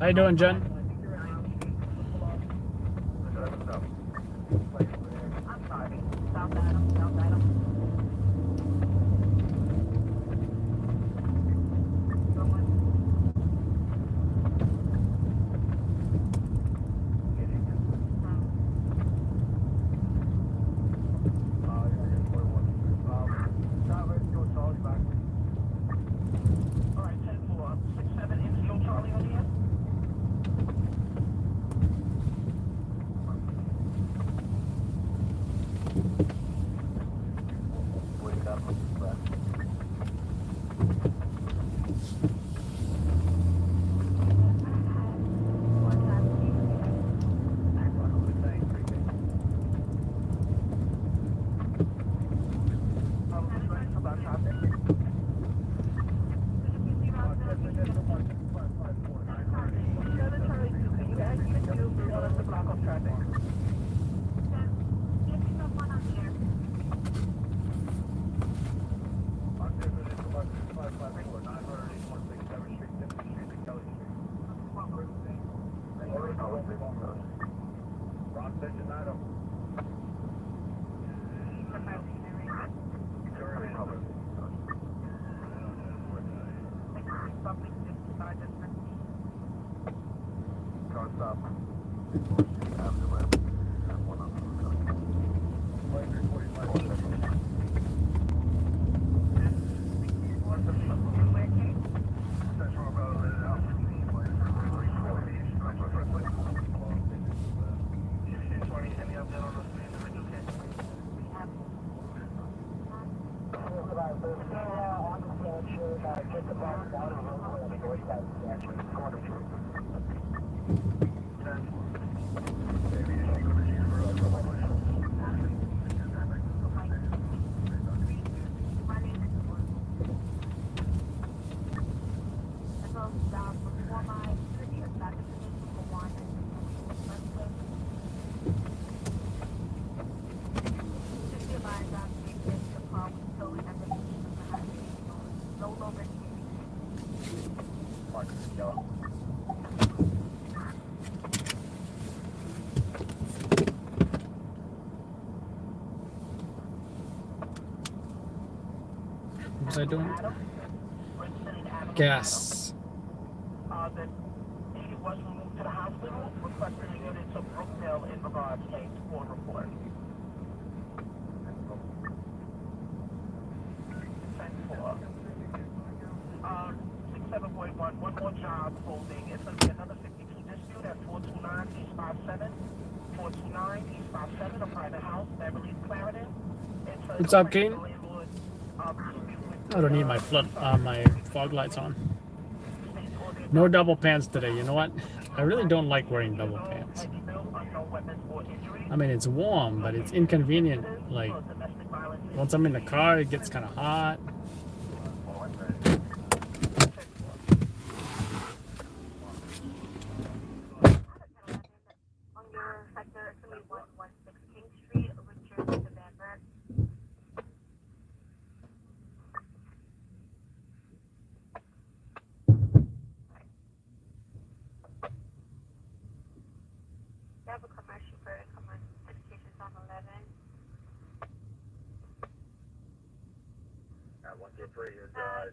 How you doing, Jen? What was I doing? Gas. Was removed to the hospital, requested a unit to Brookdale in regards to a score report. 67.1, one more job holding. It's going to be another 52 dispute at 429 East 57. 429 East 57, a private house, Beverly Clarendon. What's up, Kane? I don't need my my fog lights on. No double pants today. You know what? I really don't like wearing double pants. I mean, it's warm, but it's inconvenient. Like, once I'm in the car, it gets kind of hot.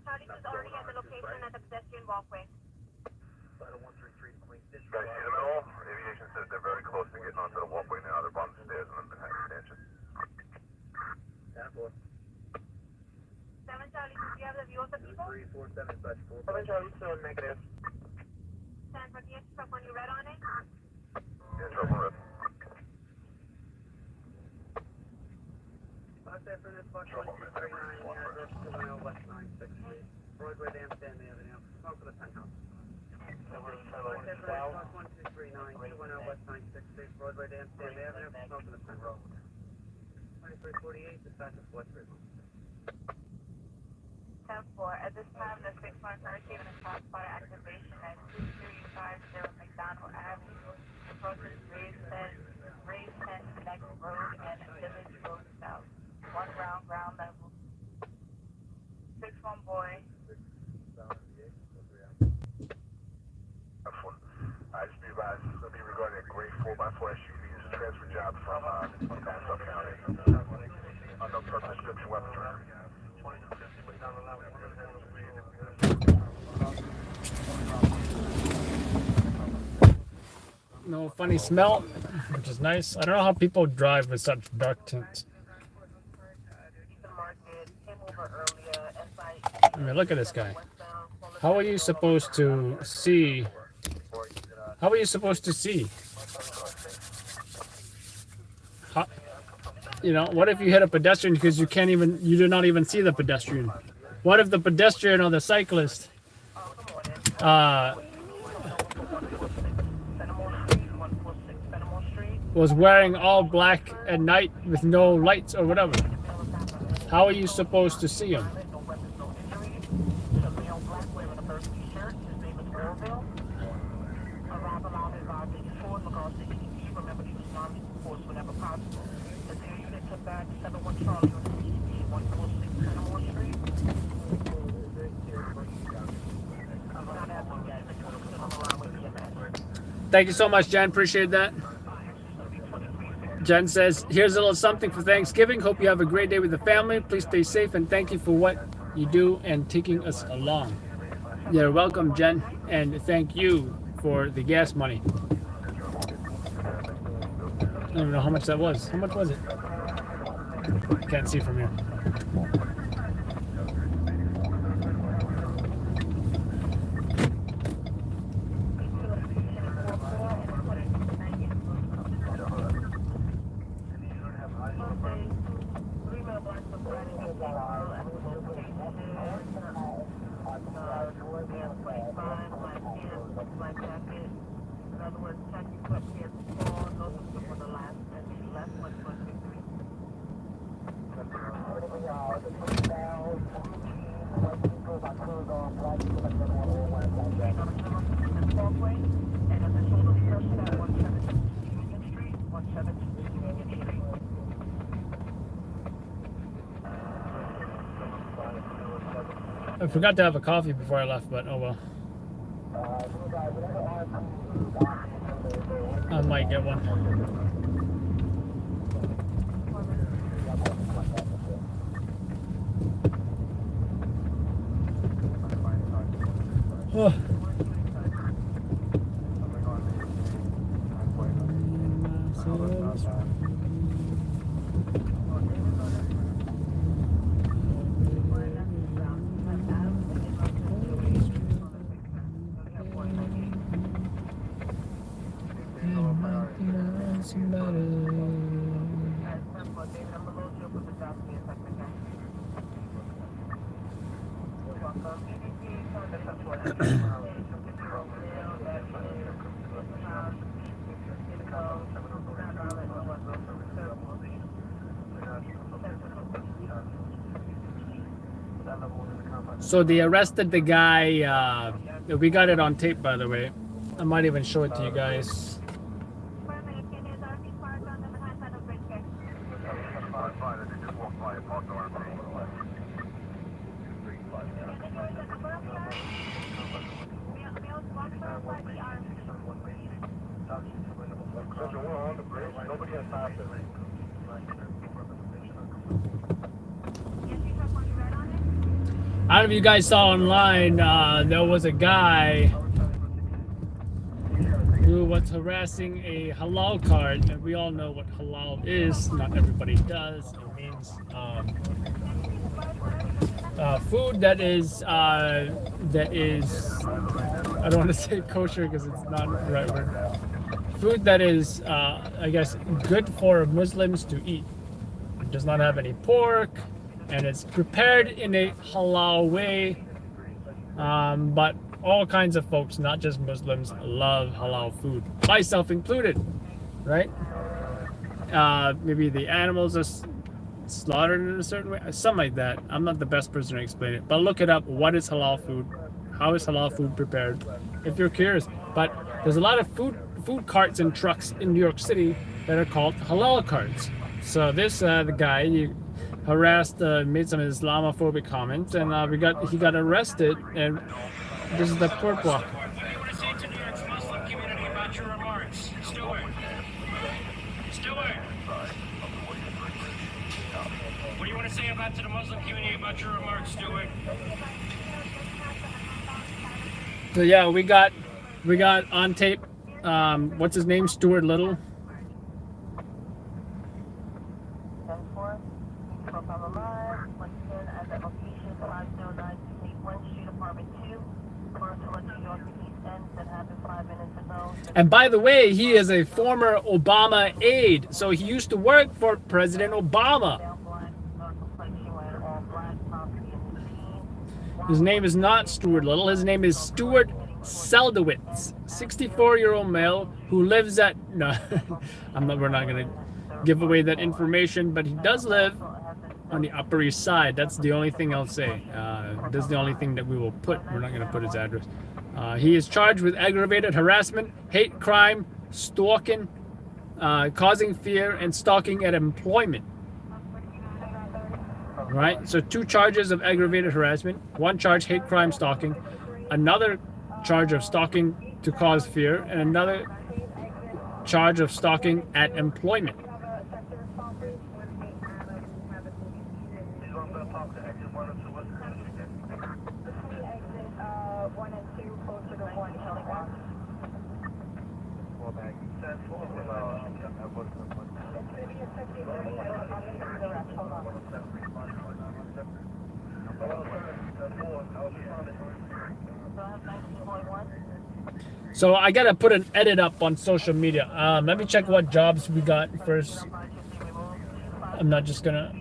Starting is already at the location at the pedestrian walkway. 133 Queen District. When you read on it? For this bus 1239, the address 210 West 96th Street, Broadway, Amsterdam Avenue, smoke for the penthouse. For this bus 1239, 210 West 96th Street, Broadway, Amsterdam Avenue, smoke for the penthouse. 2348, dispatch of 43. 10-4. At this time, the 6 mark are receiving a stop spot activation at 2350 McDonald Avenue. Approaches Raised 10 Connect Road and Village Road South. 1 round, ground level. 6-1 boy. I just be advised, this is going to be regarding a grade 4x4 SUV. It's a transfer job from Nassau County. Unknown purpose, description, weaponry. No funny smell, which is nice. I don't know how people drive with such dark tints. I mean, look at this guy. How are you supposed to see? How are you supposed to see? How, you know, what if you hit a pedestrian because you do not even see the pedestrian? What if the pedestrian or the cyclist was wearing all black at night with no lights or whatever? How are you supposed to see him? Thank you so much, Jen. Appreciate that. Jen says, here's a little something for Thanksgiving. Hope you have a great day with the family. Please stay safe and thank you for what you do and taking us along. You're welcome, Jen. And thank you for the gas money. I don't even know how much that was. How much was it? Can't see from here. I forgot to have a coffee before I left, but oh well. I might get one. Oh. So they arrested the guy. We got it on tape, by the way. I might even show it to you guys. I don't know if you guys saw online, there was a guy who was harassing a halal cart, and we all know what halal is. Not everybody does. It means food that is I don't want to say kosher because it's not the right word. Food that is, I guess, good for Muslims to eat. It does not have any pork, and it's prepared in a halal way. But all kinds of folks, not just Muslims, love halal food, myself included, right? Maybe the animals are slaughtered in a certain way, something like that. I'm not the best person to explain it, but look it up. What is halal food? How is halal food prepared? If you're curious. But there's a lot of food carts and trucks in New York City that are called halal carts. So this the guy you harassed, made some Islamophobic comments, and he got arrested. And this is the pourquoi. What do you want to say to New York's Muslim community about your remarks, Stuart? Stuart, what do you want to say to the Muslim community about your remarks, Stuart? So yeah, we got on tape. What's his name? Stuart Little. 10-4, profile alive, once again at the location 509 1 Street, apartment 2, parcel of New York East End that happened 5 minutes ago. And by the way, he is a former Obama aide, so he used to work for President Obama. His name is not Stuart Little. His name is Stuart Seldowitz, 64-year-old male who lives at, no, we're not going to give away that information, but he does live on the Upper East Side. That's the only thing I'll say. That's the only thing that we will put. We're not going to put his address. He is charged with aggravated harassment, hate crime, stalking, causing fear, and stalking at employment. Right? So 2 charges of aggravated harassment, 1 charge hate crime stalking, another charge of stalking to cause fear, and another charge of stalking at employment. So I gotta put an edit up on social media. Let me check what jobs we got first. I'm not just gonna.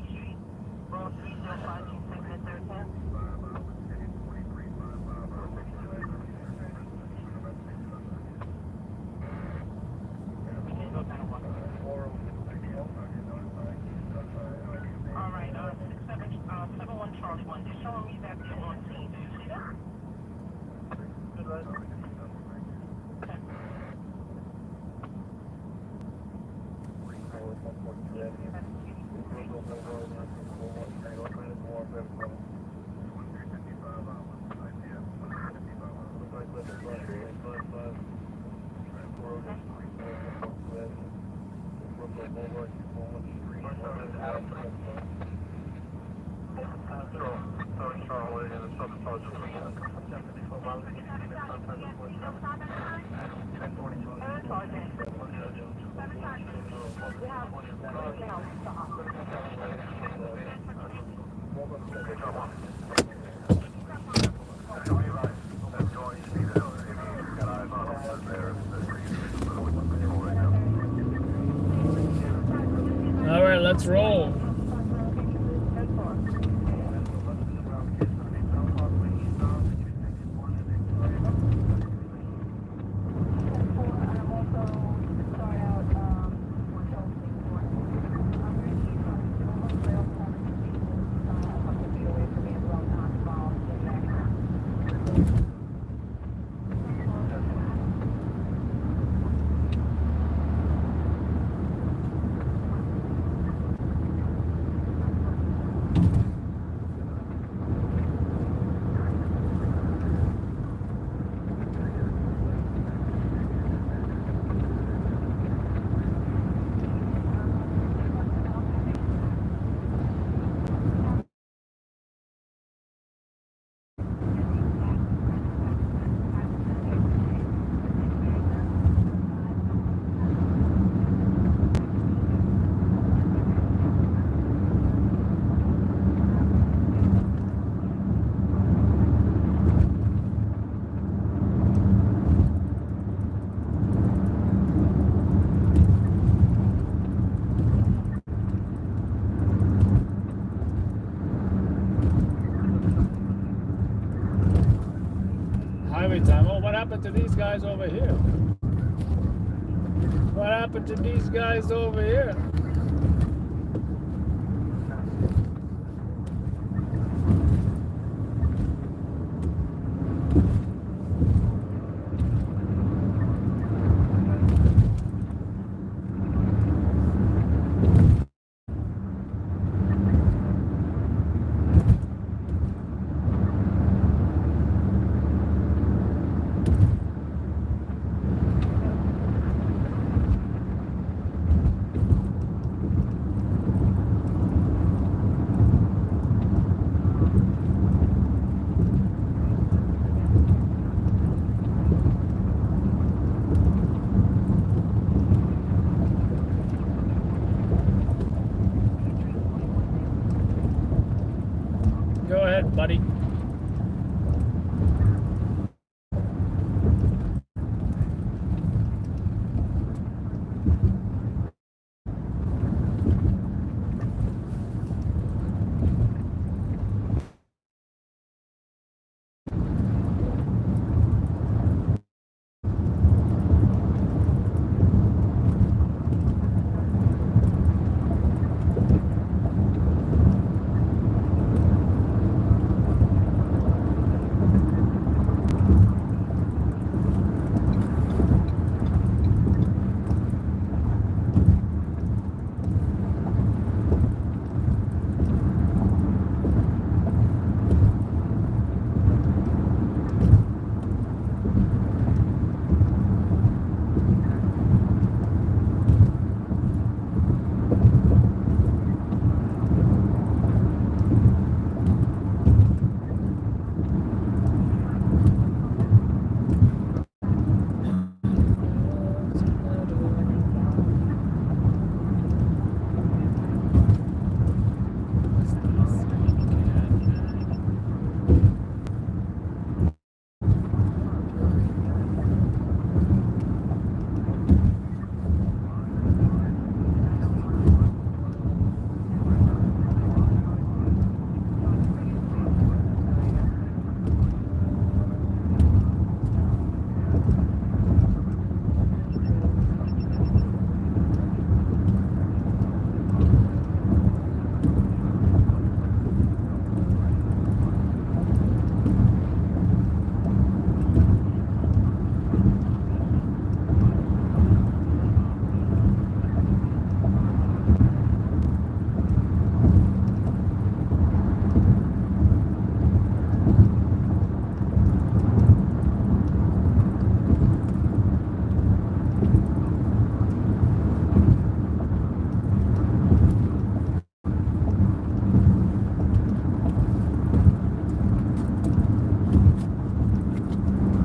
Alright, 71 Charlie 1, just showing me that you're on scene. Do you see that? All right, let's roll. happened to these guys over here? What happened to these guys over here? Go ahead, buddy.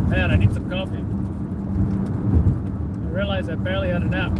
Man, I need some coffee. I realized I barely had a nap.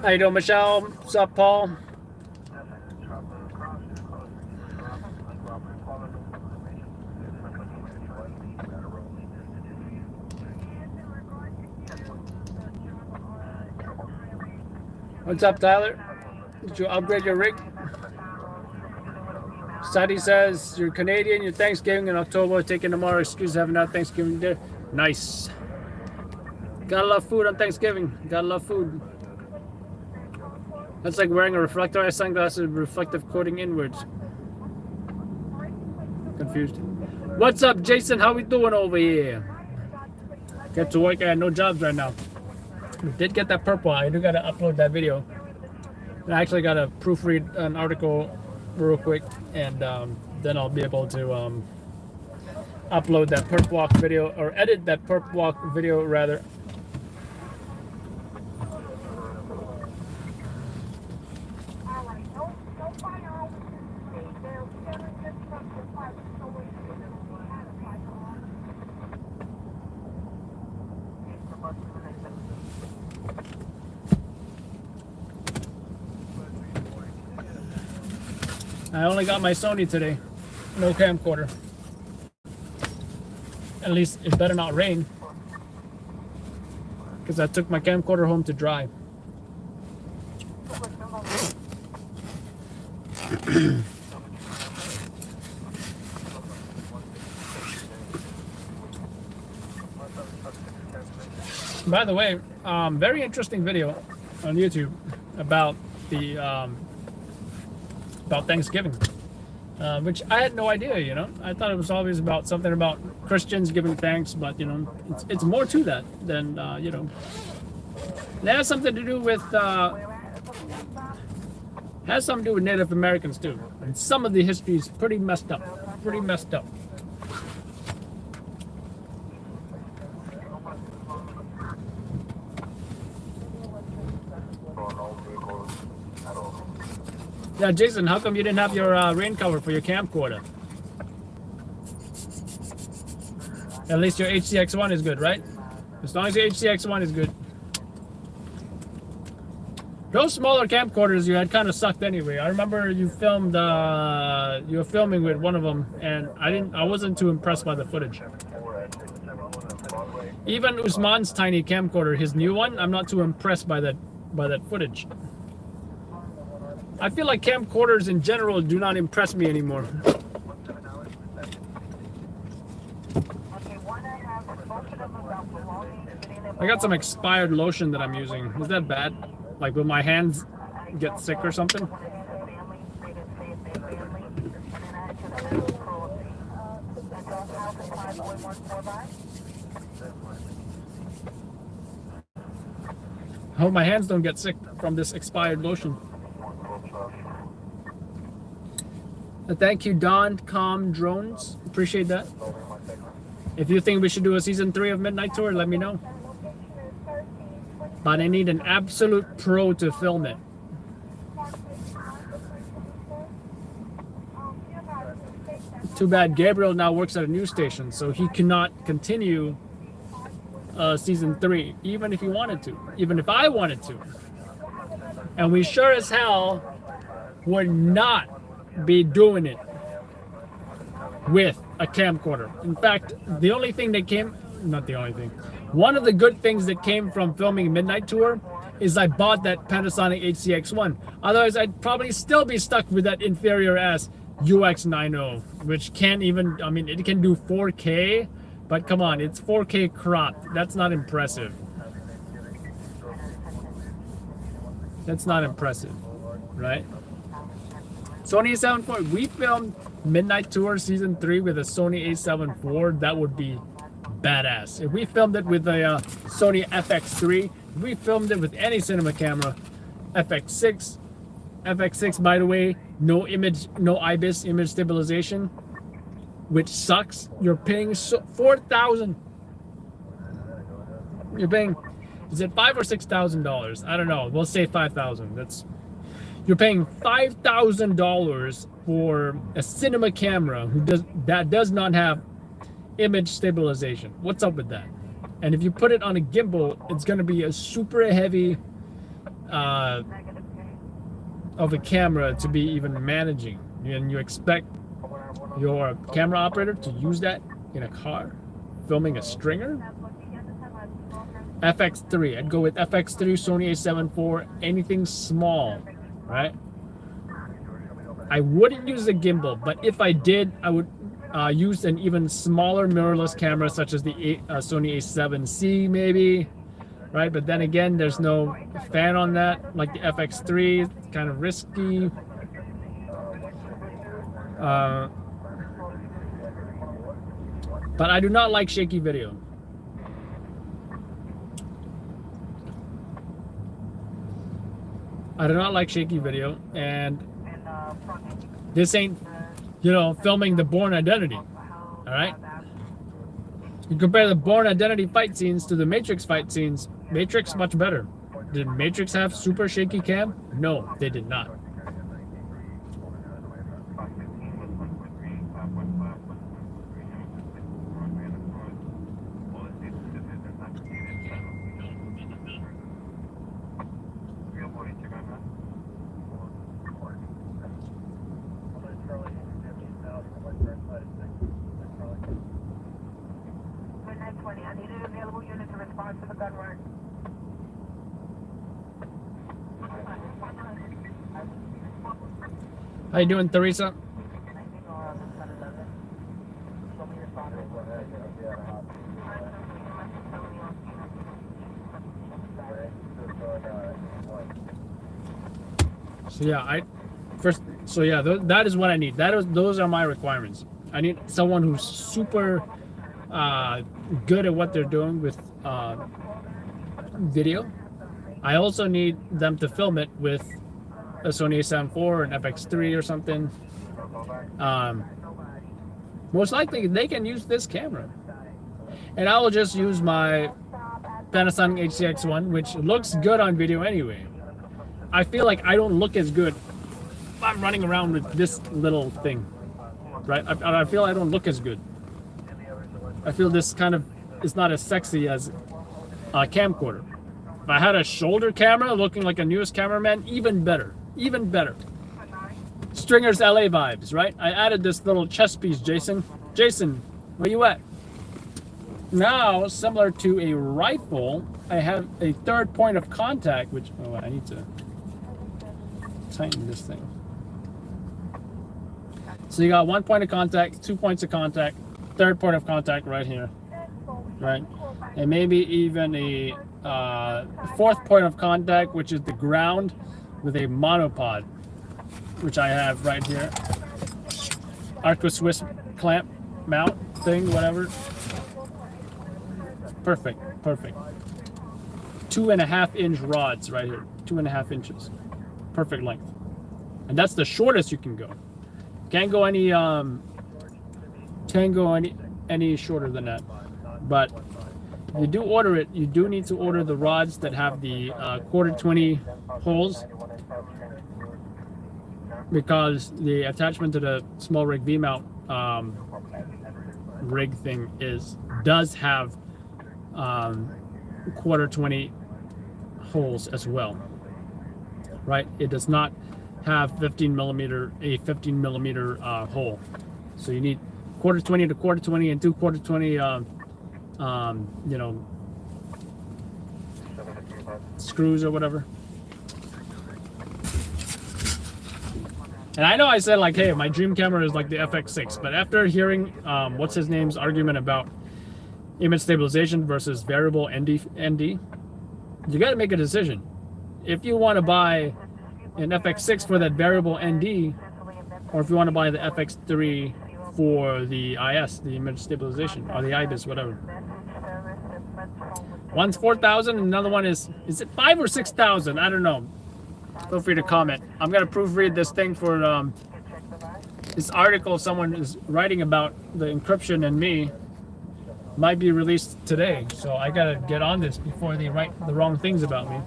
How you doing, Michelle? What's up, Paul? What's up, Tyler? Did you upgrade your rig? Sadie says you're Canadian. Your Thanksgiving in October. Taking tomorrow. Excuse having that Thanksgiving dinner. Nice. Gotta love food on Thanksgiving. Gotta love food. That's like wearing a reflector eye sunglasses with reflective coating inwards. Confused. What's up, Jason? How we doing over here? Get to work. I had no jobs right now. We did get that purple. I do gotta upload that video. And I actually gotta proofread an article real quick, and then I'll be able to upload that perp walk video, or edit that perp walk video rather. I only got my Sony today. No camcorder. At least it better not rain, because I took my camcorder home to dry. By the way, very interesting video on YouTube about the about Thanksgiving, which I had no idea. You know, I thought it was always about something about Christians giving thanks, but you know, it's more to that than you know. It has something to do with Native Americans too, and some of the history is pretty messed up. Pretty messed up. Yeah, Jason, how come you didn't have your rain cover for your camcorder? At least your HCX1 is good, right? As long as your HCX1 is good. Those smaller camcorders you had kind of sucked anyway. I remember you filmed, you were filming with one of them, and I wasn't too impressed by the footage. Even Usman's tiny camcorder, his new one, I'm not too impressed by that footage. I feel like camcorders in general do not impress me anymore. I got some expired lotion that I'm using. Is that bad? Like, will my hands get sick or something? I hope my hands don't get sick from this expired lotion. Thank you, Don Com Drones. Appreciate that. If you think we should do a season 3 of Midnight Tour, let me know. But I need an absolute pro to film it. Too bad Gabriel now works at a news station, so he cannot continue season 3, even if he wanted to, even if I wanted to. And we sure as hell would not be doing it. with a camcorder. In fact, the only thing that came, not the only thing, one of the good things that came from filming Midnight Tour is I bought that Panasonic HCX1. Otherwise, I'd probably still be stuck with that inferior ass UX90, which can't even, I mean, it can do 4K, but come on, it's 4K cropped. That's not impressive. That's not impressive, right? Sony A7 IV, we filmed Midnight Tour Season 3 with a Sony A7 IV, that would be badass. If we filmed it with a Sony FX3, if we filmed it with any cinema camera, FX6, by the way, no IBIS image stabilization, which sucks. You're paying $4,000. You're paying, is it $5,000 or $6,000? I don't know. We'll say $5,000. You're paying $5,000 for a cinema camera that does not have image stabilization. What's up with that? And if you put it on a gimbal, it's going to be a super heavy of a camera to be even managing. And you expect your camera operator to use that in a car filming a stringer? FX3. I'd go with FX3, Sony A7 IV, anything small, right? I wouldn't use a gimbal, but if I did, I would use an even smaller mirrorless camera, such as the Sony A7C, maybe, right? But then again, there's no fan on that, like the FX3. It's kind of risky. But I do not like shaky video. I do not like shaky video, and this ain't, you know, filming the Bourne Identity. All right. You compare the Bourne Identity fight scenes to the Matrix fight scenes. Matrix much better. Did Matrix have super shaky cam? No, they did not. I need an available unit to respond to the gun run. How you doing, Teresa? So yeah, that is what I need. Those are my requirements. I need someone who's super good at what they're doing with video. I also need them to film it with a Sony A7 IV or an FX3 or something. Most likely they can use this camera, and I will just use my Panasonic HCX1, which looks good on video anyway. I feel like I don't look as good if I'm running around with this little thing, right? I feel I don't look as good. I feel this kind of is not as sexy as a camcorder. If I had a shoulder camera looking like a news cameraman, even better. Even better. Stringer's LA vibes, right? I added this little chest piece, Jason. Jason, where you at? Now, similar to a rifle, I have a third point of contact, which, oh, I need to tighten this thing. So you got 1 point of contact, 2 points of contact, third point of contact right here, right? And maybe even a fourth point of contact, which is the ground with a monopod, which I have right here. Arco Swiss clamp mount thing, whatever. Perfect, perfect. 2.5 inch rods right here, 2.5 inches. Perfect length. And that's the shortest you can go. Can't go any shorter than that. But if you do order it, you do need to order the rods that have the quarter 20 holes, because the attachment to the small rig V-mount rig thing does have quarter 20 holes as well, right? It does not have a 15 millimeter hole, so you need quarter 20 to quarter 20 and 2 quarter 20, you know, screws or whatever. And I know I said like, hey, my dream camera is like the FX6, but after hearing what's his name's argument about image stabilization versus variable ND, you got to make a decision. If you want to buy an FX6 for that variable ND, or if you want to buy the FX3 for the IS, the image stabilization, or the IBIS, whatever. One's 4,000, and another one is it 5 or 6,000? I don't know. Feel free to comment. I'm gonna proofread this thing for this article someone is writing about the encryption and me. Might be released today, so I gotta get on this before they write the wrong things about me.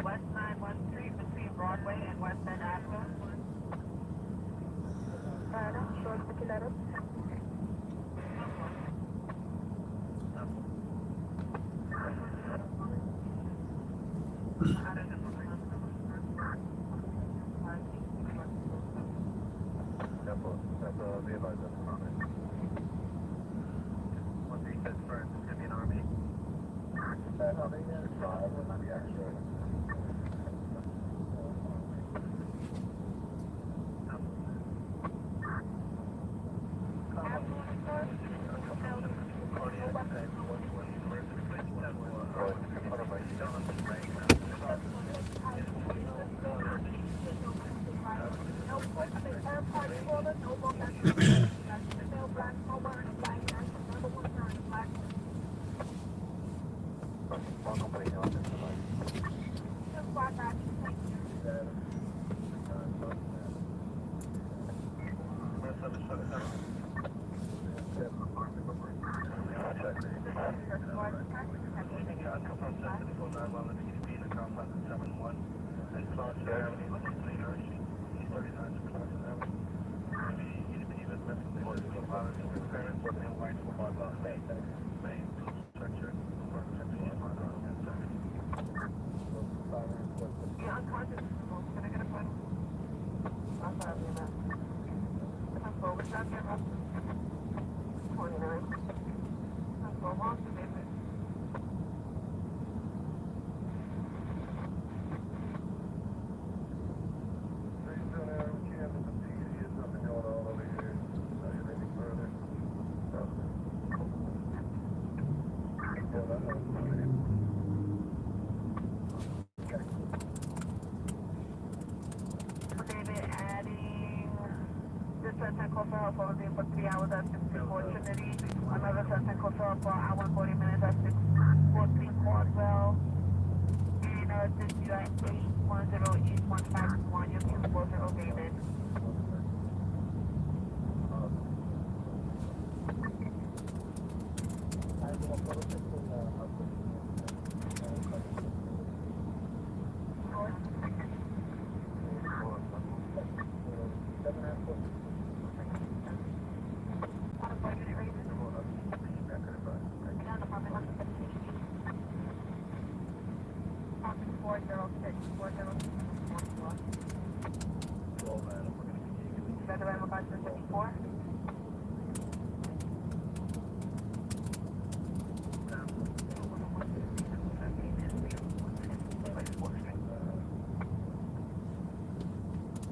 West 913 between Broadway and West End Avenue. For 3 hours at 6:44 Trinity, another Sunset Hotel for an hour and 40 minutes at 643 Caldwell, and this you at 810 East 151, your 240 David.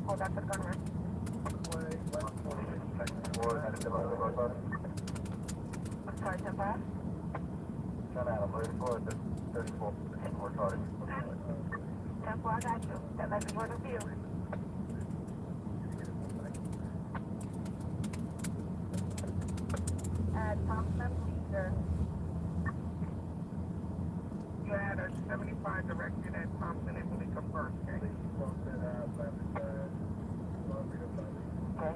Oh, that's a gunner. I'm sorry, 10-5? Temple, I got you. That lets me word of view. Thompson, sir. You had a 75 directed at Thompson and when it comes first, okay? Okay.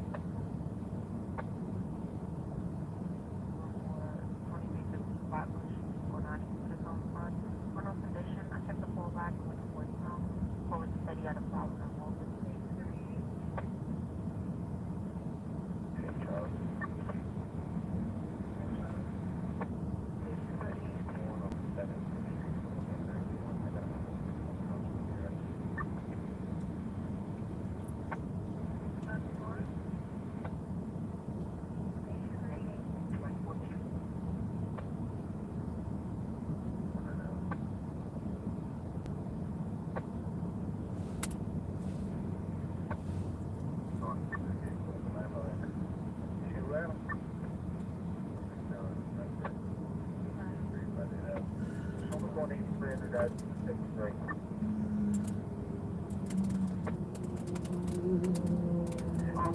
Also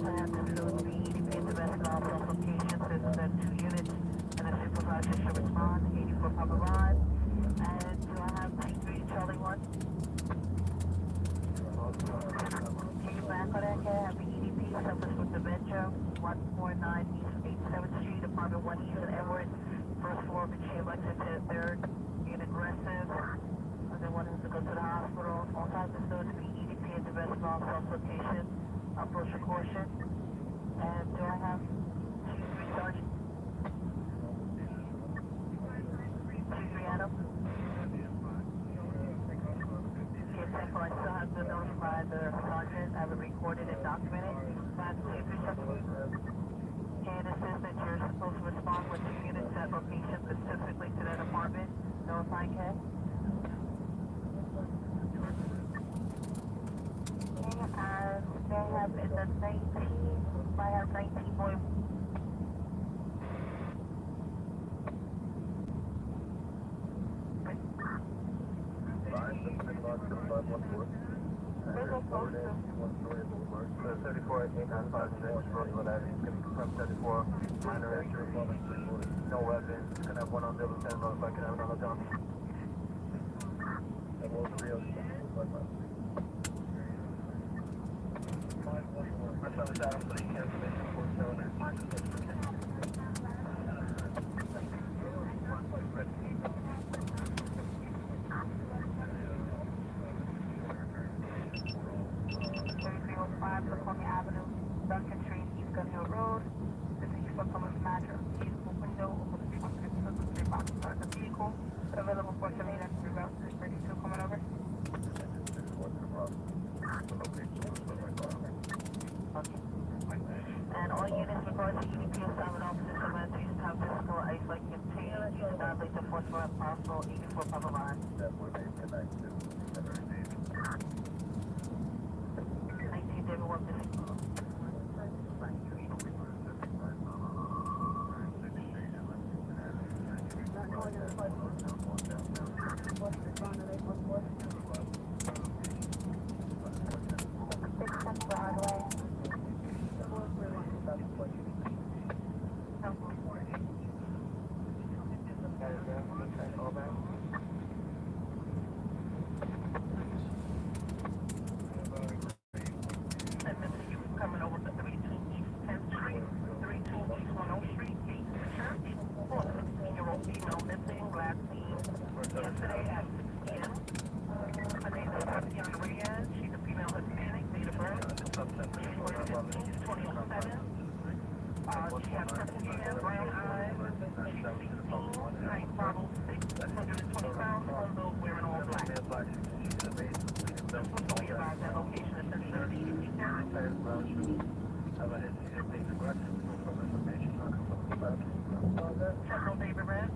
have facility EDP intervention on both locations. It's 2 units, and the supervisor should respond. 84 Papa Ron. And do I have T3 Charlie 1? Can you back on that, Kat? Have the EDP suffers with dementia, 149 East 87th Street, apartment 1 East and Edward. First floor, but she elected to third, being aggressive. And then one has to go to the hospital. Also have facility EDP intervention on both locations. Approach a caution. And do I have T3 Sergeant? T3 Adam? Yes, thankful. I still have to notify the sergeant. I have it recorded and documented. That's T3 Sergeant. And it says that you're supposed to respond with 2 units at location specifically to that apartment. Notify Kat. And they have in the 19, I have 19 boy. They're supposed to. 34, 8956, Roosevelt Avenue, from 34, minor injury, no weapons, can have one on the other side, if I can have another gun. And we'll real that's on the side of the cancellation for 7. California Avenue, Duncan Street, East Gun Hill Road. This is for someone's mattress, vehicle window, over the 3 box part of the vehicle. Available for 7 minutes, route 32 coming over. And all units regarding to EDP assignment officers and managers have physical isolate contained. You do not leave the force where possible, 84 Papa Line. 19 David Work this. Coming over to 32 East 10th Street, 32 East 10th Street, Gate to the church. 16-year-old female missing, last seen yesterday at 6 p.m. Her name is Tatiana Reyes. She's a female Hispanic, date of birth, January 15th, 2007. She has purple hair, brown eyes. She's 16, height 5'6", 120 pounds, although wearing all black. This was only about that location at 30 Central David Red.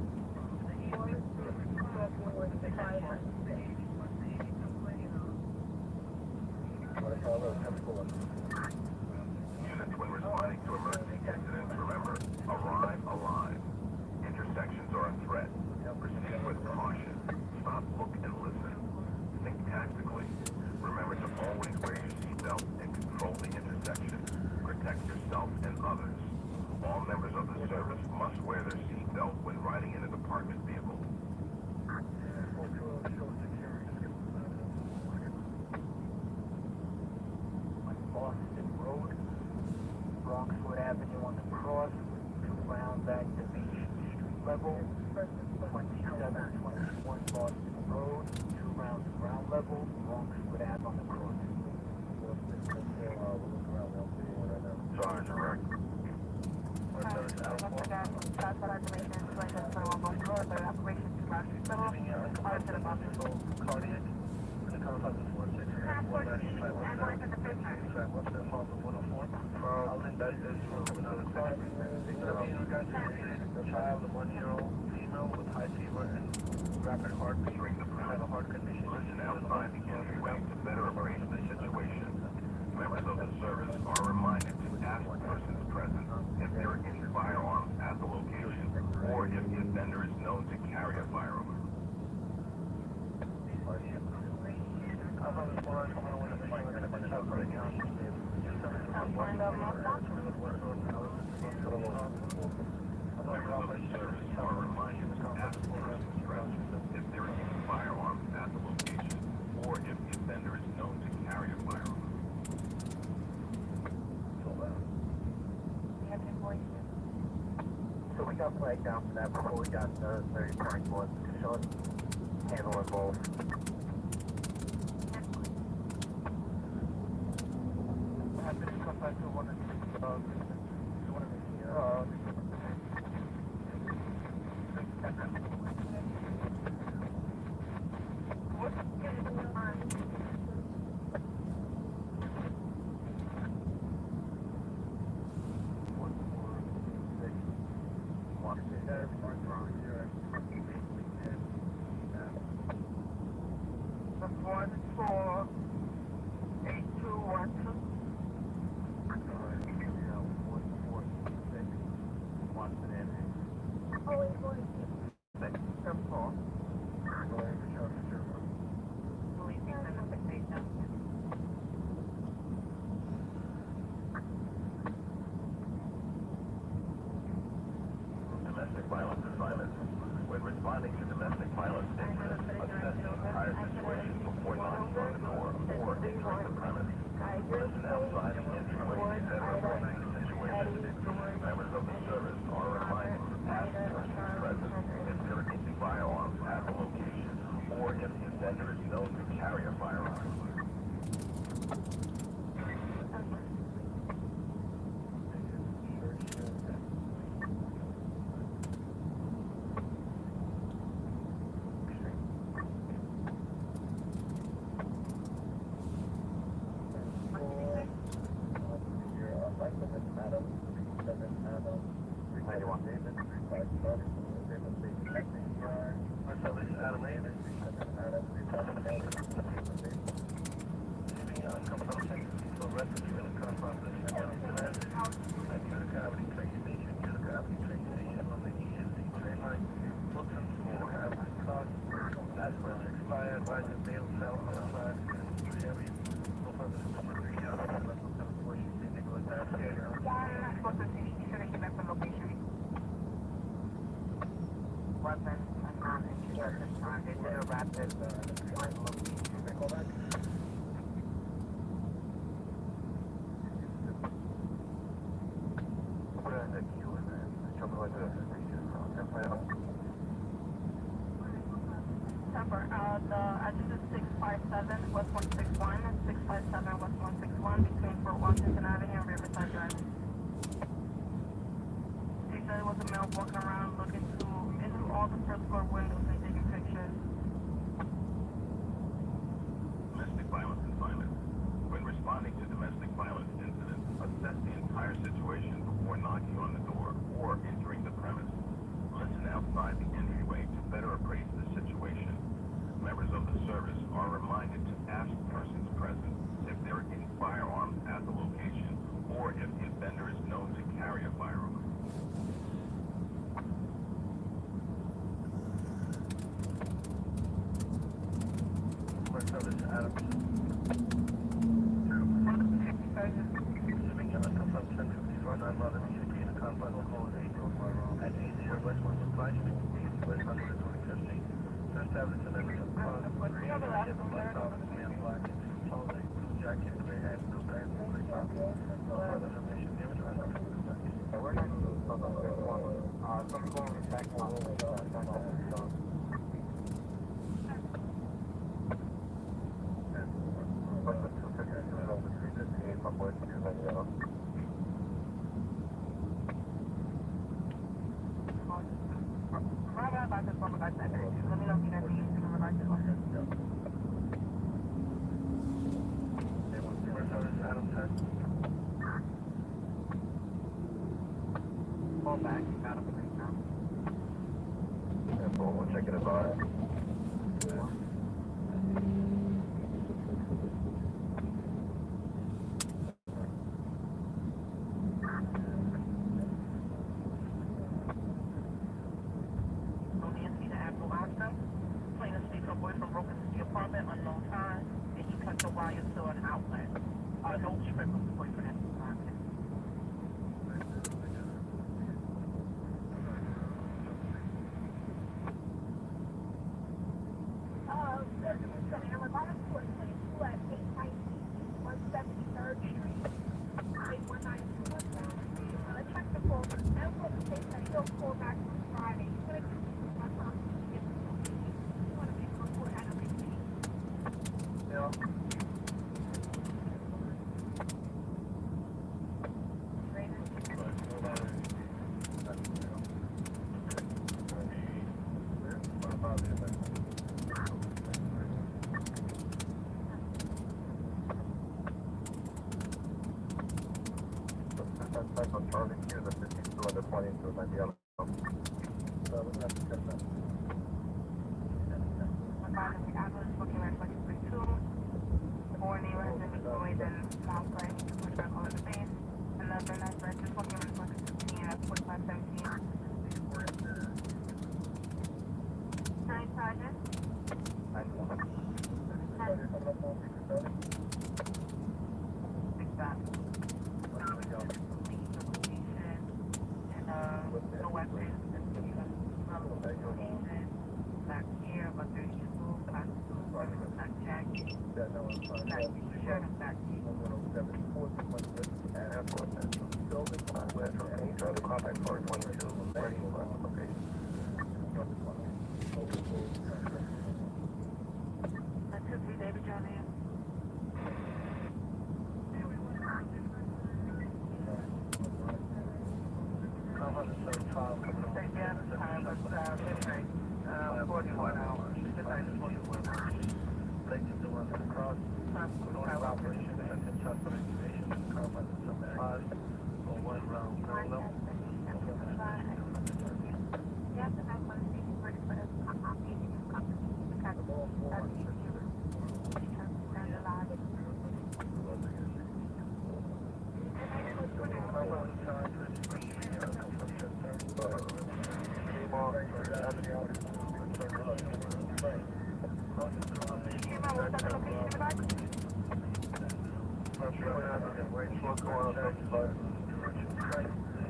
Units, when responding to emergency incidents, remember, arrive alive. Intersections are a threat. Proceed with caution. Stop, look, and listen. Think tactically. Remember to always wear your seatbelt and control the intersection. Protect yourself and others. All members of the service must wear their seatbelt when riding in a department vehicle. Boston Road, Bronxwood Avenue on the cross, 2 round back to Beach Street level, 2721 Boston Road, 2 rounds ground level, Bronxwood Ave on the cross. Sergeant, right? Cardiac. Child, a 1-year-old female with high fever and rapid heartbeat. During the heart condition. Listen outside the entryway to better appraise the situation. Members of the service are reminded to ask persons present if there are any firearms at the location or if the offender is known to carry a firearm. Find out more stuff. Members of the service are reminded to ask persons present if there are any firearms at the location, or if the offender is known to carry a firearm. You have your voice. So we got flagged down for that before we got the 30.1 shot handle involved. I have to come back to one of the What's going on? That's 14821. Oh, wait, boy. Police identification. Domestic violence assignments. When responding to domestic violence incidents, assess the entire situation before knocking on the door or entering the premise. Listen outside the entryway and report the situation. Members of the service are reminded to ask persons present if there are any firearms at the location, or if the offender is known to carry a firearm. Weapons and non-introduction time. They did a rapid find location. Temper, the address is 657 West 161 and 657 West 161 between Fort Washington Avenue and Riverside Drive. They said it was a male walking around looking into all the first floor windows and taking pictures. Domestic violence assignment. When responding to domestic violence incidents, assess the entire situation before knocking on the door or entering the premise. Listen outside the entryway to better appraise the situation. Members of the service are reminded to ask persons present if there are any firearms at the location, or if the offender is known to carry a firearm. Back, out of the right now. We'll check it out. Plaintiff speaks her boyfriend broke into the apartment unknown time, and he cut the wires to an outlet. No strip of the boyfriend at the time. contact on Charlie here, the 52 and the 22 might be out. So we're gonna have to check that. Advising ambulance booking at 22. 4 neighborhoods in Detroit and Mount Clay, which are all the same. Another nice resident booking at 15 at 4517. Nine Sergeant. Exactly. And no weapons. Back here, but there's two back to back check. Back shirt and back seat. Charlie, contact for 22, ready for location. That's 2-3 David John in. Time was midnight, 41 hours. Midnight is 41 hours. Thank you to us across. North operation and successful activation of combat supplies for 1 round. Yes, and I want to see you ready for this. I'm not meeting you. I'm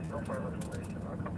No further information. I'll come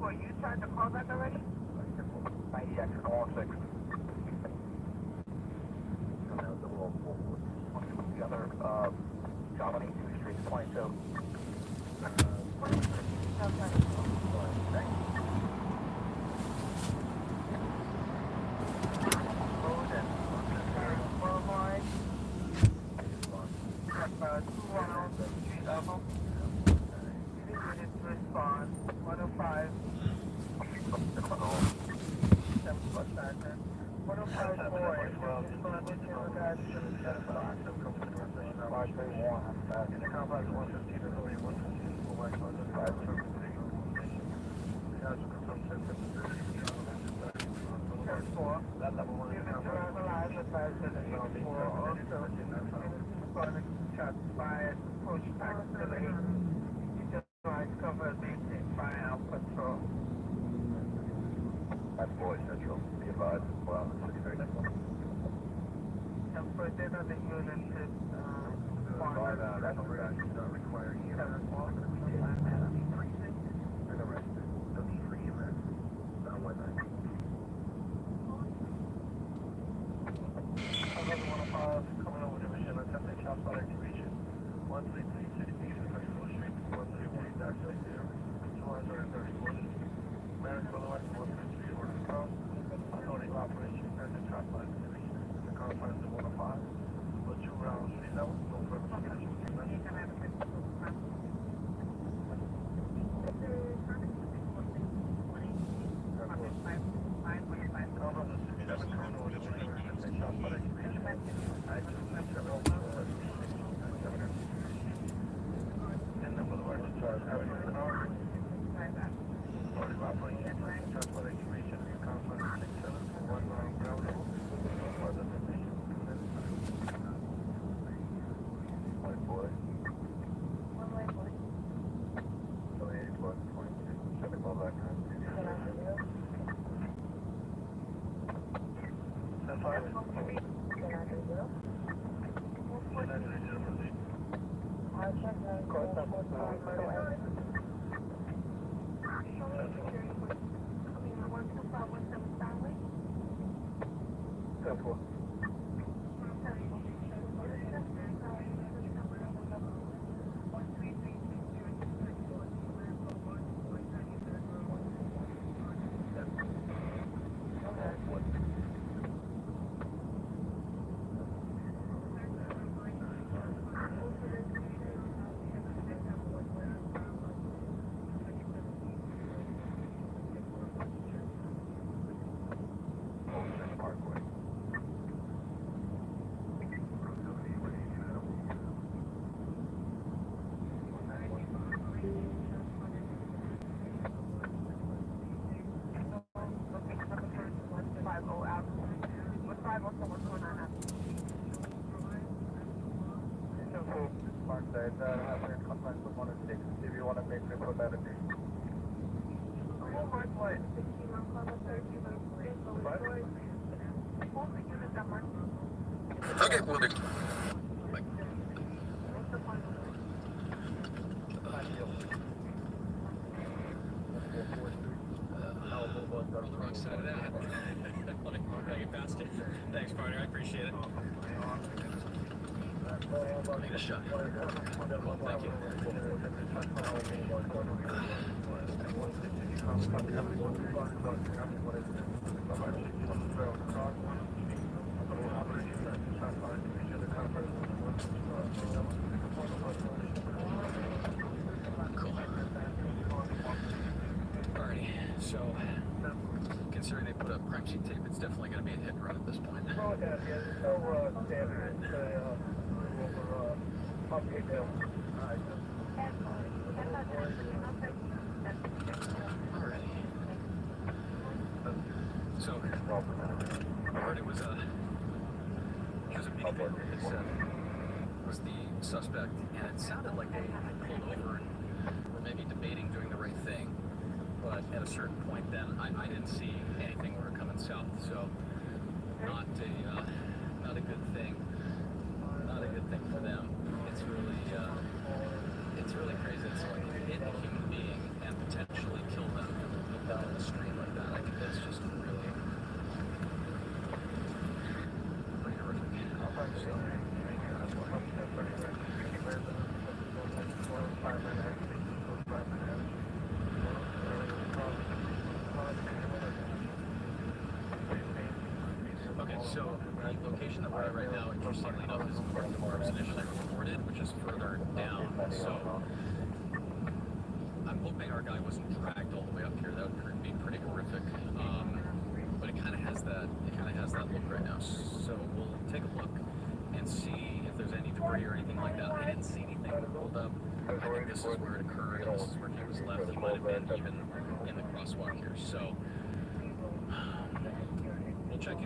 You tried to call back already? 96, call 6. The other, job on 82nd Street, 22. Respond 105. 115 That number one is That's Boy Central. Be advised, well, the city very next one. That number is not requiring you. And arrested. No need for EMS. 919. 1115 coming over division attempted shots on activation. 13360 34th Street, 133-60. 234th Street. Marriage Boulevard, 133 Order Cross. Authority of operation attempted shots on activation. The confines of 105. For 2 rounds, 3 levels, no further casualties. White boy. 7 call back time. Parkway. Mark said, have your contact with 106 if you want to make report that a day. Okay, we'll do. On the wrong side of that. Gotta get past it. Thanks, partner. I appreciate it. Need a shot. Thank you. Cool. Alrighty, so considering they put up crime scene tape, it's definitely going to be a hit and run at this point. Alrighty. So, I heard it was a minivan that said was the suspect, and it sounded like they pulled over and were maybe debating doing the right thing. But at a certain point, then I didn't see anything where coming south, so not a good thing. Not a good thing for them. It's really crazy. It's like hit a human being and potentially kill them and put them in the street like that. I think that's just really pretty horrific. So, okay, so the location that we're at right now, interestingly enough, is where the bar was initially reported, which is further down. So I'm hoping our guy wasn't dragged all the way up here. That would be pretty horrific. But it kind of has that look right now. So we'll take a look and see if there's any debris or anything like that. I didn't see anything rolled up. I think this is where it occurred. This is where he was left. He might have been even in the crosswalk here. So we'll check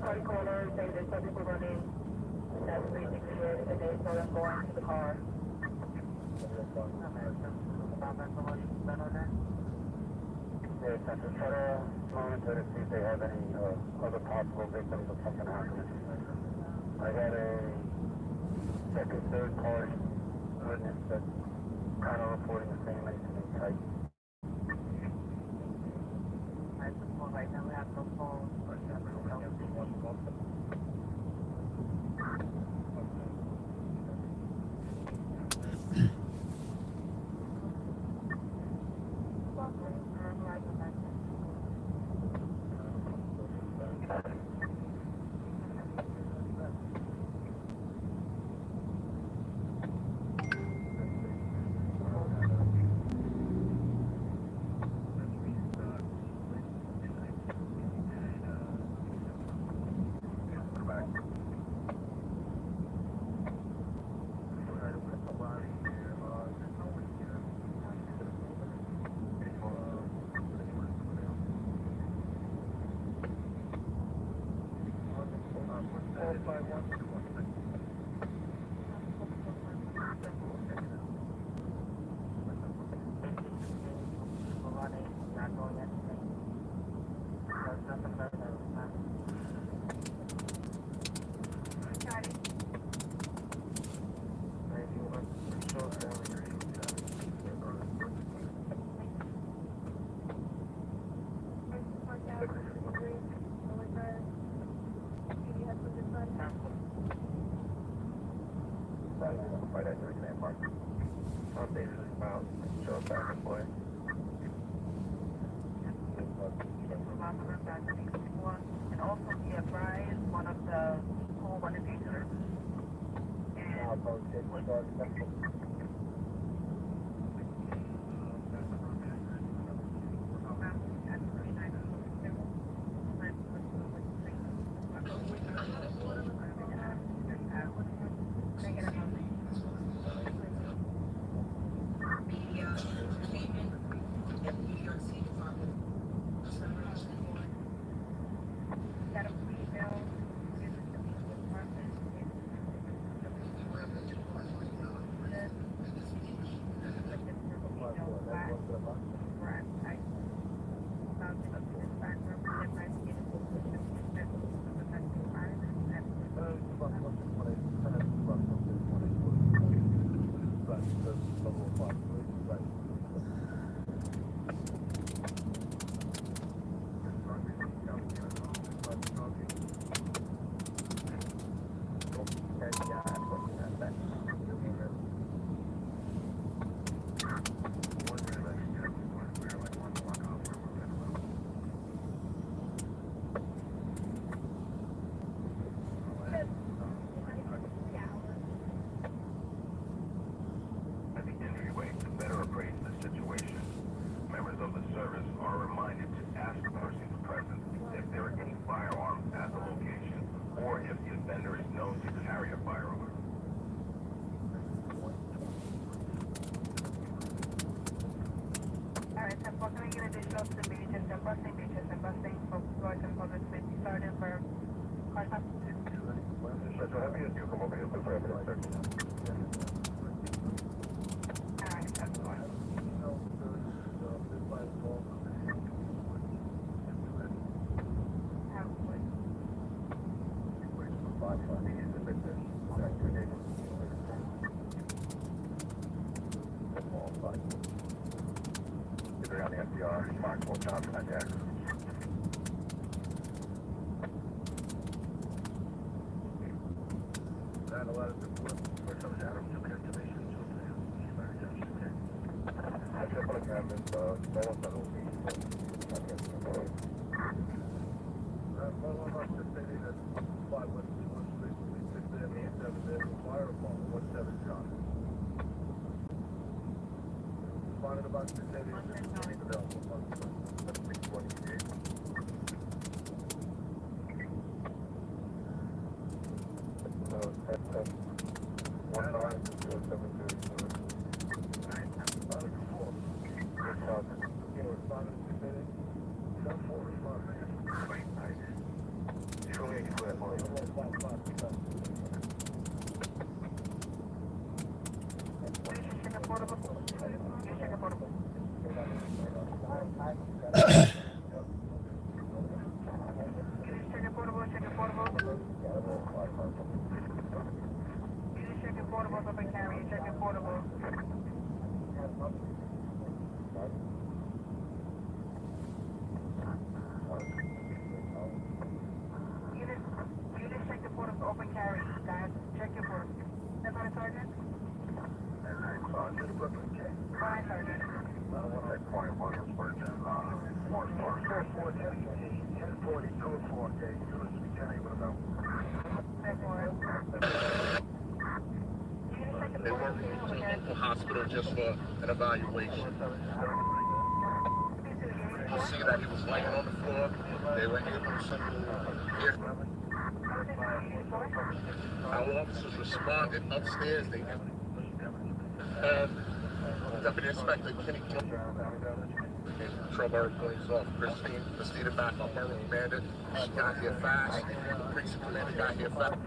party corner, say there's some people running. That's basically it, and they saw them going to the car. Yeah, Central, try to monitor to see if they have any other possible victims of something happening. I got a second, third party witness that's kind of reporting the same incident type. Right now we have no phones. Right at your exam mark. Updated about show up back and forth. And also be advised one of the school one of the teachers. At the entryway, to better appraise the situation, members of the service are reminded to ask persons present if there are any firearms at the location, or if the offender is known to carry a firearm. Alright, I'm going to get additional to the beach and the busing for Floyd and public safety started for car stop. So have you come over here for evidence search? Alright, that's fine. Either on the FDR, responsible job for that deck. A lot of people for some Adam took activation to the I just want to have this, no one that will be. Well, I'm not just saying that 512 recently picked them and 7 there, the fire department was 7 shots. Responded about 680, that's 628. Truly They were moved to a local hospital just for an evaluation. You see that he was laying on the floor. They were able to hear. Our officers responded upstairs. They had Deputy Inspector Kenny Trevor Police Officer Christina back up her commander. She got here fast. The precinct commander got here fast.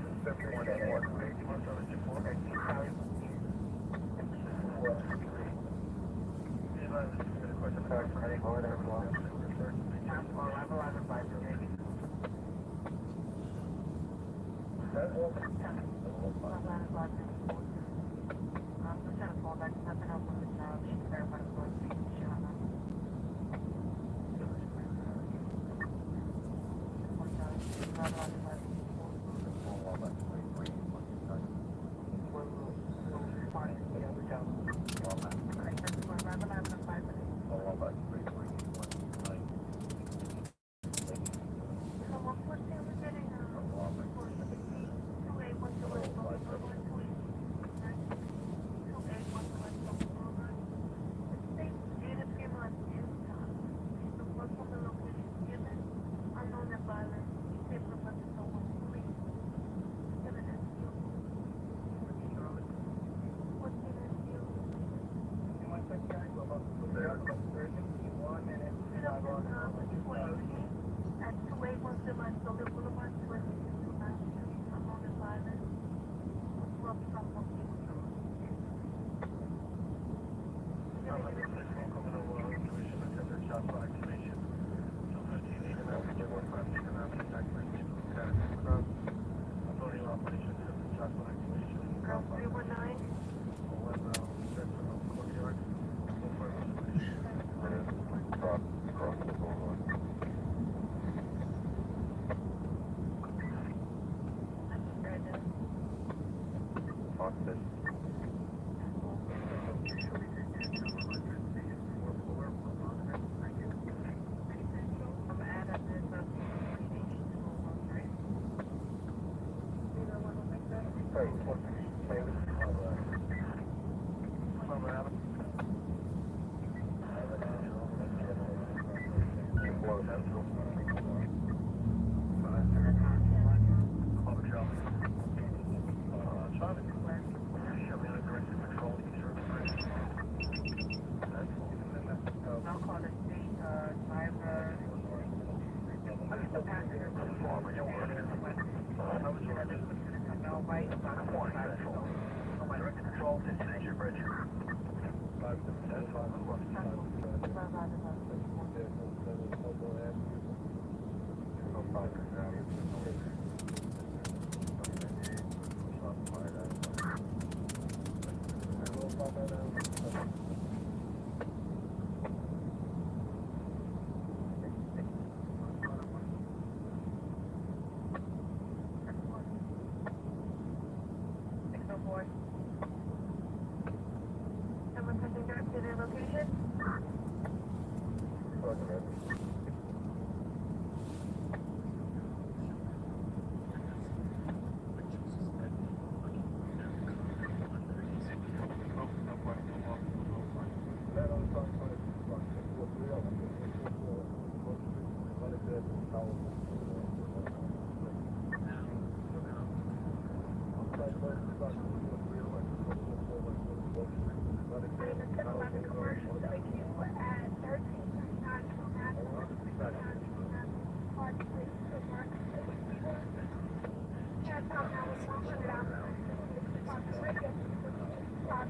In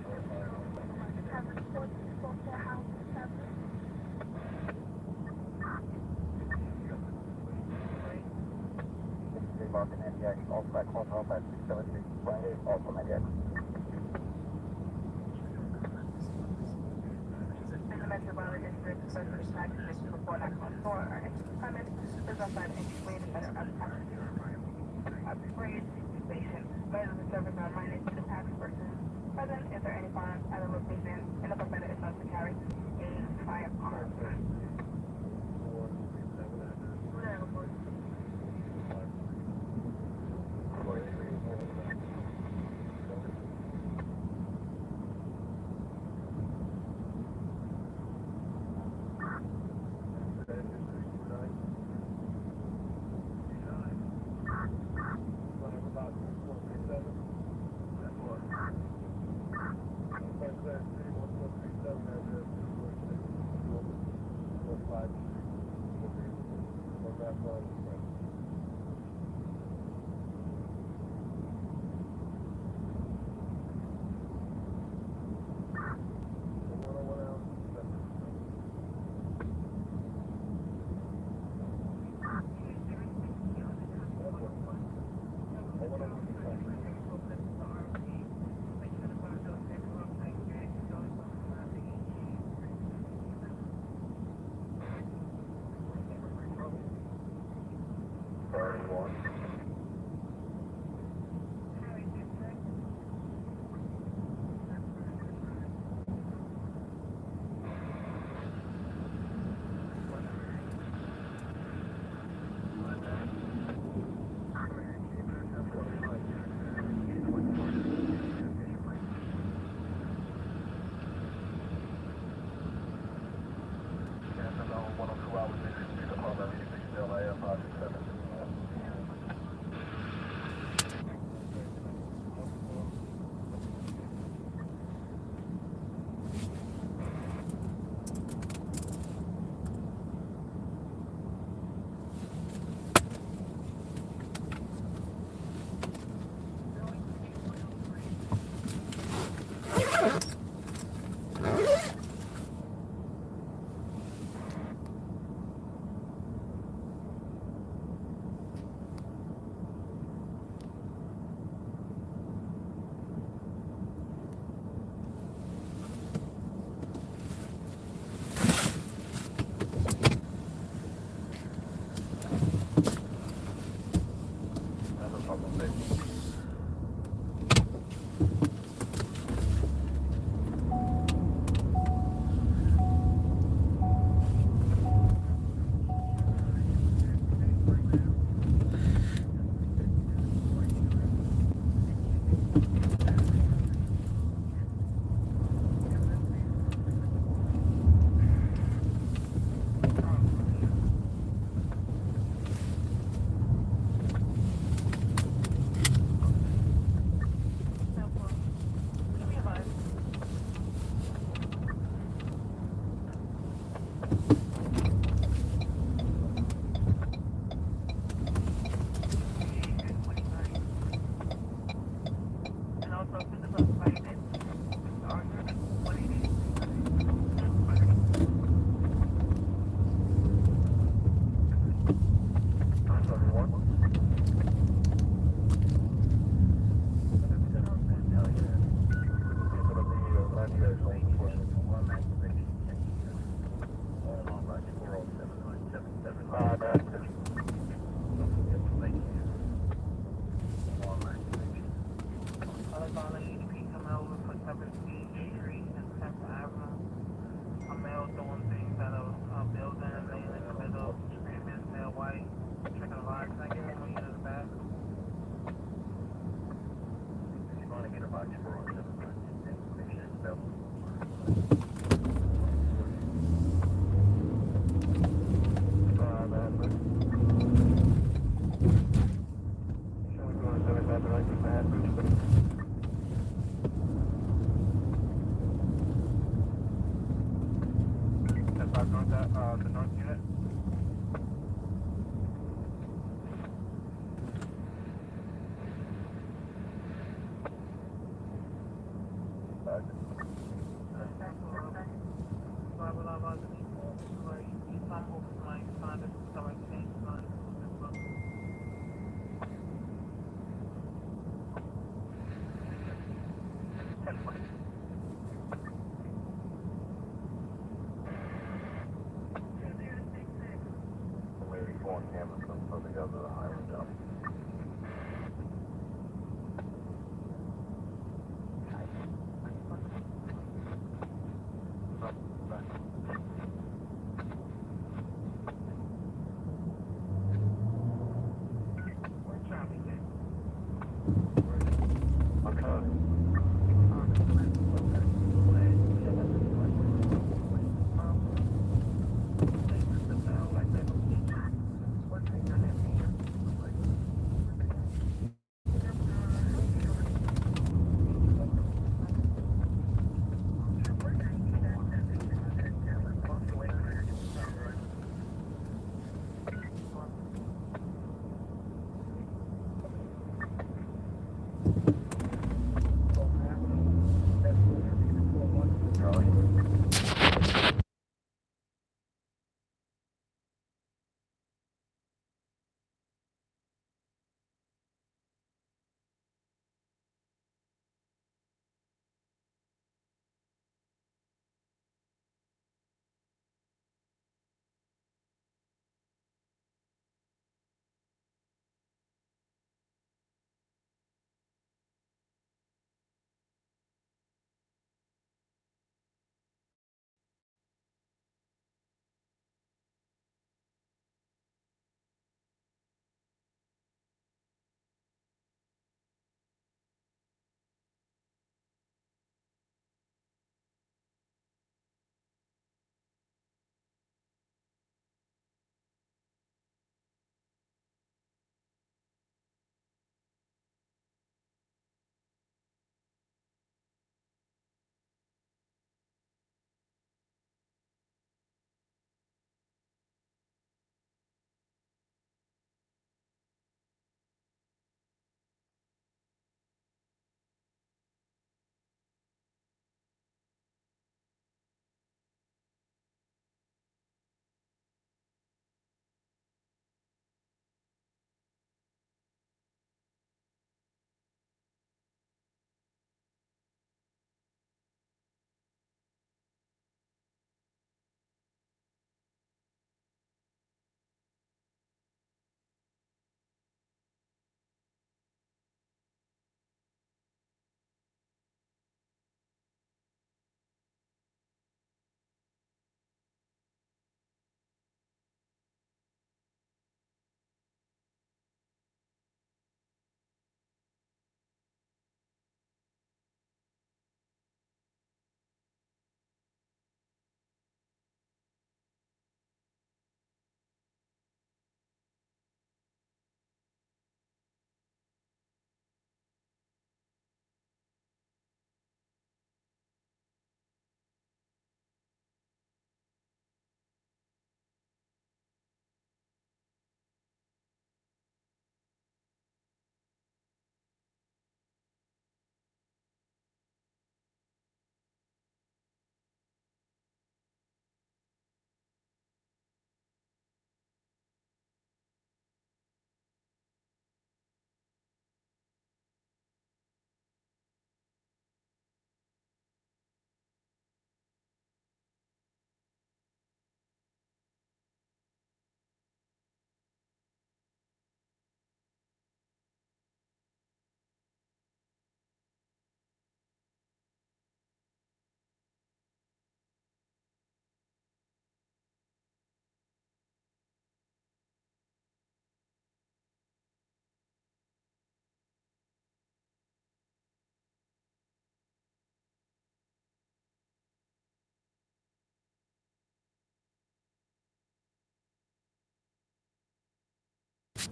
the Metropolitan District, especially tax conditions before an actual store or entry premise, is outside any way to better upgrade station. Measures of service are minor to the tax person present. Is there any funds at a location in the permitted is not to carry a firearm? The north unit.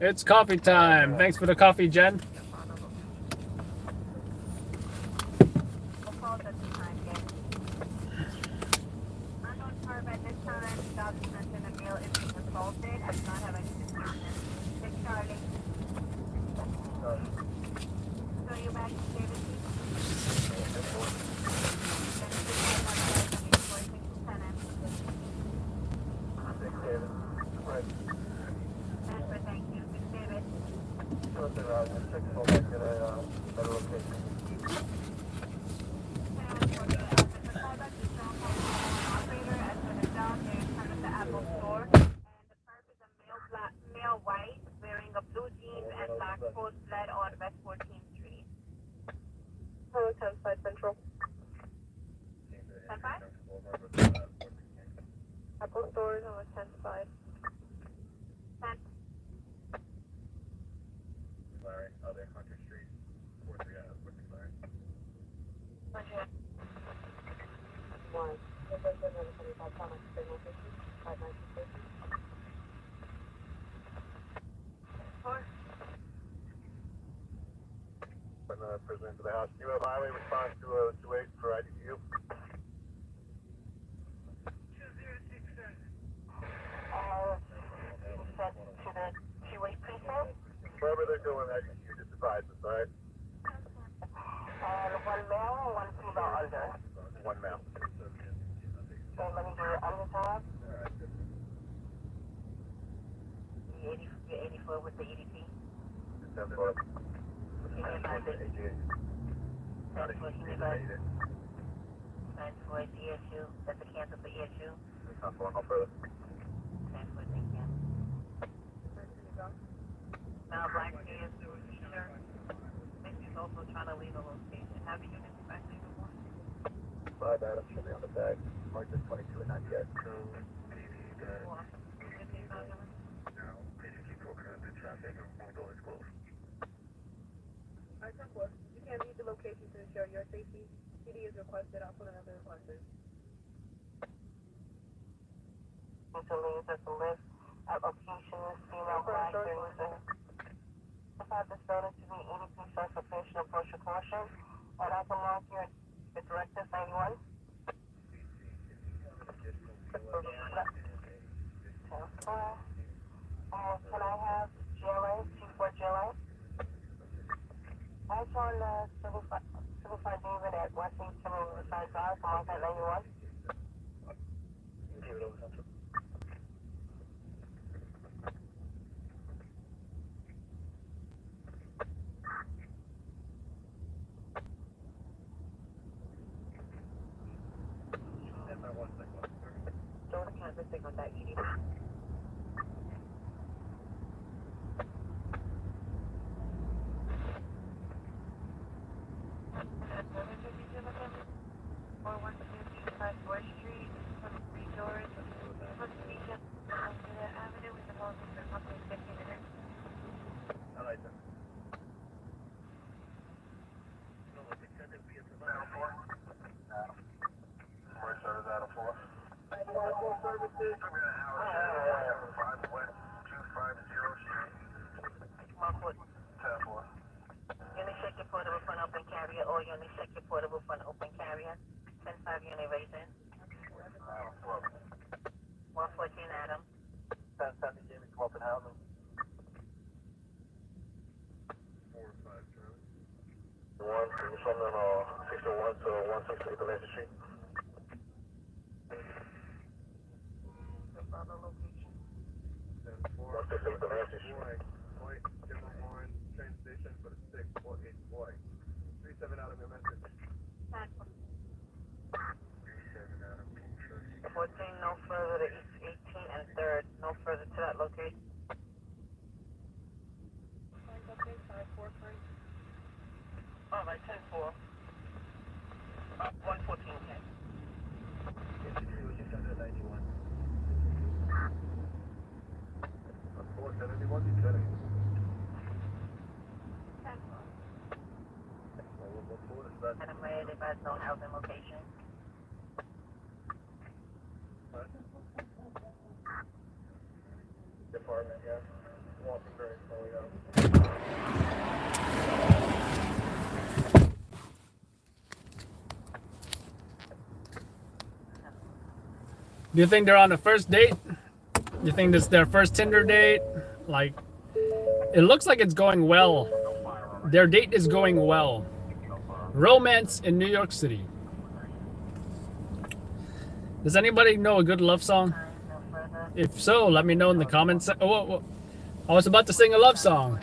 It's coffee time. Thanks for the coffee, Jen. We'll call it at the time, yes. Unknown tarp at this time, Dr. mentioned a male is being assaulted. I do not have any description. 6 Charlie. So you back to David, please? Then 6 thank you. 6 David. Male white wearing a blue jeans and black post lead on West 14th Street. Hello, 10-5 Central. 10-5? Apple Stores on 10-5. 10. Larry, other Hunter Street. Prison into the house. You have highway response to 28 for IDU. 2067. Sent to the two-way precinct. Wherever they're doing IDU, just advise us, all right? And one male and one female under. One male. So let me do your undertime. You're 84 with the EDP. 10-4. Can you advise it? 10-4, can you advise it? 10-4 is ESU. That's a cancel for ESU. Not going no further. 10-4, thank you. Now, Black is teacher. She's also trying to leave the location. Have you been back to the one? 5 Adam should be on the tag. Mark this 22 and not yet. So, now, basically focus on the traffic and one door is closed. You can't leave the location to ensure your safety. PD is requested. I'll put another requested. To leave at the list. Application is female black 37. About this building to be EDP certification of approach caution. And I can mark your directive 91. Can I have GLA, T4 GLA? I saw on 75 David at Washington Riverside Drive, from Market 91. Give it over, Central. Throw the campus signal that EDP. Services. 5 West 250. 10-4. Unicheck your portable front open carrier or unicheck your portable front open carrier. 10-5 unit raising. 114 Adam. 10-7 Jamie, come up and housing. 4-5 Charlie. 1, something 601 to 168 the Lancet Street. Follow location. 10-4. 168 the Lancet Street. Point, General Warren, train station for the 648 boy. 37 out of your message. 37 out of 14, no further to East 18 and 3rd, no further to that location. All right, 10-4. 114, 10. 691. 471, you said it. And I'm ready to advise no housing location. Department, yeah. Walking very slowly out. Do you think they're on the first date? Do you think this is their first Tinder date? Like, it looks like it's going well. Their date is going well. Romance in New York City. Does anybody know a good love song? If so, let me know in the comments. Oh, I was about to sing a love song.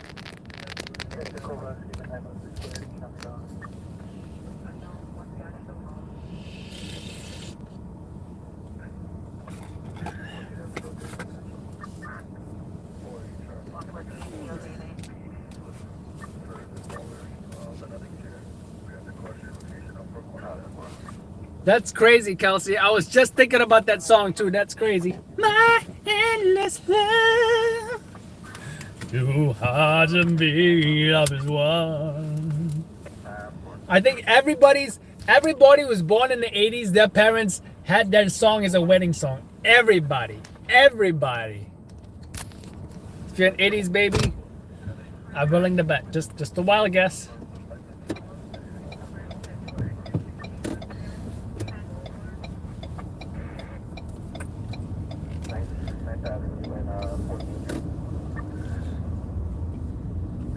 That's crazy, Kelsey. I was just thinking about that song too. That's crazy. My endless love, too hard to beat up as one. I think everybody was born in the 80s. Their parents had that song as a wedding song. Everybody. If you're an 80s baby, I'm willing to bet. Just a wild guess.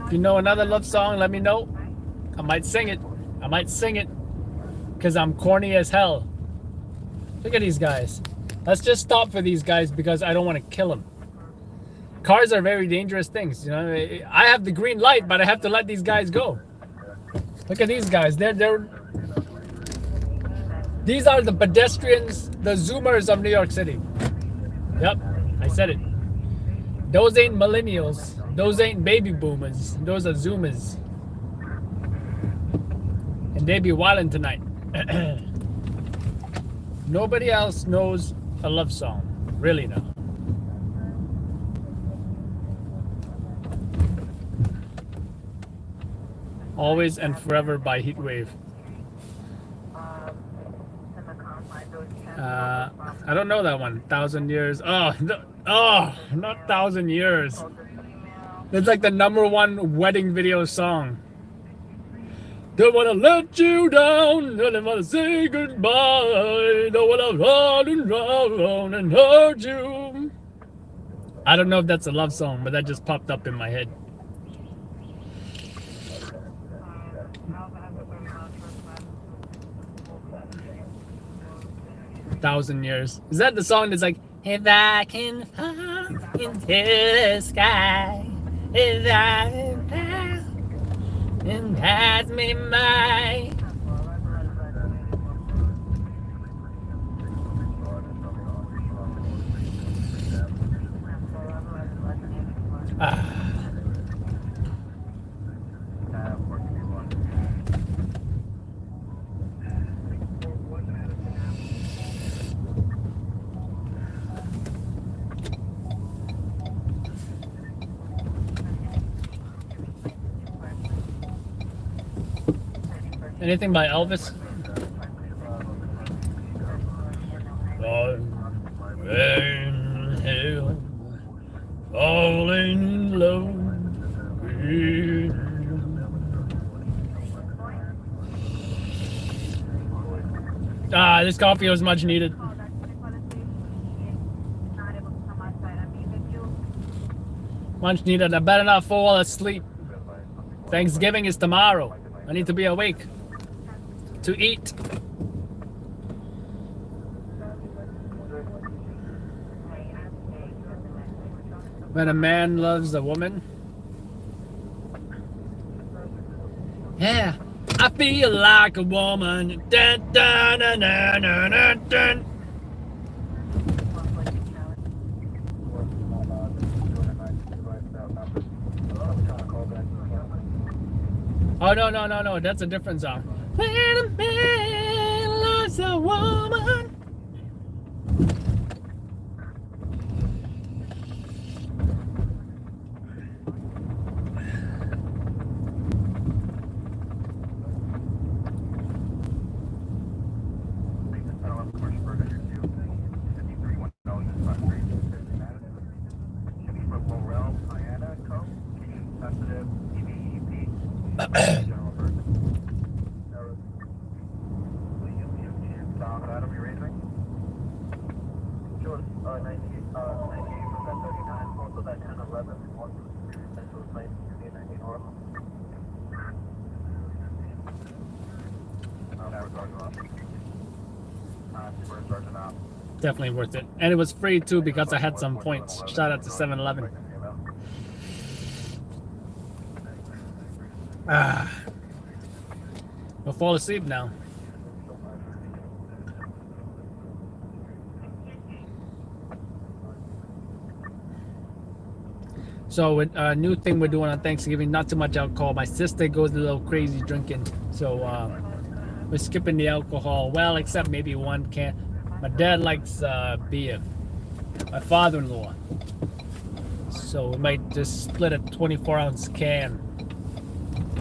If you know another love song, let me know. I might sing it. Because I'm corny as hell. Look at these guys. Let's just stop for these guys because I don't want to kill them. Cars are very dangerous things. You know, I have the green light, but I have to let these guys go. Look at these guys. These are the pedestrians, the Zoomers of New York City. Yep, I said it. Those ain't millennials. Those ain't baby boomers. Those are Zoomers. And they be wildin' tonight. Nobody else knows a love song. Really no. Always and Forever by Heatwave. I don't know that one. 1,000 Years. Oh, no, not 1,000 Years. It's like the #1 wedding video song. Don't wanna let you down, don't wanna say goodbye, don't wanna run around and hurt you. I don't know if that's a love song, but that just popped up in my head. "1,000 Years." Is that the song that's like, if I can fall into the sky, if I can fall and pass me by. Anything by Elvis? Falling in love. This coffee was much needed. Much needed. I better not fall asleep. Thanksgiving is tomorrow. I need to be awake to eat. When a man loves a woman. Yeah, I feel like a woman. Dun, dun, dun, dun, dun, dun, dun. Oh, no, that's a different song. When a man loves a woman. Definitely worth it. And it was free too because I had some points. Shout out to 7-Eleven. I'll fall asleep now. So with a new thing we're doing on Thanksgiving, not too much alcohol. My sister goes a little crazy drinking. So we're skipping the alcohol. Well, except maybe one can. My dad likes beer. My father-in-law. So we might just split a 24-ounce can.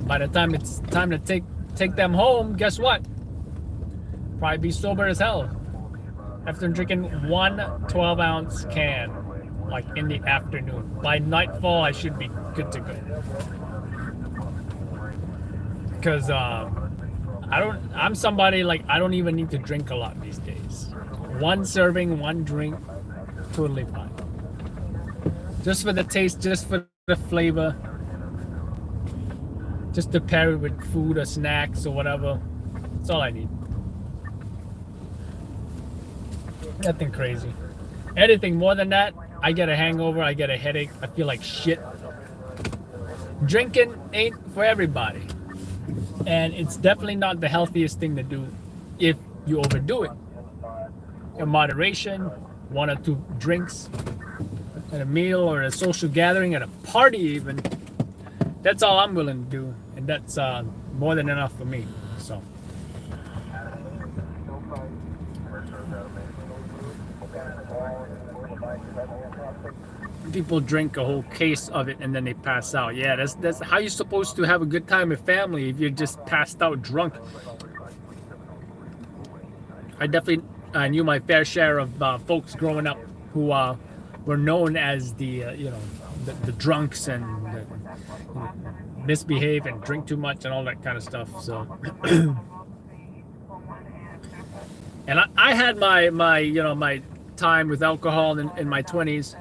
By the time it's time to take them home, guess what? Probably be sober as hell. after drinking one 12-ounce can, like in the afternoon. By nightfall, I should be good to go. Because I'm somebody like I don't even need to drink a lot these days. One serving, one drink, totally fine. Just for the taste, just for the flavor, just to pair it with food or snacks or whatever. That's all I need. Nothing crazy. Anything more than that, I get a hangover, I get a headache, I feel like shit. Drinking ain't for everybody. And it's definitely not the healthiest thing to do if you overdo it. In moderation, 1 or 2 drinks at a meal or a social gathering, at a party even. That's all I'm willing to do. And that's more than enough for me. So. People drink a whole case of it and then they pass out. Yeah, that's how you're supposed to have a good time with family if you're just passed out drunk. I definitely knew my fair share of folks growing up who were known as the the drunks and misbehave and drink too much and all that kind of stuff. So, and I had my time with alcohol in my 20s.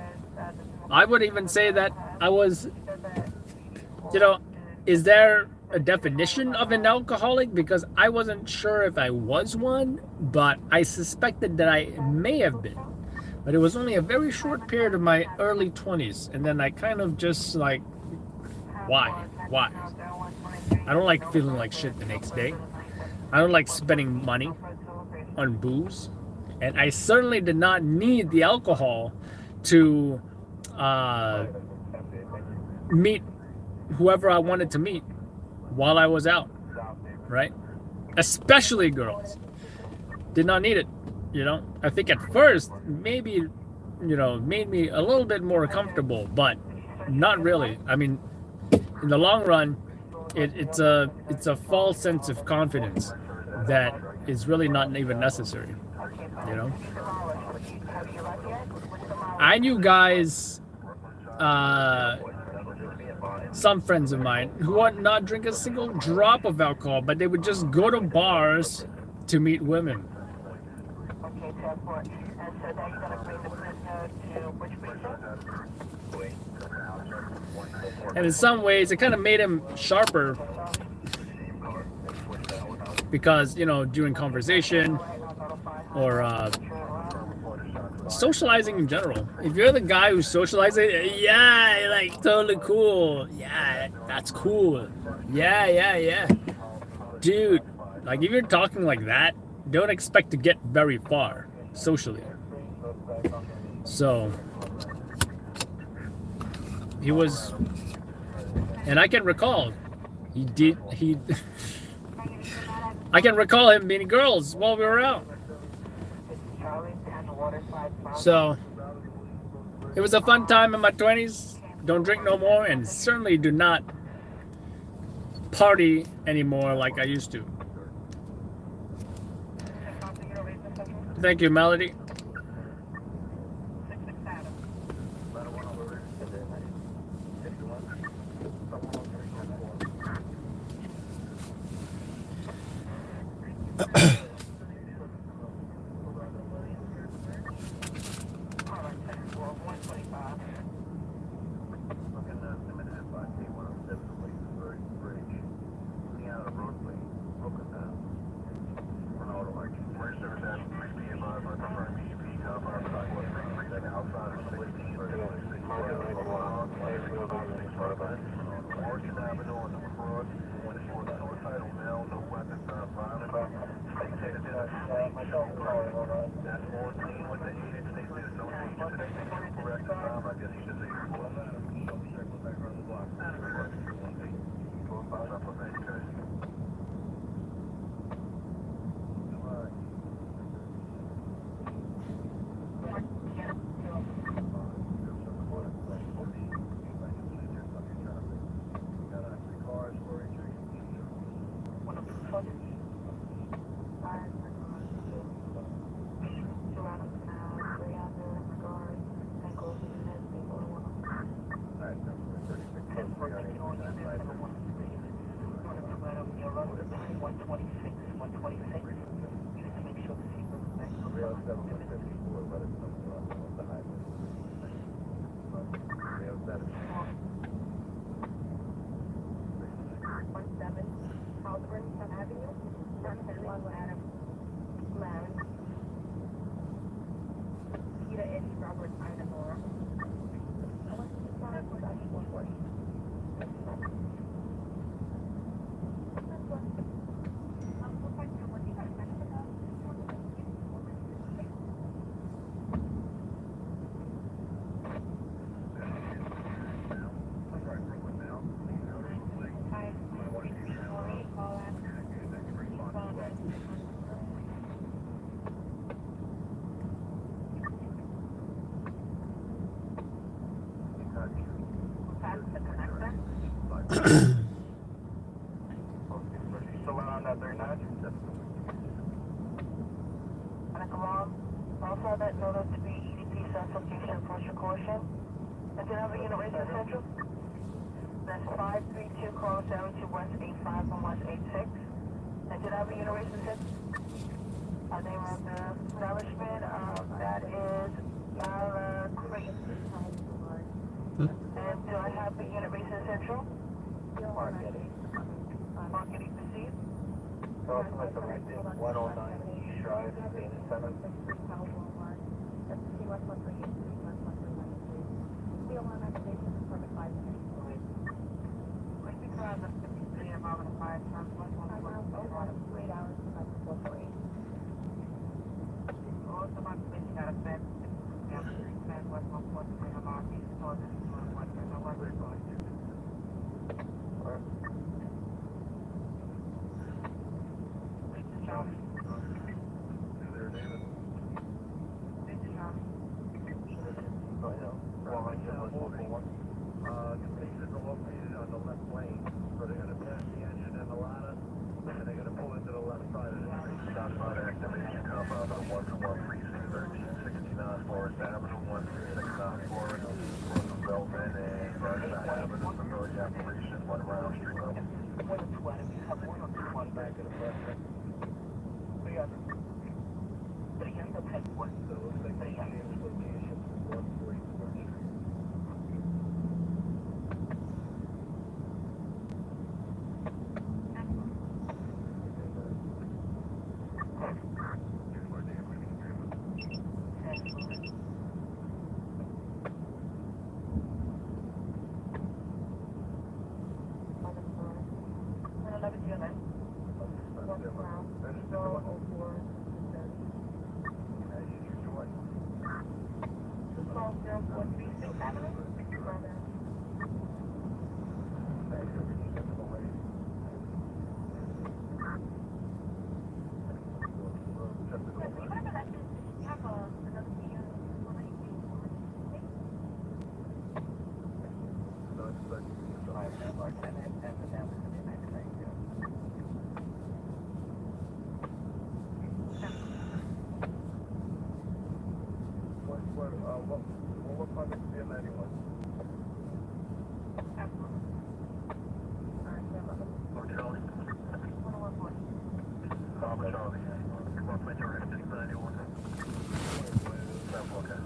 I would even say that I was, is there a definition of an alcoholic? Because I wasn't sure if I was one, but I suspected that I may have been. But it was only a very short period of my early 20s. And then I kind of just like, why? I don't like feeling like shit the next day. I don't like spending money on booze. And I certainly did not need the alcohol to meet whoever I wanted to meet while I was out, right? Especially girls. Did not need it, I think at first maybe made me a little bit more comfortable, but not really. I mean, in the long run, it's a false sense of confidence that is really not even necessary, I knew guys, some friends of mine who would not drink a single drop of alcohol, but they would just go to bars to meet women. And in some ways, it kind of made him sharper because, during conversation or socializing in general. If you're the guy who's socializing, yeah, like totally cool. Yeah, that's cool. Yeah. Dude, like if you're talking like that, don't expect to get very far socially. So he was, and I can recall I can recall him meeting girls while we were out. So it was a fun time in my 20s. Don't drink no more, and certainly do not party anymore like I used to. Thank you, Melody. 126, 126. You need to make sure the seatbelt is next to the 307 154, let us know on the highway. 307. 17 Halal Avenue, North Adam, Larry. Peter Eddie Robert Ida Laura. Still on that 39? Also, that notice to be EDP application for your caution. And do you have a unit race central? That's 532 Carl 72 West 85 from West 86. And do you have a unit race central? Name of the establishment, that is Yara Crate. And do I have the unit race central? Marketing proceed. Approximate directed 109 East Drive, Dana Center. There, David. Completions are located on the left lane, so they're going to pass the engine and the ladder, and they're going to pull into the left side of the street. Southbound activation compound on 121 precinct 1369 Forest Avenue, 1369 Forest, Roosevelt and Burnside Avenue, facility operation, 1 round street level. 120, you have 120 Back in the left lane. 300. 300, what? So it looks like they changed location to 144th Street. What project is in anyone? Charlie. Charlie. Come on, play your 691. Okay.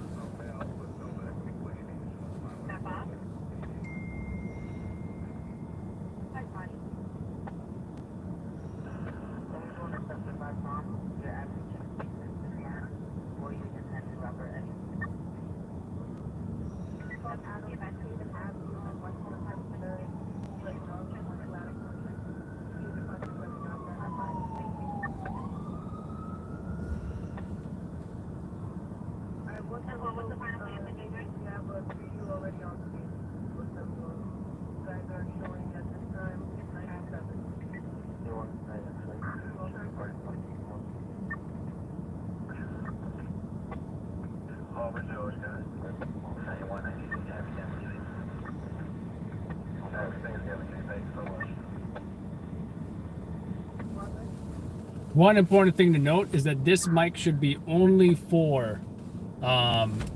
One important thing to note is that this mic should be only for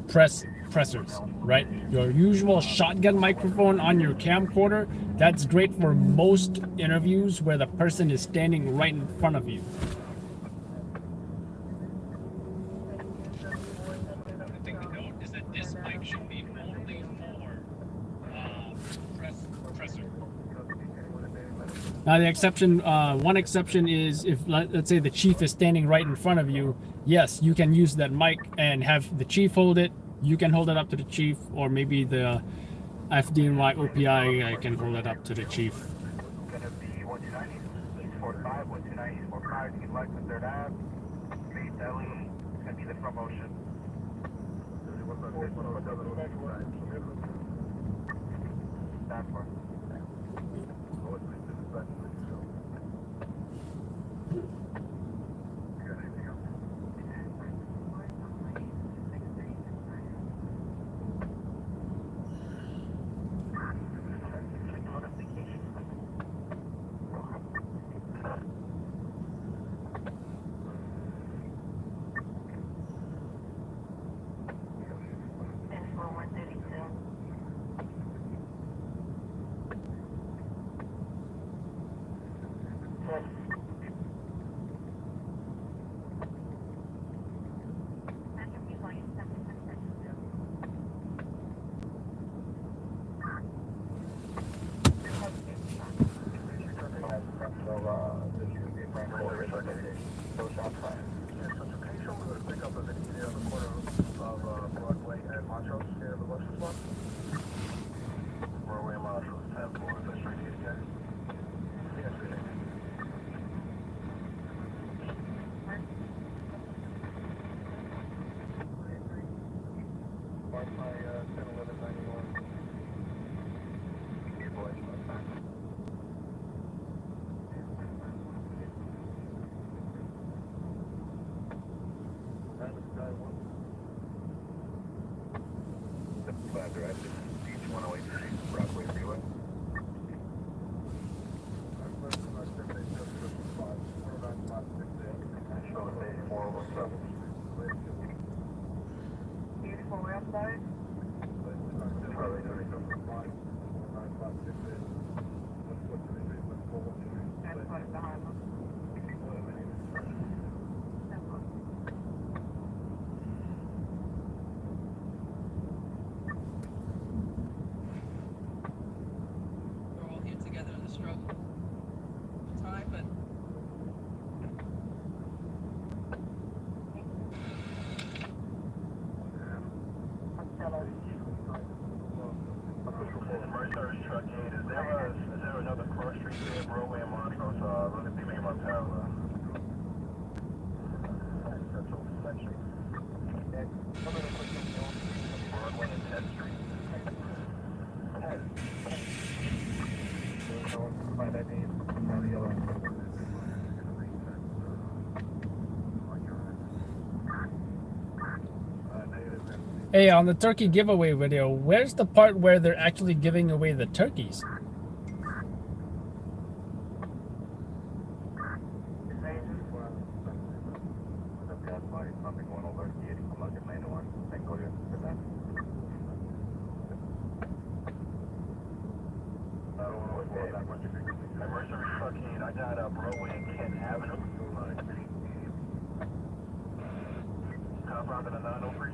pressers, right? Your usual shotgun microphone on your camcorder That's great for most interviews where the person is standing right in front of you. The thing to note is that this mic should be only for presser. Now the exception, one exception is if let's say the chief is standing right in front of you. Yes, you can use that mic and have the chief hold it. You can hold it up to the chief, or maybe the FDNY OPI can hold it up to the chief. Gonna be 190, East 45, 129, East 45, to get lights on 3rd Ave. Main deli, it's gonna be the promotion. Stand for. Direction, Beach 108 Broadway Freeway. National Day 417. Beautiful website. That's what it's behind us. We're all here together in the struggle. Time, but Mercy service truck 8, is there another cross street there, Broadway and Montrose, look at the main one parallel. Broadway and 10th Street. Find that name, find the yellow. Hey, on the turkey giveaway video, where's the part where they're actually giving away the turkeys? I got Broadway and Kent Avenue. Compound in a 903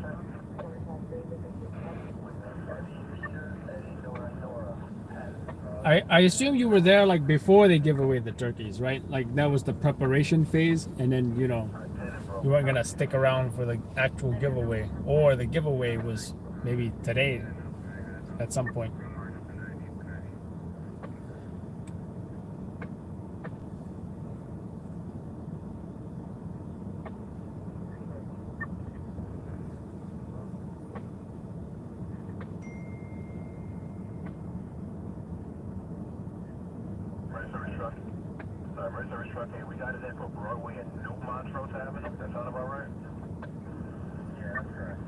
I assume you were there like before they give away the turkeys, right? Like that was the preparation phase, and then you weren't gonna stick around for the actual giveaway, or the giveaway was maybe today at some point. Mercy service truck 8, we got it in for Broadway and New Montrose Avenue. That sound about right? Yeah, that's correct.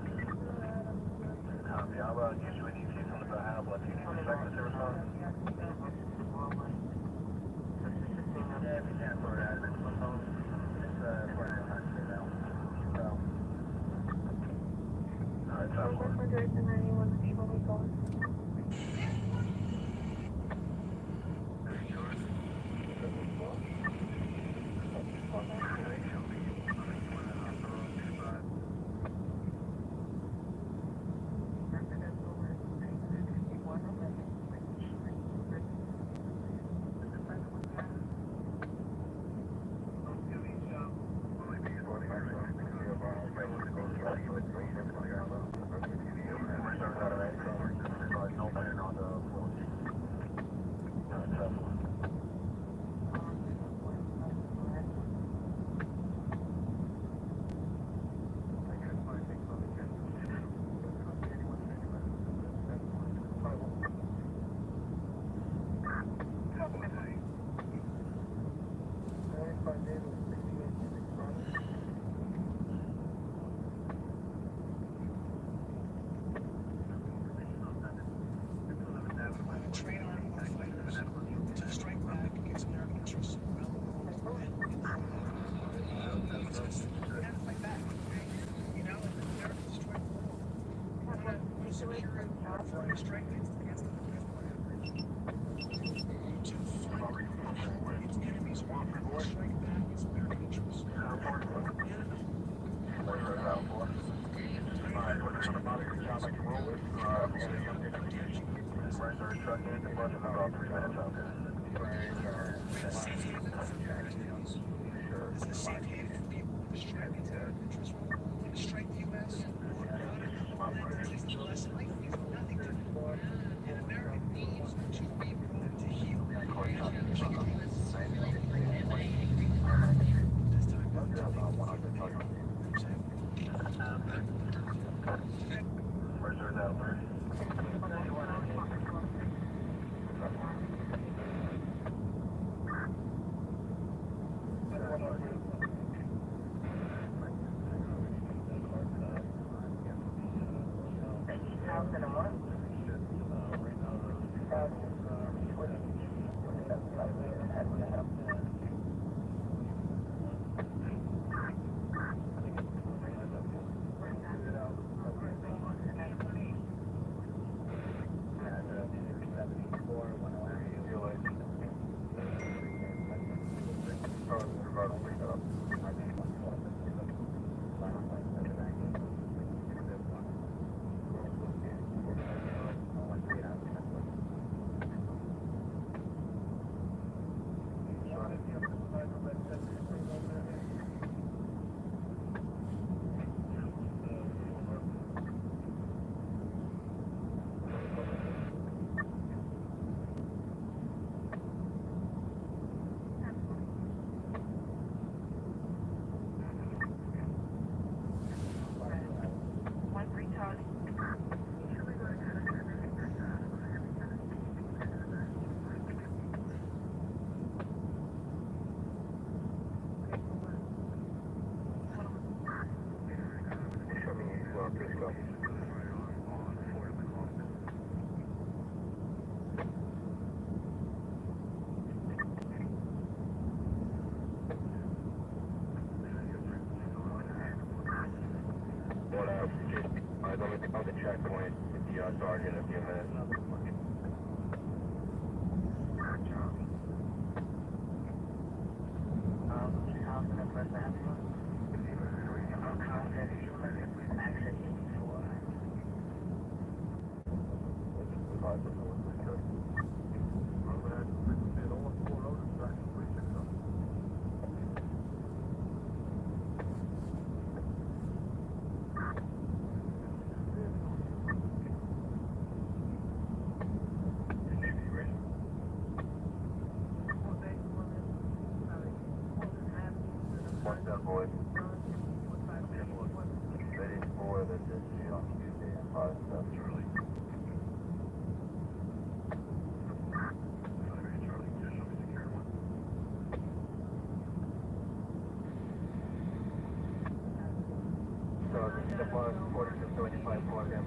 Copy. I'll get you an ETA as soon as I have one. Do you need a second to respond? Yeah, we can't sort it out. It's for the time to now. Alright, sounds good. On the checkpoint with the target in a few minutes. What's up, boys? Ready for the district on Tuesday and 5 stuff, Charlie. So, step 1, 40 to 75 for them.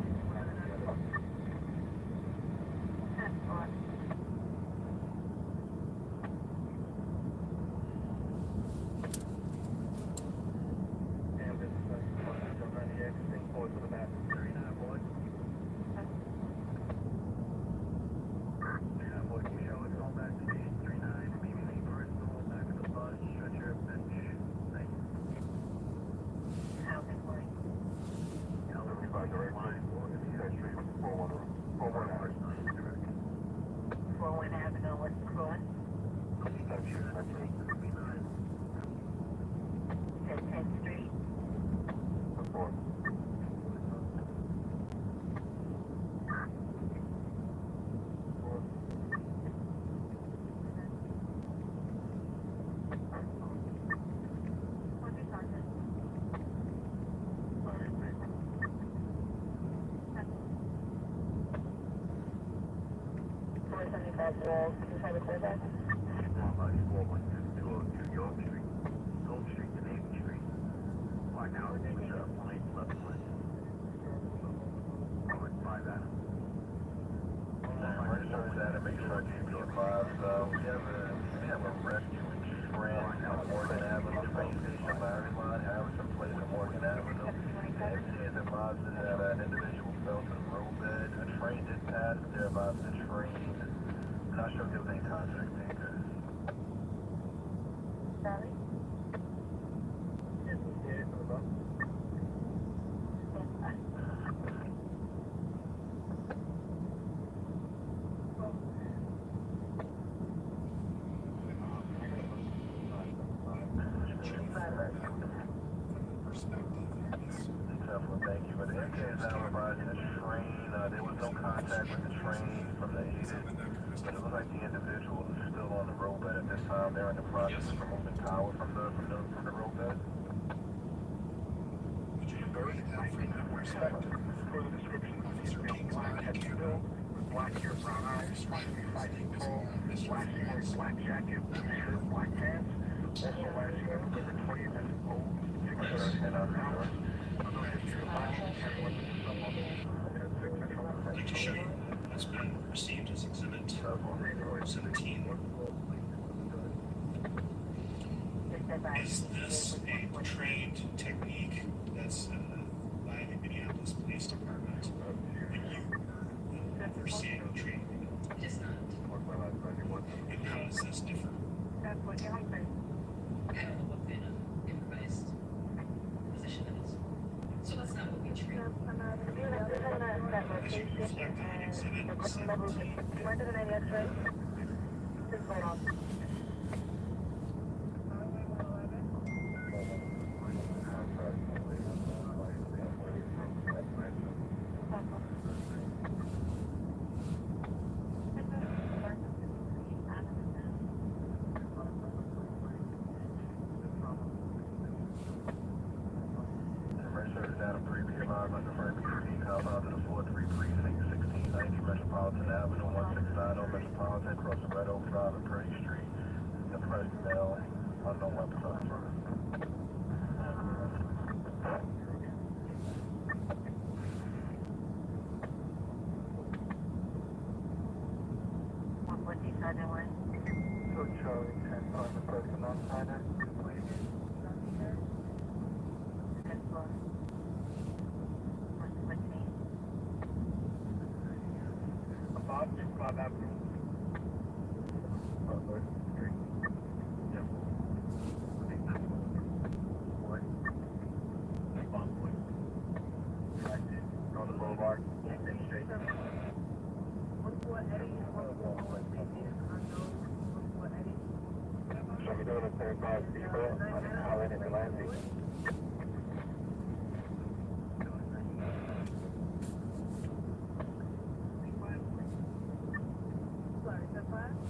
An individual fell to the roadbed. A train did pass. Definitely, thank you. But the MTA is now revising the train. There was no contact with the train from the aided, but it looks like the individual is still on the roadbed at this time. They're in the process of removing power from the roadbed. Would you agree that from that perspective, For the description, he's being black head to toe, black hair, brown eyes, 5 feet 5 feet tall, black hair, black jacket, blue shirt, black pants. Also last year, November 20th, and old 6 hours. No history of violence, and what I'd like to show you what's been received as Exhibit 17. Is this a trained technique that's by the Minneapolis Police Department when you were overseeing the training? It is not. And how does this differ? That's what you're hoping. I don't know what kind of improvised position it is. So that's not what we treat. That location Reflected in Exhibit 17. Where did I get this? This is right on. Registered down a previous live under Murphy Street, outbound to the 43 precinct, 1690 Metropolitan Avenue, 169 Metropolitan, crossing Red Oak Drive and Purdy Street. The personnel, unknown weapons officer. What you said it was. So Charlie 10 on the person on signer. This was. What's me? About 5 Avenue. North Street. Yep. What? On the boulevard. Straight. So we're doing a 35 speedboat on Halal and Atlantic.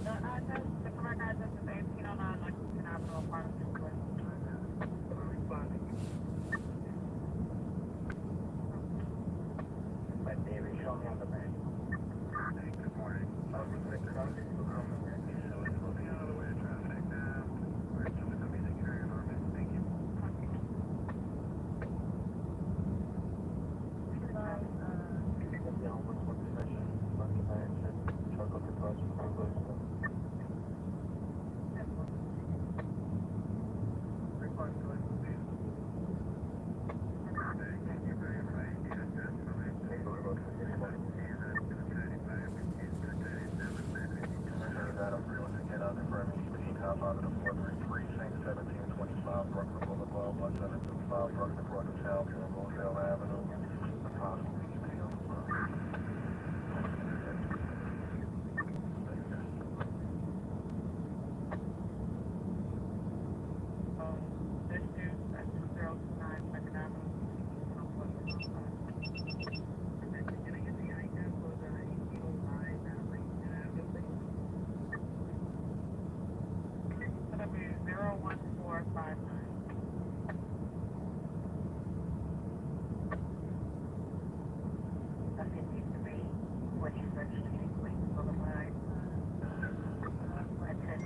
The address, the correct address is 1809 Lexington Avenue, apartment 2. My David, show me on the bank. Good morning. I was going to out of the way of traffic now. We're still going to be taking care of our man. Thank you. This dude at 2029 Second Avenue. Can I get the item for the 1809 Lexington Avenue? It's going to be 01459. That's 53 41st Street, Queens Boulevard. That's at 10.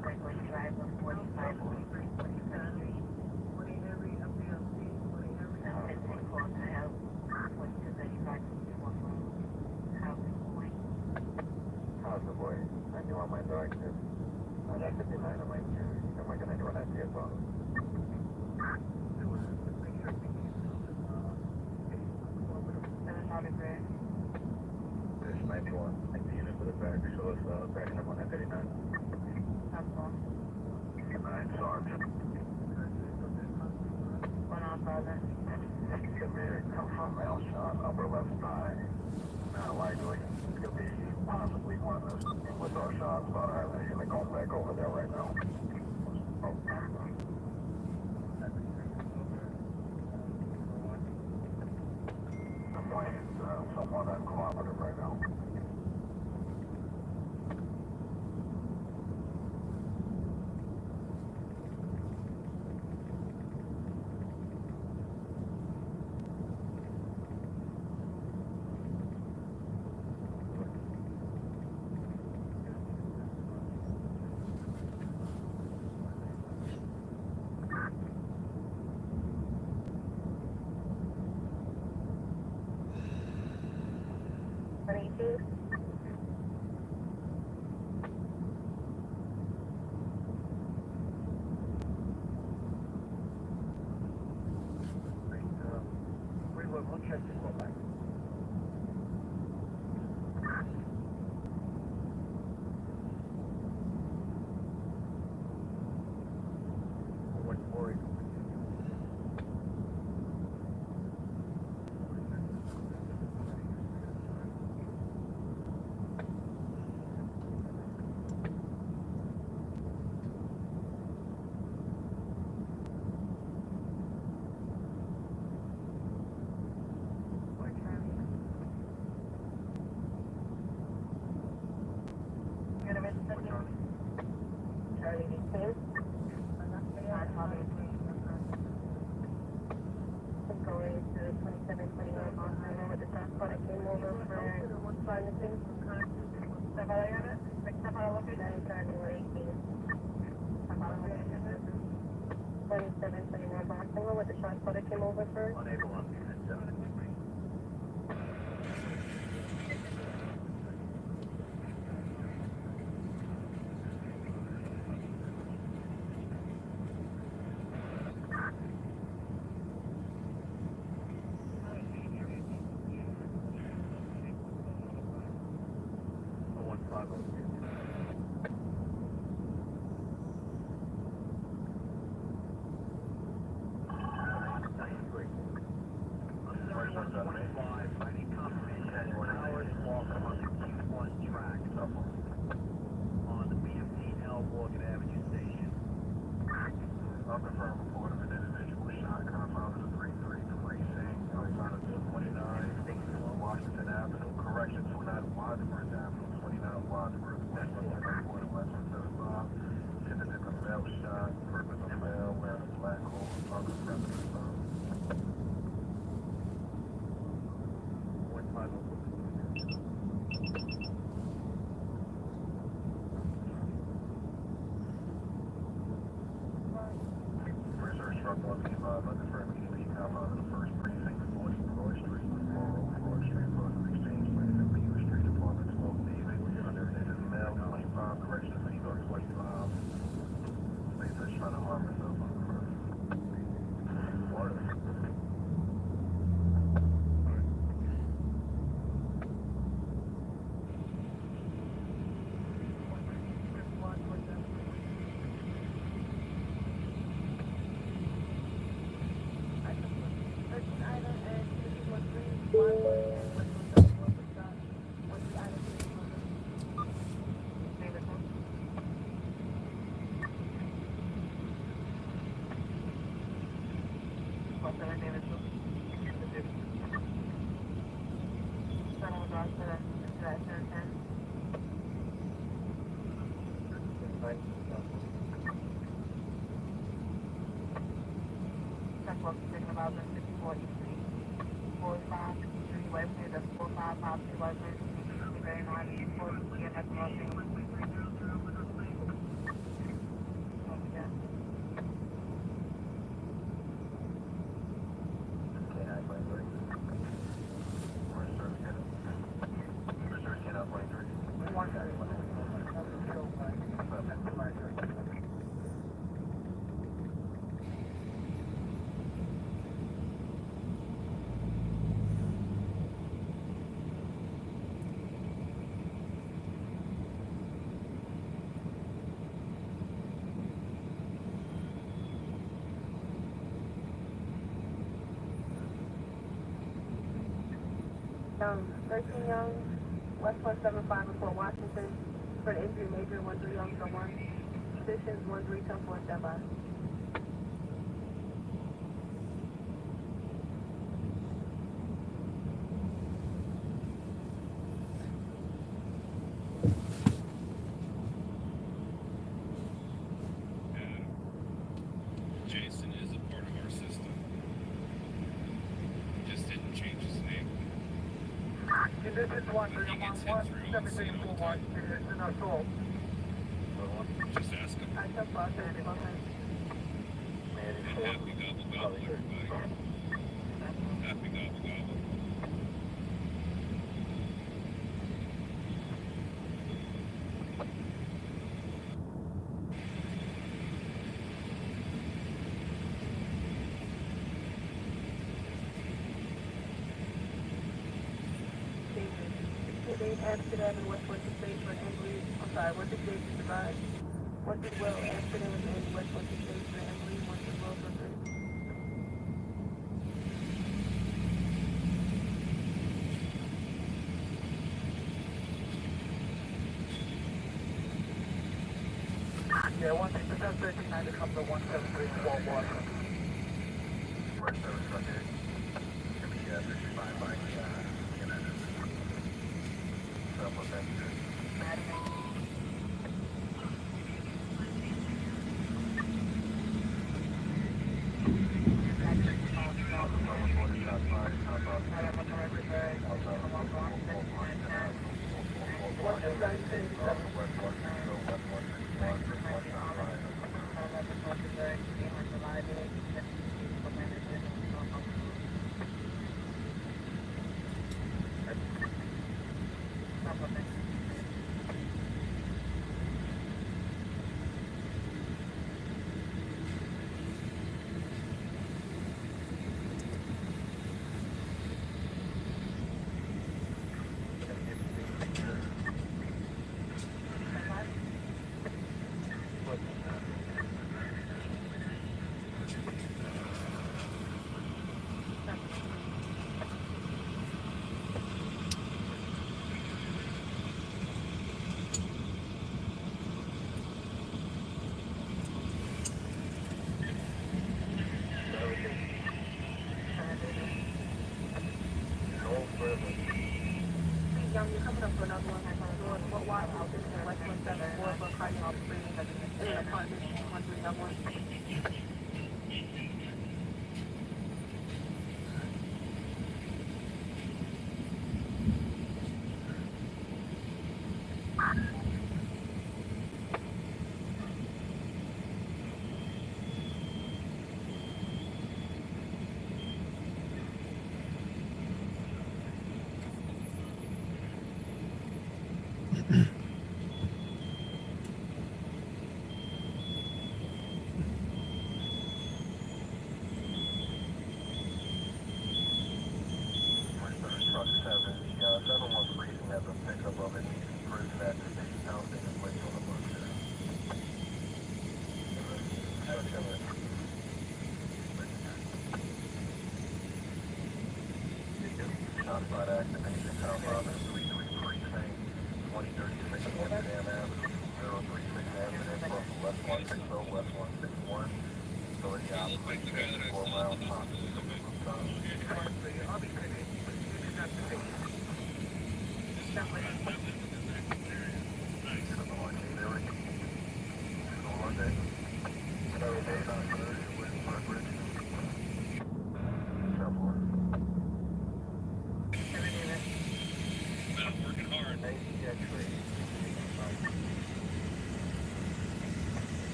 Freeway Driver, 45, 43, 45th Street. That's at 10 calls to help. 2235, 21 Road. Housing Point. How's the boy? I do on my directive. I have 59 on my queue. Am I going to do an idea phone? Not a great. There's 91. Like the unit for the back, so it's backing up on that 39. That's all. 9 Sergeant. One on father. Could be come from Elshot, upper left side. Now likely could be possibly one of those with our shots, but I'm going to go back over there right now. Oh, check your call back. What's worried? Charlie 18. Going to 2721 Boston with the transport that came over for silencing. Then Charlie 18. 2721 Boston with the transport that came over for. Unable on Unconfirmed report of an individual shot compound in the 33 precinct outside of 29 Washington Avenue. Correction, 29 Wadsworth Avenue, 29 Wadsworth. Westwood report of Westwood 75. Tentative of male shot, purpose of male, wearing a black coat, unconfirmed response. 150. Truck 155, unconfirmed EMP compound in the first precinct, 40 Broad Street, Morrow, Broad Street, across the exchange lane, and Beaver Street, apartment 12, David, under is male, 25, correction, female, 25. They said trying to harm herself on the first. Water. Young, 13 Young, West 175 in Fort Washington, for the injury major, 13 Young, so 1. Positions 13, 10 4, stand by. Jason is a part of our system. Just didn't change his name. This is 1311, 1741, it's in our soul. Just ask him. I took process, And happy gobble gobble, everybody. Happy gobble gobble. Amsterdam and West 46 for Emily. I'm sorry, 168 to survive. 131 Amsterdam and West 46 for Emily. 131 for 3. Yeah, 13 to come to 17341. Right service truck here. Give me 55 by United. Southwest Amsterdam. Young, you're coming up for another one. What watch out this in West 174 for parking off free in an apartment 1301. Truck 7, the 7-1 freezing has a pickup of it. Prison at the station housing is waiting on the bus there. Shots by the activation, South Robin, 33 precinct, 2036 Amsterdam Avenue, 036 Amsterdam, West 160, West 161. So it's the opposite, 4 miles top. Not working hard.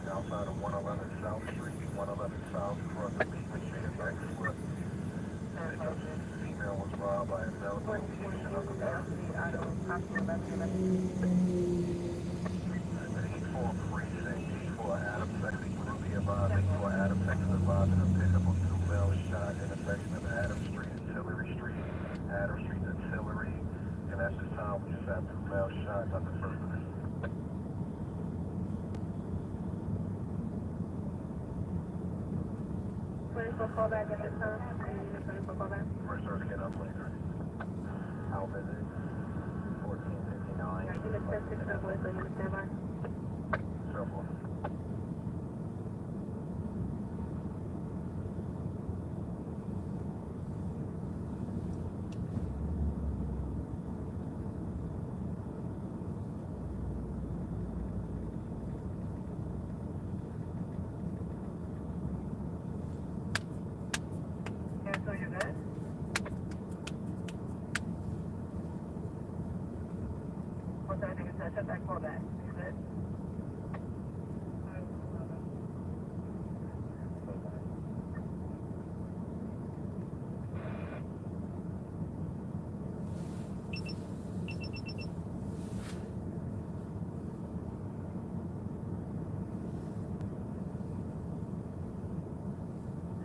Outside of 111 South Street, 111 South, across the Beekman Street and back slip. Female was robbed by a male location of the back. E4 precinct, E4 Adam Texas would be advised, E4 Adam Texas advising a pickup of 2 males shot intersection of Adam Street and Tillery Street, Adam Street and Tillery, and at this time we just have 2 males shot at the first position. Call back at this time. Call back. First serve again up later. I'll visit 1459. In the 10-6 West, so you understand by? So forth. So you're good? What's that? Shut that call back. You good?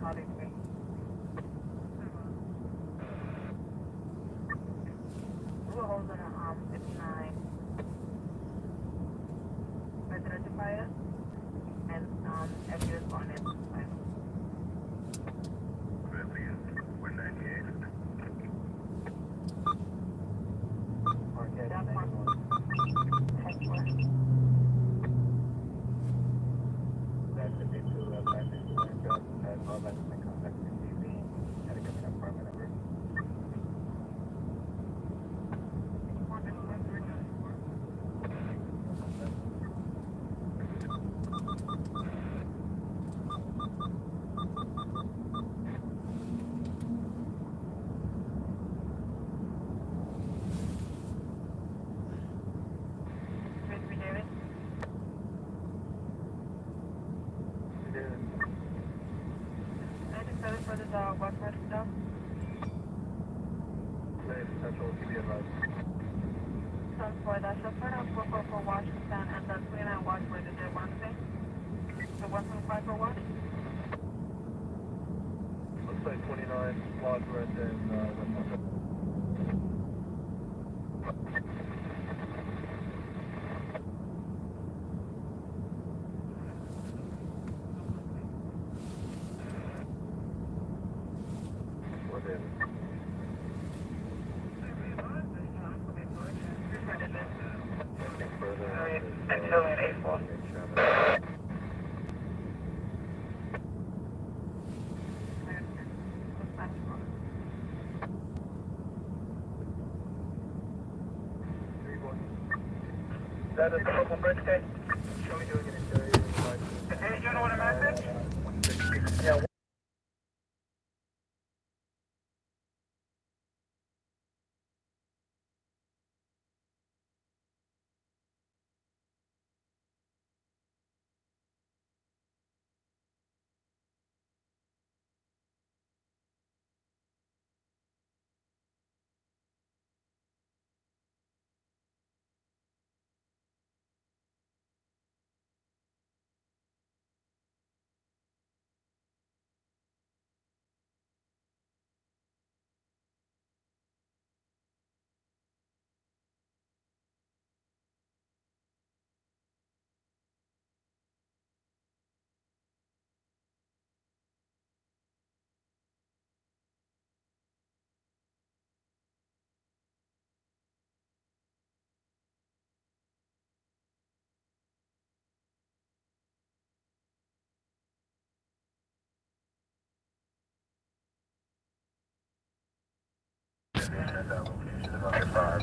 43. Blue holes in a 59 residential fire, and every respondent is fine. We're 98. Okay, That's one. That's one. that should be to message to one job as well as my contact with TV at a government apartment number. Mr. David? Anything further for this West West stuff? Central TV advice. Sounds for that chauffeur on 444 Washington and the 29 watch where they did Wednesday. The 125 for watch? Looks like 29 Wadsworth and Westminster. What is it? Anything further? Alien 84. That is the local bridge case. Show me doing it in area. Hey, you know what a message? Yeah.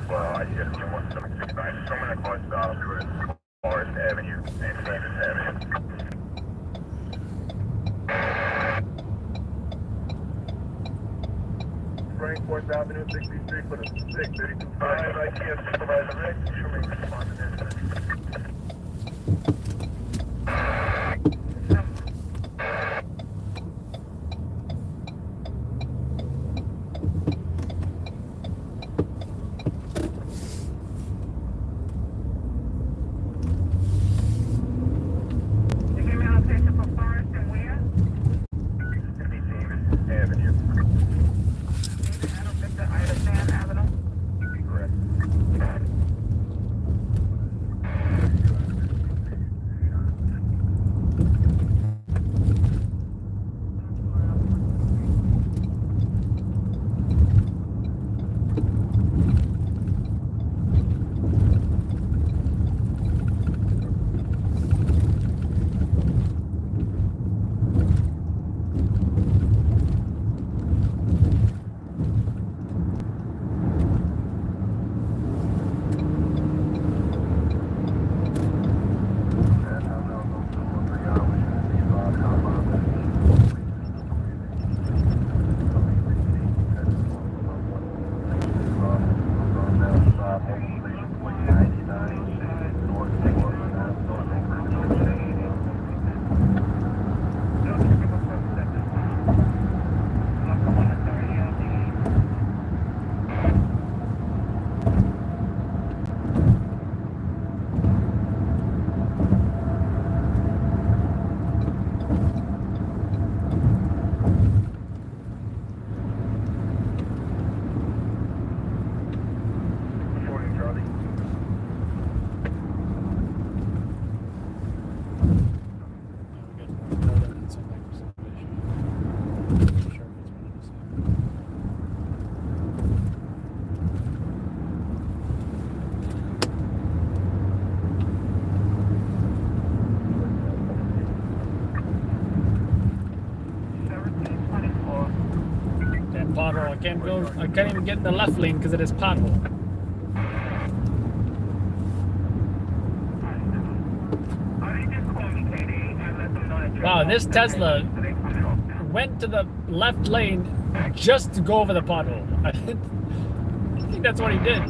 Well, I guess you want 769. Someone across Forest Avenue and Davis Avenue. Frank 4th Avenue, 60th Street for the 632. I see a supervisor, Rick. Show me respond to this. You give me an location for Forest and where? 50 Davis Avenue. I don't think that I understand Avenue. Correct. pothole. I can't go. I can't even get in the left lane because of this pothole. Wow, this Tesla went to the left lane just to go over the pothole. I think that's what he did.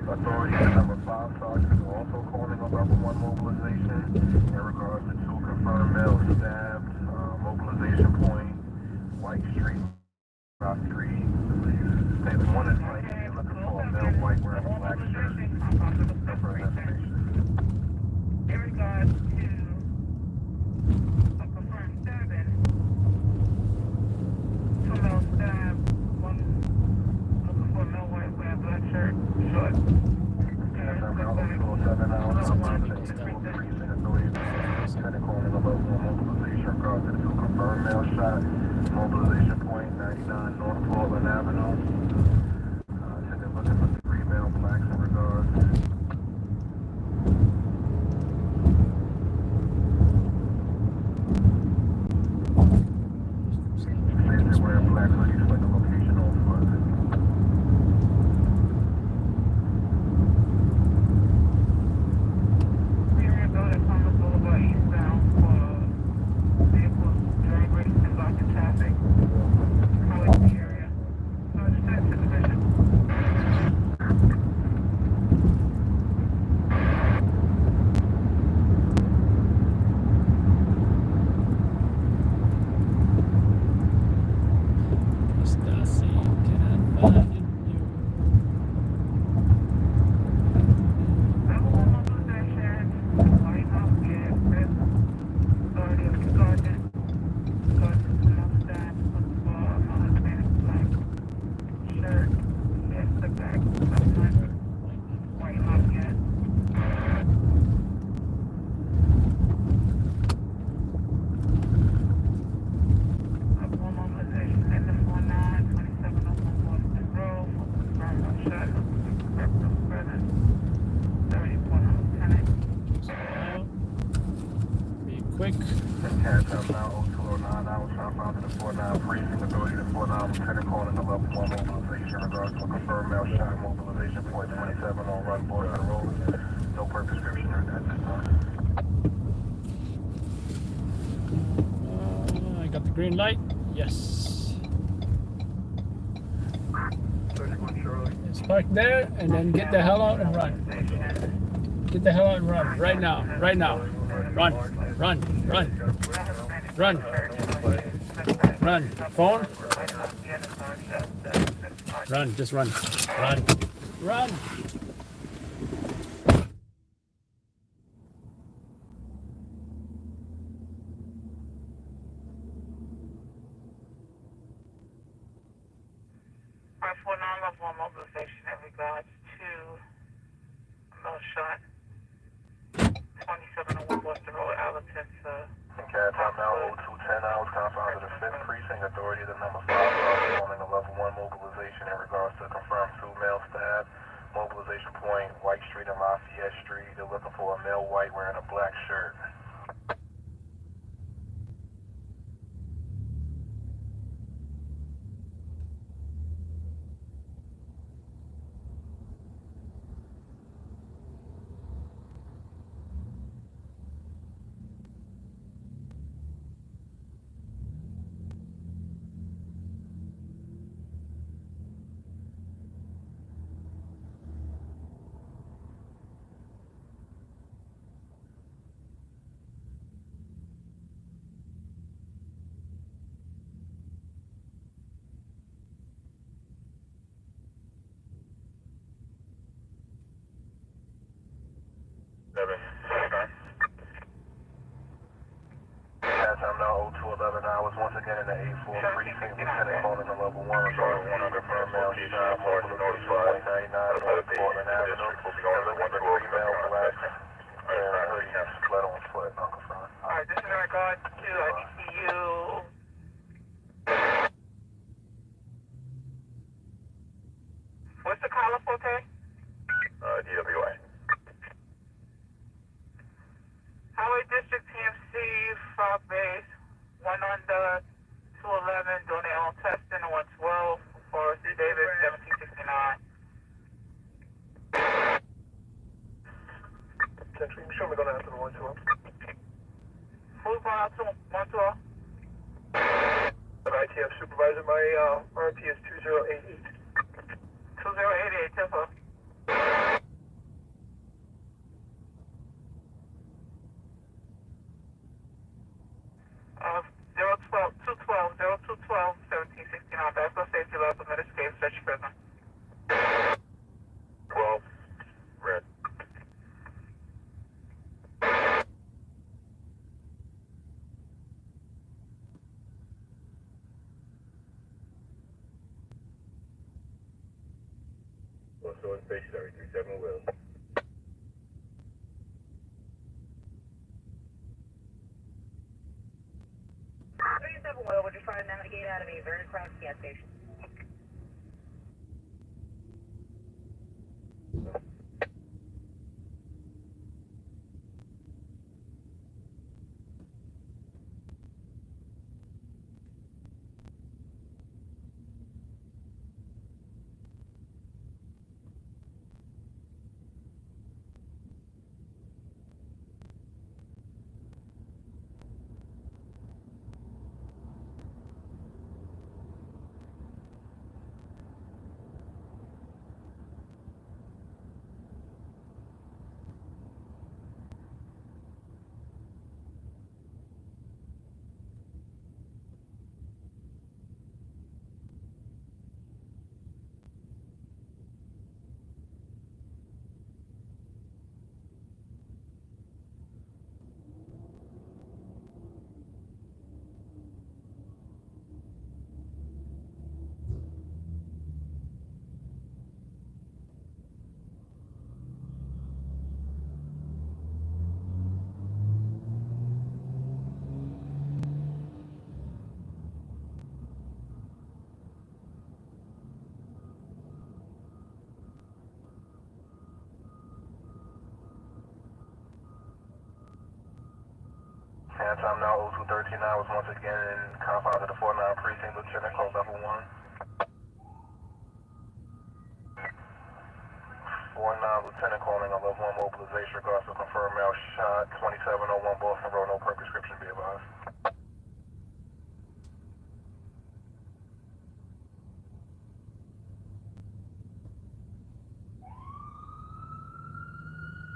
Authority at number 5 sergeants are also calling on level 1 mobilization in regards to 2 confirmed males stabbed, mobilization point, White Street, Rock Street. State 1 is like looking for a male white wearing a black shirt. For investigation. In regards to a confirmed stabbing, 2 males stabbed, 1 looking for a male white wearing a black shirt, short. Confirmed male shot, mobilization point 99 North Portland Avenue. Said they're looking for 3 male blacks in regards. They're wearing black hoodies with the location on foot. Quick. Cats out now, 0209, I was southbound to the 49 precinct, authority to 49 lieutenant calling the level 1 mobilization in regards to a confirmed male shot, mobilization point 27 on Run Boston Road. No purpose description at this time. I got the green light. Yes. Let's park there and then get the hell out and run. Get the hell out and run. Right now. Right now. Run. Run. Run. Run. Run. Phone. Run. Just run. Run. Run. Press 1 on level 1 mobilization in regards to Mel Shot, 2701 Boston Road, Allerton to Cat time now 0210 hours, confound of the 5th precinct, authority to number 5, calling a level 1 mobilization in regards to confirmed 2 male stab. Mobilization point, White Street and Lafayette Street. They're looking for a male white wearing a black shirt. Cat time now 0211 hours, once again in the 84 precinct, lieutenant calling a level 1, regarding one confirmed male shot, mobilization point 99 North Portland Avenue. They're looking for 3 male blacks wearing hoodies, blood on foot, unconfirmed. Alright, this is in regards to, I need to you. What's the collar for, Tay? DWI. Highway District TMC, 5 base, 1 under 211, doing their own testing, 112, Forest Davis, 1769. Century, show me going out to the 112. Who's going out to 112? An ITF supervisor, my RP is 2088. 2088, Tempo. Uh, 012, 212, 0212, 1769. Bachelor safety level, permit escape, search prison. 12. Red. Also in stationary 37 Will. 37 Will, we're just trying to navigate out of a very crowded gas station. Cat time now 0213 hours, once again in confines of the 49 precinct, lieutenant call level 1. 49 lieutenant calling a level 1 mobilization regards to confirmed male shot, 2701 Boston Road, no per prescription be advised.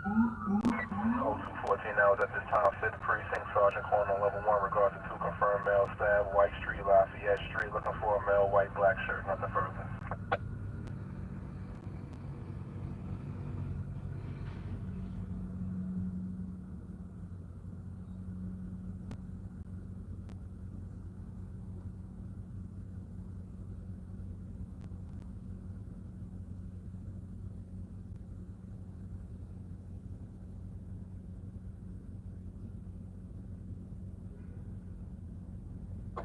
Oh, 214 hours at at this time, 5th Precinct, Sergeant calling on level 1, regards to 2 confirmed male stab, White Street, Lafayette Street, looking for a male, white, black shirt, nothing further.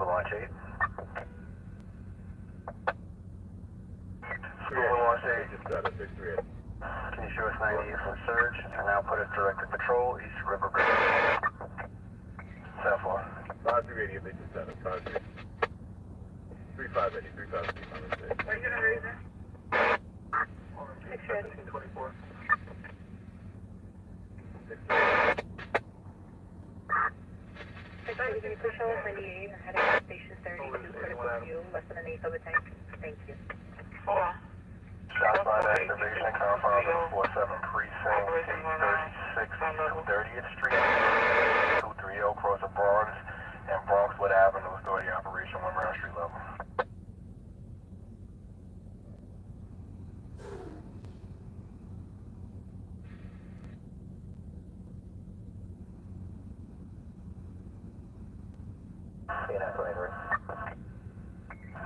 Launch 8. Launch 8. Can you show us 98 for surge and now put us directed patrol, East River Bridge. 10-4. 5380, they just said it. 3580, 3580. Are you gonna raise it? 1724. Can you push on 98 and heading to station 32, critical view, less than an eighth of a tank? Thank you. Shots by activation, confirmed 47 Precinct, 836 30th Street, 230 across the Bronx and Bronxwood Avenue, authority operation, 1 Brown Street level.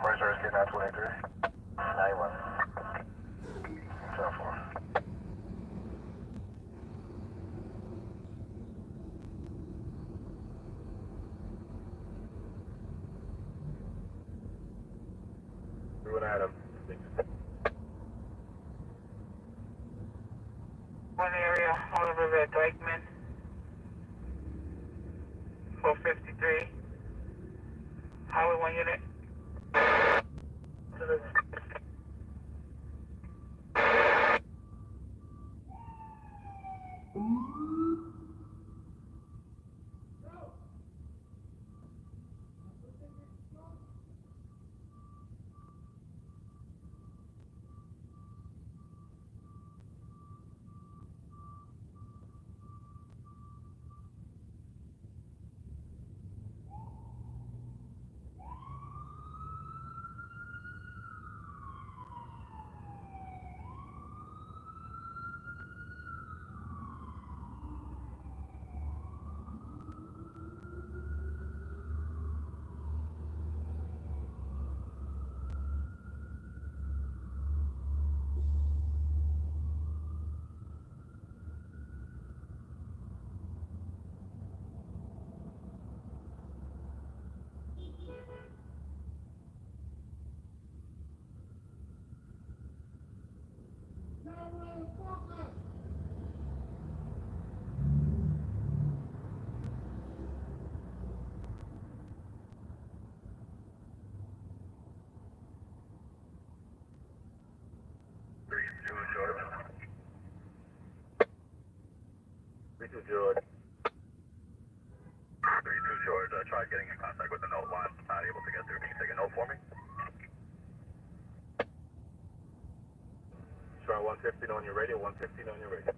Mercer is getting out 23. 91. 10-4. Through an Adam. One area, Oliver Red Dykeman, 453. Highway 1 unit. George. 32 George, tried getting in contact with the note line, not able to get through. Can you take a note for me? Try 115 on your radio, 115 on your radio.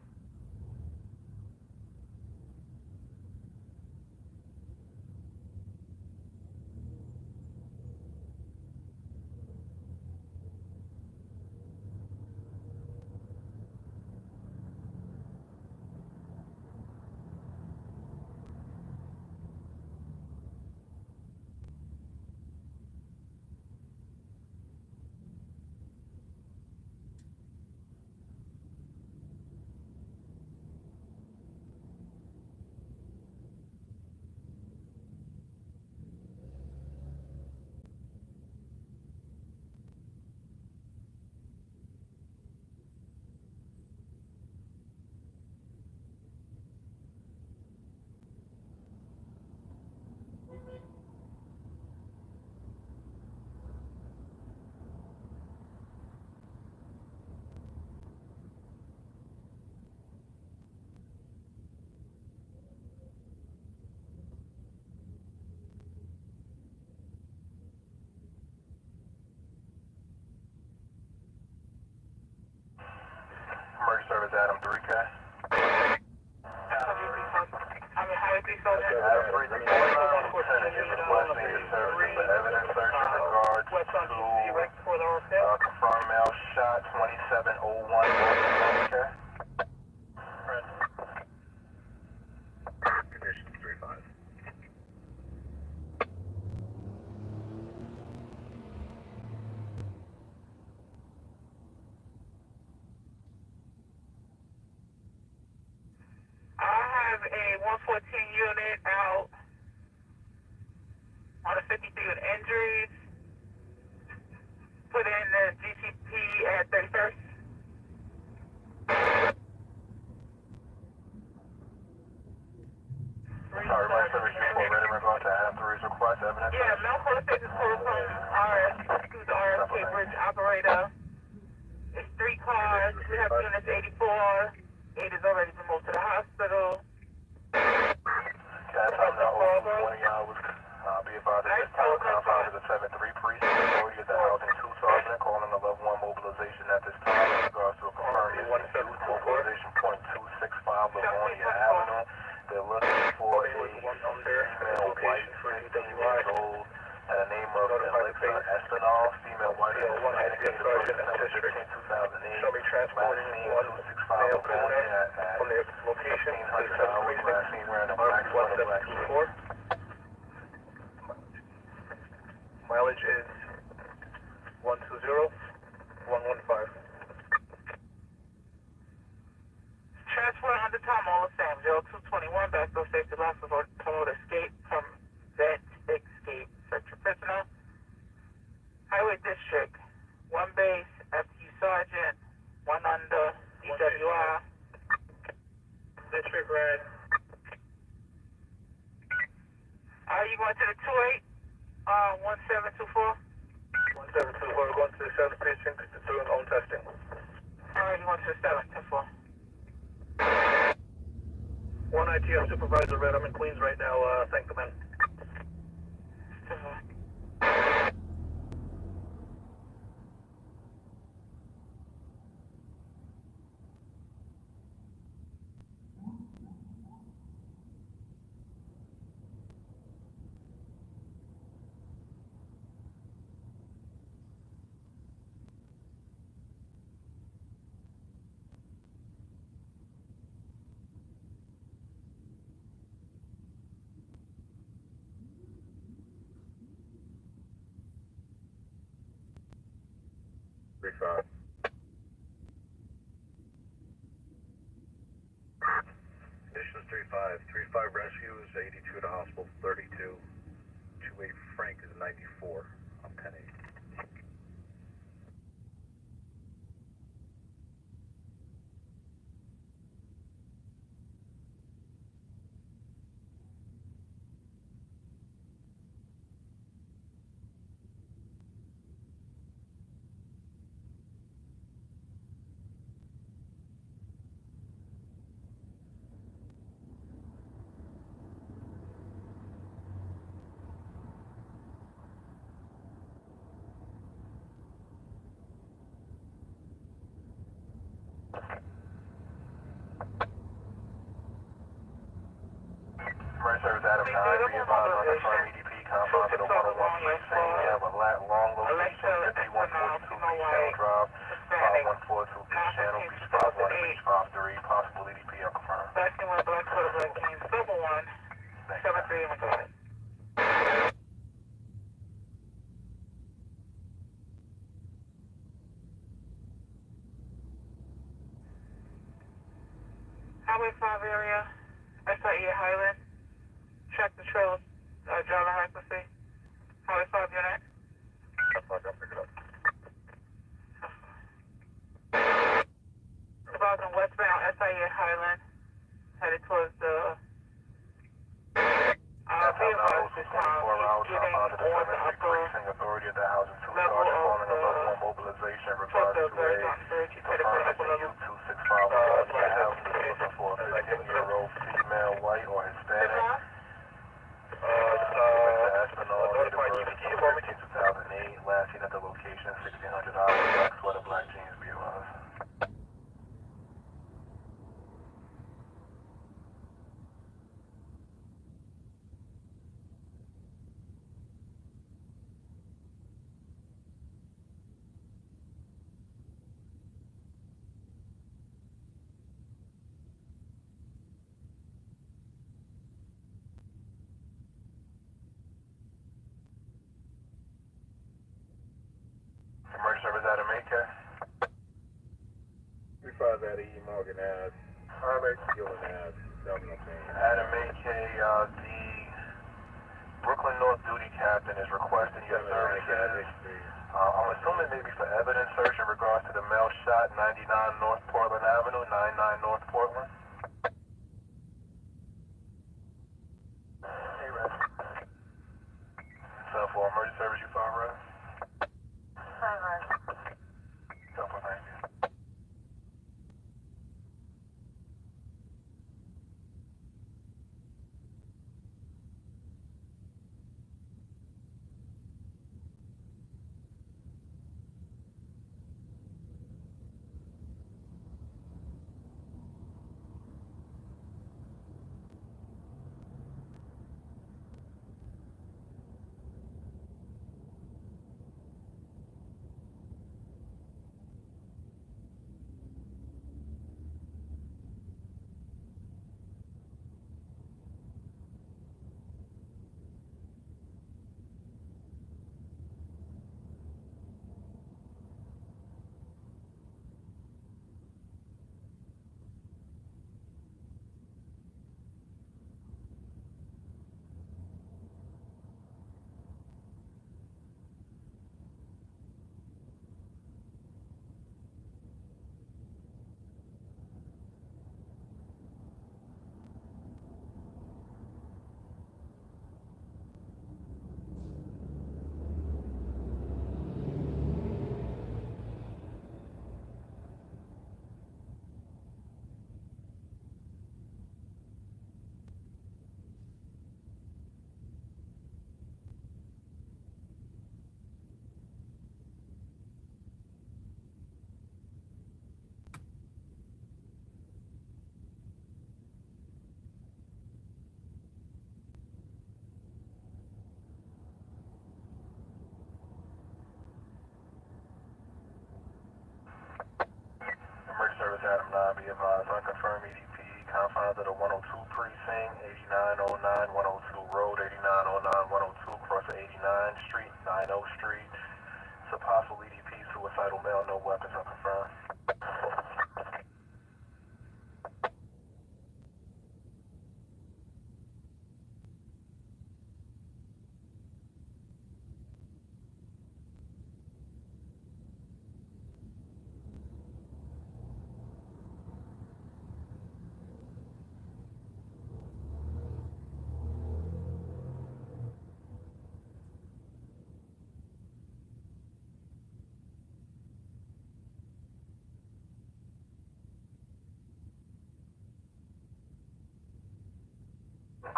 Emergency service Adam 3K. I'm in 23 Sergeant. Average 49 Lieutenant is requesting your services for evidence search in regards to confirmed male shot 2701 okay? Conditions 3-5. I have a 114 unit out on a 53 with injuries. Put in the GCP at 31st. Sorry, my service report ready in regard to after request evidence. Yeah, Mount Forest is called from RS, who's the RSK bridge operator. It's 3 cars. We have units 84. 8 is already been moved to the hospital. Cat time now open 20 hours. Be advised at this time, compound is a 7-3 precinct. Authority is the housing 2 sergeant calling the level 1 mobilization at this time in regards to a confirmed mobilization point 265 Livonia Avenue. They're looking for a female white, 50 years old, and the name of Alexa Espinal, female white, Hispanic, 2008. Shall be transporting one 265 Livonia at from the location 1600 hours. Last seen wearing a black sweater, black shirt. Mileage is 120-115. Transfer under time, all the same. 0221, backdoor safety losses or total escape from vent escape. Search your prisoner. Highway District, 1 base, FTU Sergeant, 1 under, DWI. District red. Are you going to the 28? 1724? 1724, going to the 7th precinct, doing own testing. Alright, you going to the 7th, 10-4. 1 ITF supervisor red, I'm in Queens right now, thank the men. 10-4. Conditions 3-5. 3-5 rescue is 82 to hospital 32. 2-8 Frank is 94. I'm 10-8. Emergency service Adam 9, be advised on the firm EDP compound to the 101 precinct. We have a long location, 5142 Beach Channel Drive, 142 Beach Channel, Beach 51 and Beach 53, possible EDP unconfirmed. Black and white, black quarter, black king, silver 1, 73, and 1. Highway 5 area, SIE Highland, track the trails, driver accuracy. Highway 5 unit. That's not going to pick it up. 2000 westbound SIE Highland, headed towards the vehicle this time. He's getting on the upper Authority at the housing 2 level sergeant of calling the the level 1 mobilization towards regards the to very a front bridge. He's headed for the upper level. 265 Livonia Avenue, looking for a 15-year-old female, white or Hispanic. Notify GPG for me. 2008, last seen at the location, 1600 black sweater, black jeans, be advised. Morgan Ave, Gillen Ave, Dublin, Maine. Adam AK, the Brooklyn North Duty Captain is requesting your services. I'm assuming maybe for evidence search in regards to the mail shot, 99 North Portland Avenue, 99 North Portland. Hey, Red. So for emergency service, you found, Red? Alright. So for thank you. Emergency service Adam 9, be advised, unconfirmed EDP, confines of the 102 precinct, 8909 102 Road, 8909 102, cross of 89th Street, 90 Street. It's a possible EDP, suicidal male, no weapons, unconfirmed.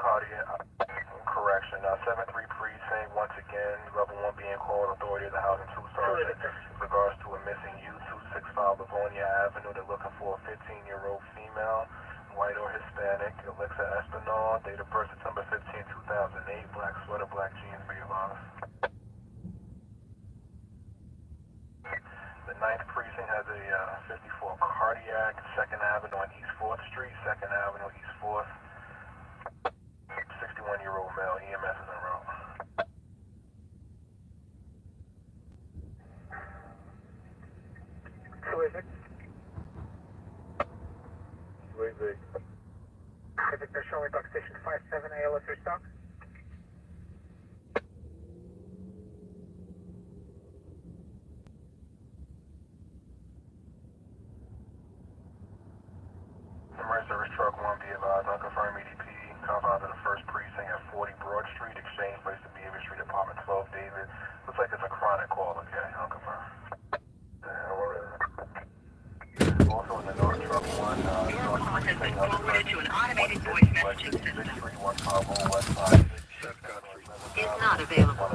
Cardiac correction. 7-3 precinct, once again, level 1 being called, authority of the housing 2 sergeant. Regards to a missing youth, 265 Livonia Avenue. They're looking for a 15-year-old female, white or Hispanic, Alexa Espinal, date of birth September 15, 2008, black sweater, black jeans, be advised. The 9th precinct has a 54 cardiac, 2nd Avenue on East 4th Street, 2nd Avenue, East 4th. 61-year-old male, EMS is en route. Terrific. Terrific. Terrific, they're showing dock station 57, ALS restock. Emergency service truck 1, be advised, unconfirmed EDP, confines of the 1st precinct at 40 Broad Street, exchange place to Beaver Street, apartment 12, David. Looks like it's a chronic call, okay, unconfirmed. Also in the North Truck 1, North Precinct, Forwarded to an automated voice messaging system. 63150 West Side. Is not available.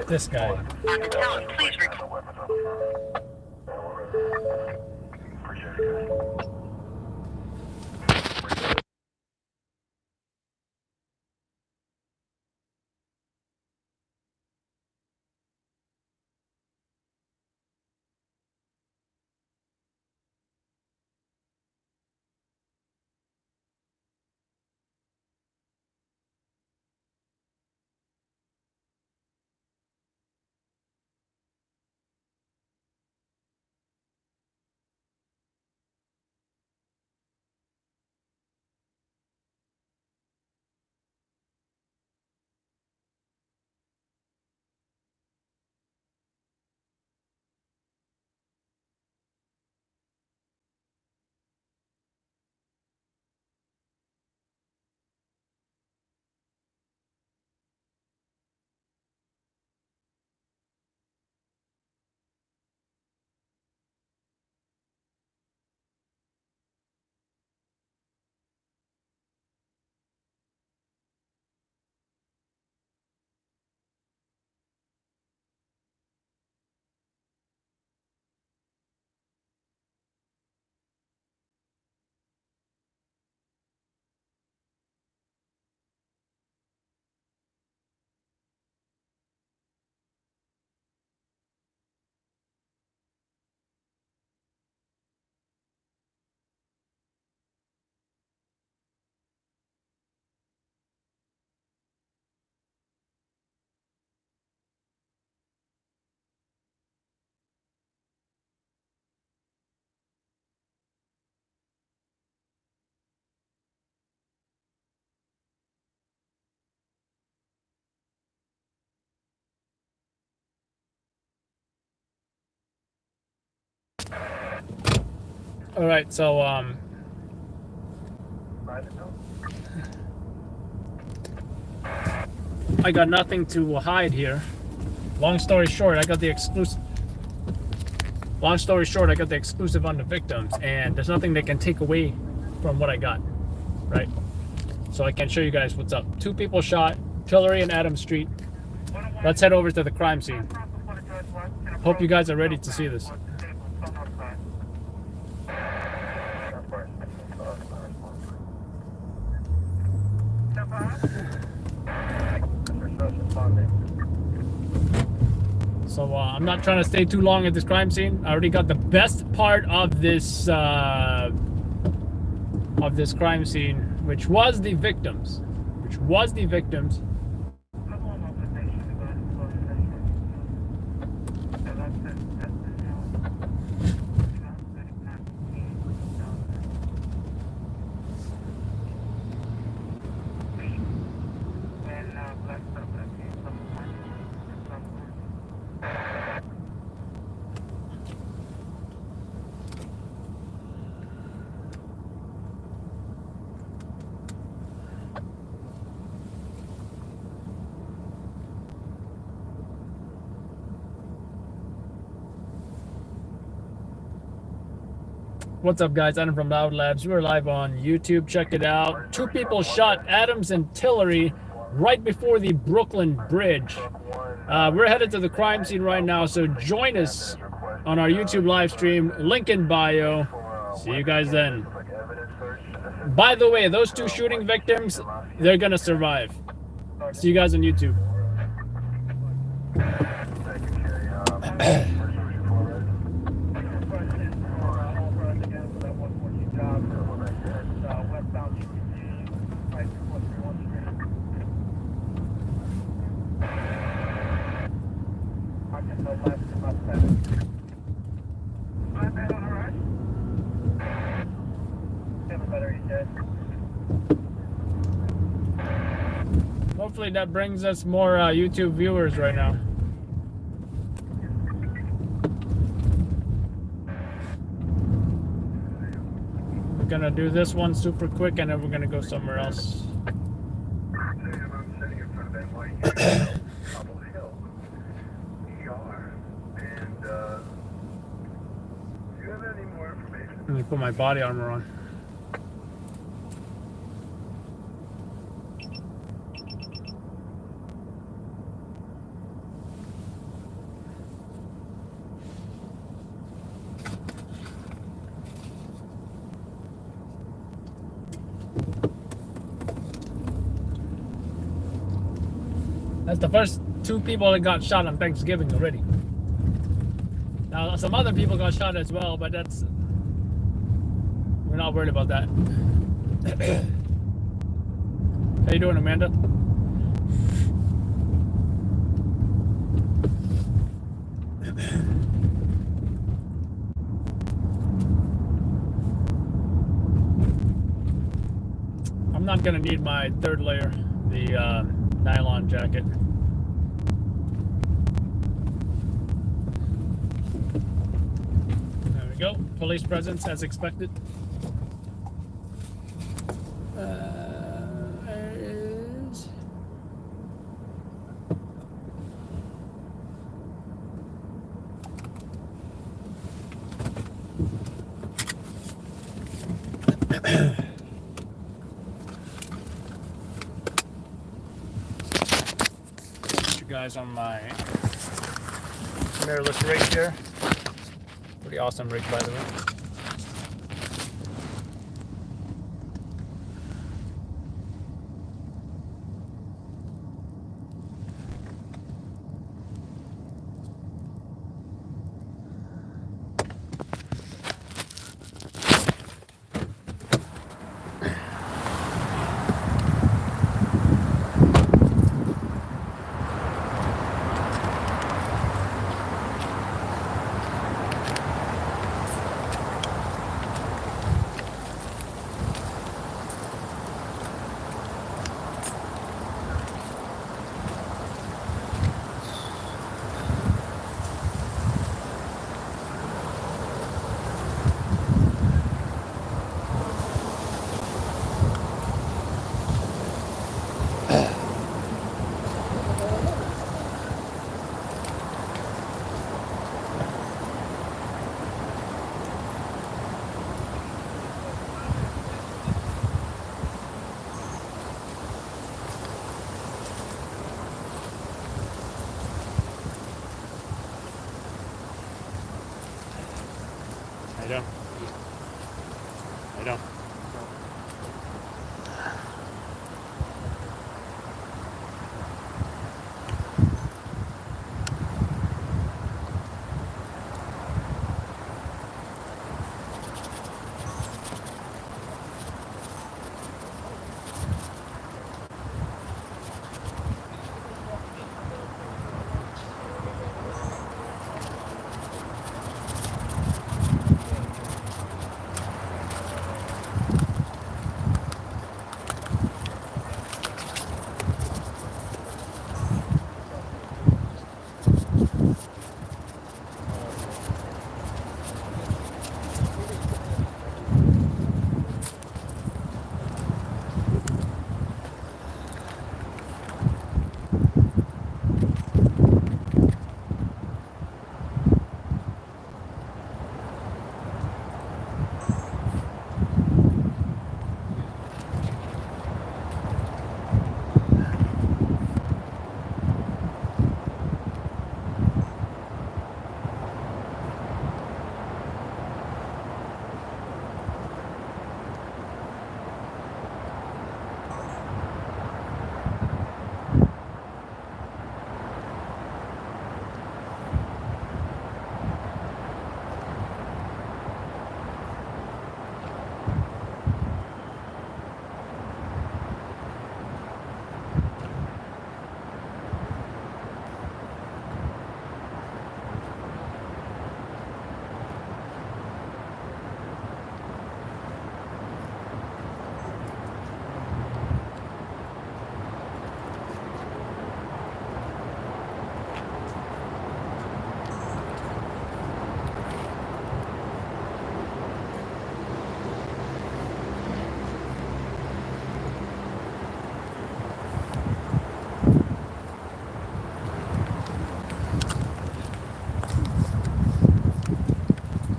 This guy. At the tone, please record. No weapons unconfirmed. Appreciate it, guys. All right, so I got nothing to hide here. Long story short, I got the exclusive. Long story short, I got the exclusive on the victims, and there's nothing they can take away from what I got, right? So I can show you guys what's up. 2 people shot, Tillery and Adams Street. Let's head over to the crime scene. Hope you guys are ready to see this. So I'm not trying to stay too long at this crime scene. I already got the best part of this crime scene, which was the victims. What's up, guys? Adam from Loud Labs. We're live on YouTube. Check it out. 2 people shot, Adams and Tillery, right before the Brooklyn Bridge. We're headed to the crime scene right now, so join us on our YouTube live stream. Link in bio. See you guys then. By the way, those 2 shooting victims, they're gonna survive. See you guys on YouTube. Hopefully that brings us more YouTube viewers right now. We're gonna do this one super quick and then we're gonna go somewhere else. I'm sitting in front of NYC, Cobble Hill, ER, and do you have any more information? Let me put my body armor on. That's the first 2 people that got shot on Thanksgiving already. Now, some other people got shot as well, but we're not worried about that. How you doing, Amanda? I'm not gonna need my 3rd layer, the nylon jacket. There we go. Police presence as expected. There it is. Guys on my mirrorless rig here. Pretty awesome rig, by the way. I don't. I don't.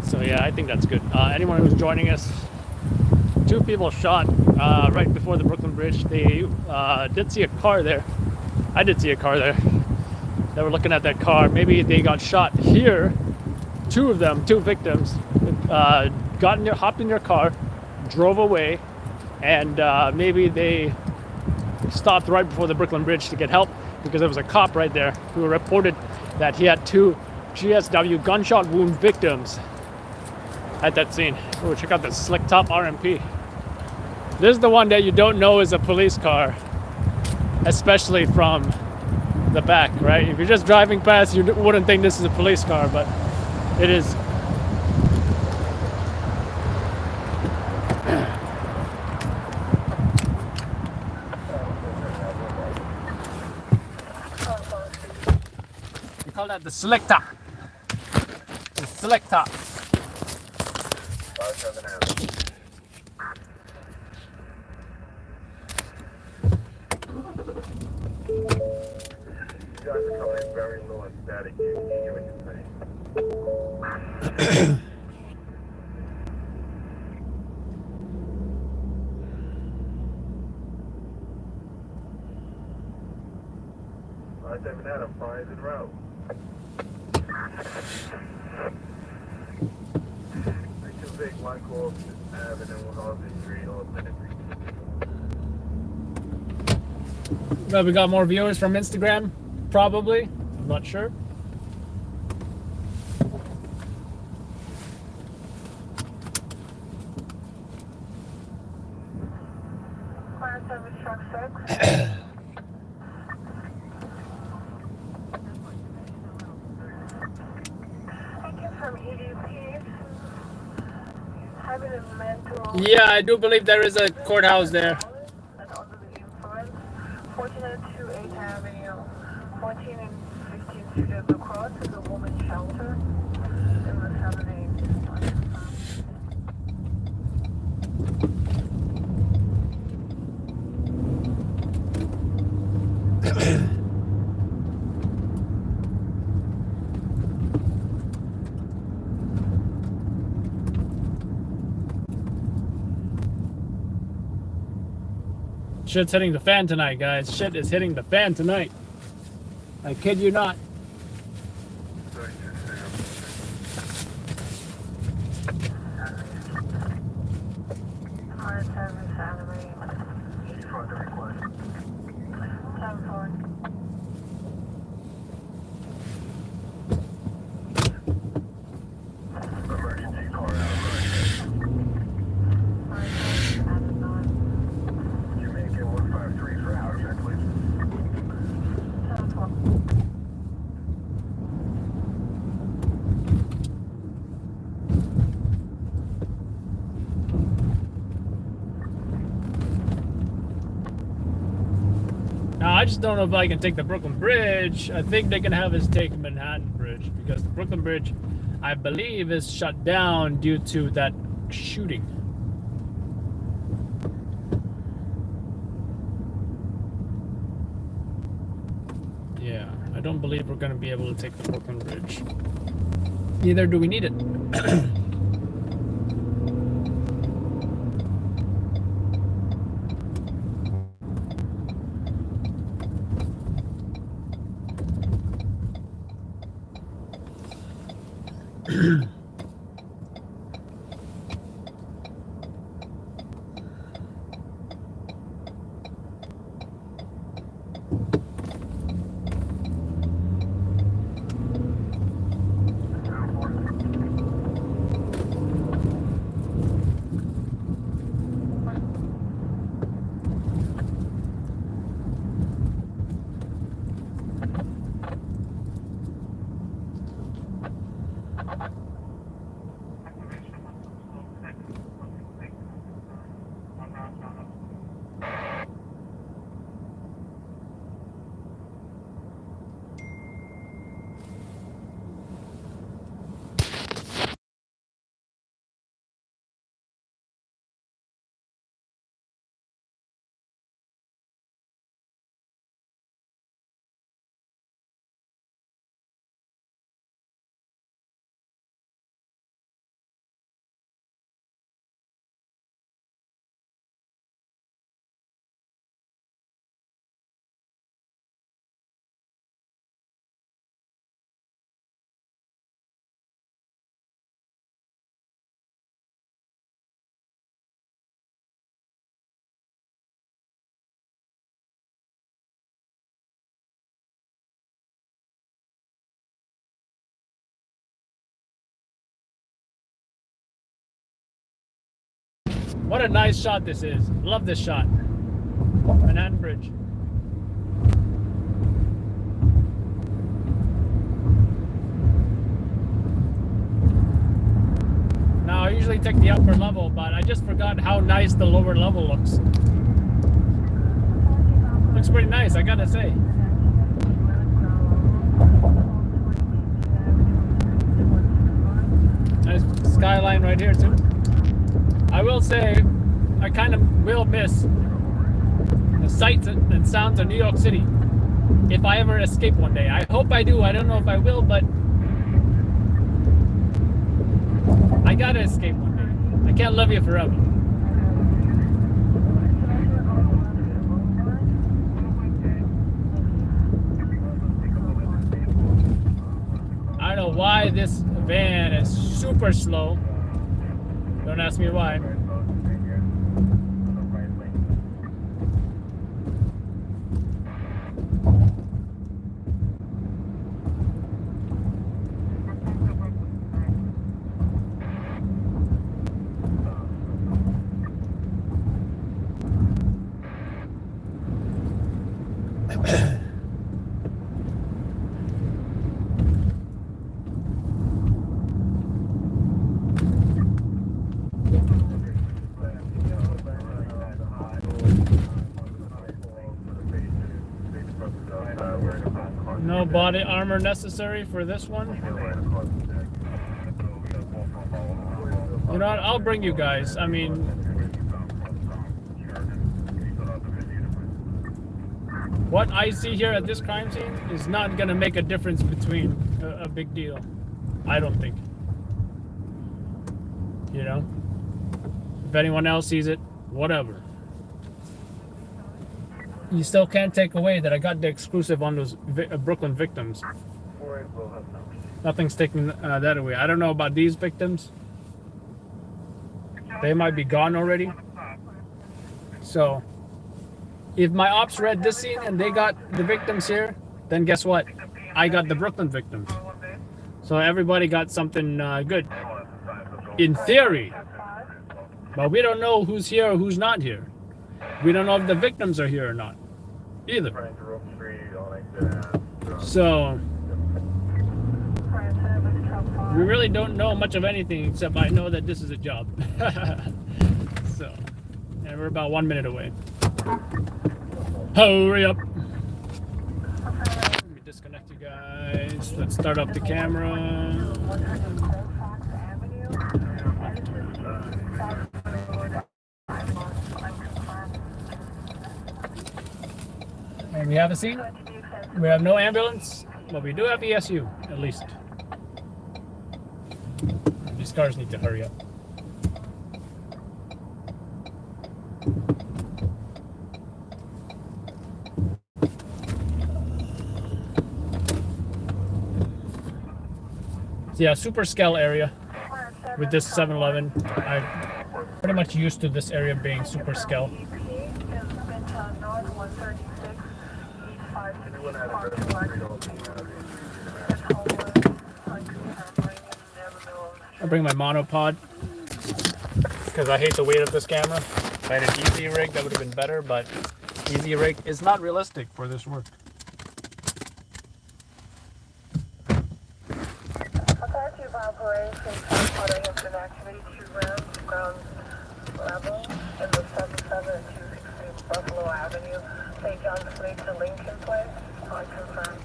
So yeah, I think that's good. Anyone who's joining us, 2 people shot right before the Brooklyn Bridge. They did see a car there. I did see a car there. They were looking at that car. Maybe they got shot here. 2 of them, 2 victims, hopped in their car, drove away, and maybe they stopped right before the Brooklyn Bridge to get help because there was a cop right there who reported that he had 2 GSW gunshot wound victims at that scene. Oh, check out this slick top RMP. This is the one that you don't know is a police car, especially from the back, right? If you're just driving past, you wouldn't think this is a police car, but it is. We call that the slick top. The slick top. You guys are coming in very low and static. You hear what you're saying. I-7 Adam, fires en route. Too big, one call Avenue, Harvard Street, all minutes. Well, we got more viewers from Instagram, probably. I'm not sure. Fire service truck 6. Thank you from EDP. Having a mental. Yeah, I do believe there is a courthouse there. And under the influence. 1402 8th Avenue. 14 and 15 Studios across is a woman's shelter. In the 7 Shit's hitting the fan tonight, guys. Shit is hitting the fan tonight. I kid you not. 7 salary. Front request. 7-4. Emergency car out of Jamaican 153 for hour check, please. 7-4. Now, I just don't know if I can take the Brooklyn Bridge. I think they can have us take Manhattan Bridge because the Brooklyn Bridge, I believe, is shut down due to that shooting. Yeah, I don't believe we're going to be able to take the Brooklyn Bridge. Neither do we need it. What a nice shot this is. Love this shot. Manhattan Bridge. Now, I usually take the upper level, but I just forgot how nice the lower level looks. Looks pretty nice, I gotta say. Nice skyline right here, too. I will say, I kind of will miss the sights and sounds of New York City if I ever escape one day. I hope I do. I don't know if I will, but I gotta escape one day. I can't love you forever. I don't know why this van is super slow. Don't ask me why. No body armor necessary for this one. You know what? I'll bring you guys. I mean, what I see here at this crime scene is not going to make a difference between a big deal. I don't think. You know? If anyone else sees it, whatever. You still can't take away that I got the exclusive on those Brooklyn victims. Nothing's taking that away. I don't know about these victims. They might be gone already. So if my ops read this scene and they got the victims here, then guess what? I got the Brooklyn victims. So everybody got something good. In theory. But we don't know who's here or who's not here. We don't know if the victims are here or not. Either. So we really don't know much of anything except I know that this is a job. So, and we're about 1 minute away. Hurry up. Let me disconnect you guys. Let's start up the camera. And we have a scene. We have no ambulance, but we do have ESU, at least. These cars need to hurry up. So yeah, super scale area with this 7-Eleven. I'm pretty much used to this area being super scale. I bring my monopod because I hate the weight of this camera. If I had an easy rig, that would have been better, but easy rig is not realistic for this work. Authority of operations, headquarters has been activated 2 rounds, ground level, in the 77-216 Buffalo Avenue, St. John's Place to Lincoln Place. I confirm.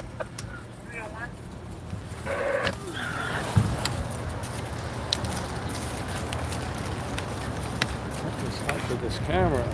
What is up with this camera?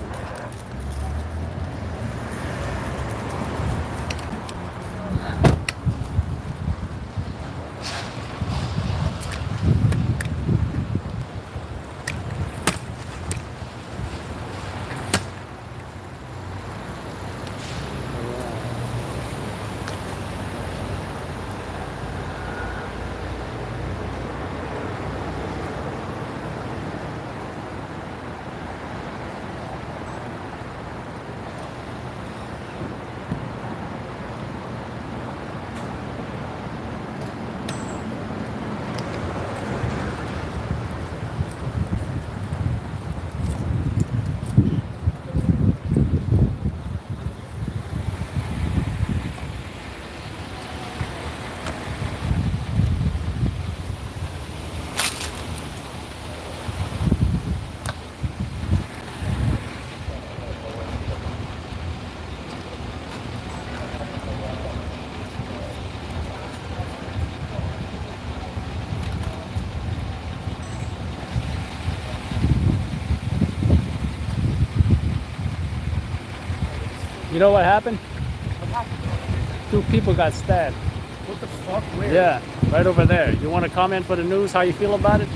You know what happened? What happened? 2 people got stabbed. What the fuck? Where? Yeah, right over there. You want to comment for the news how you feel about it?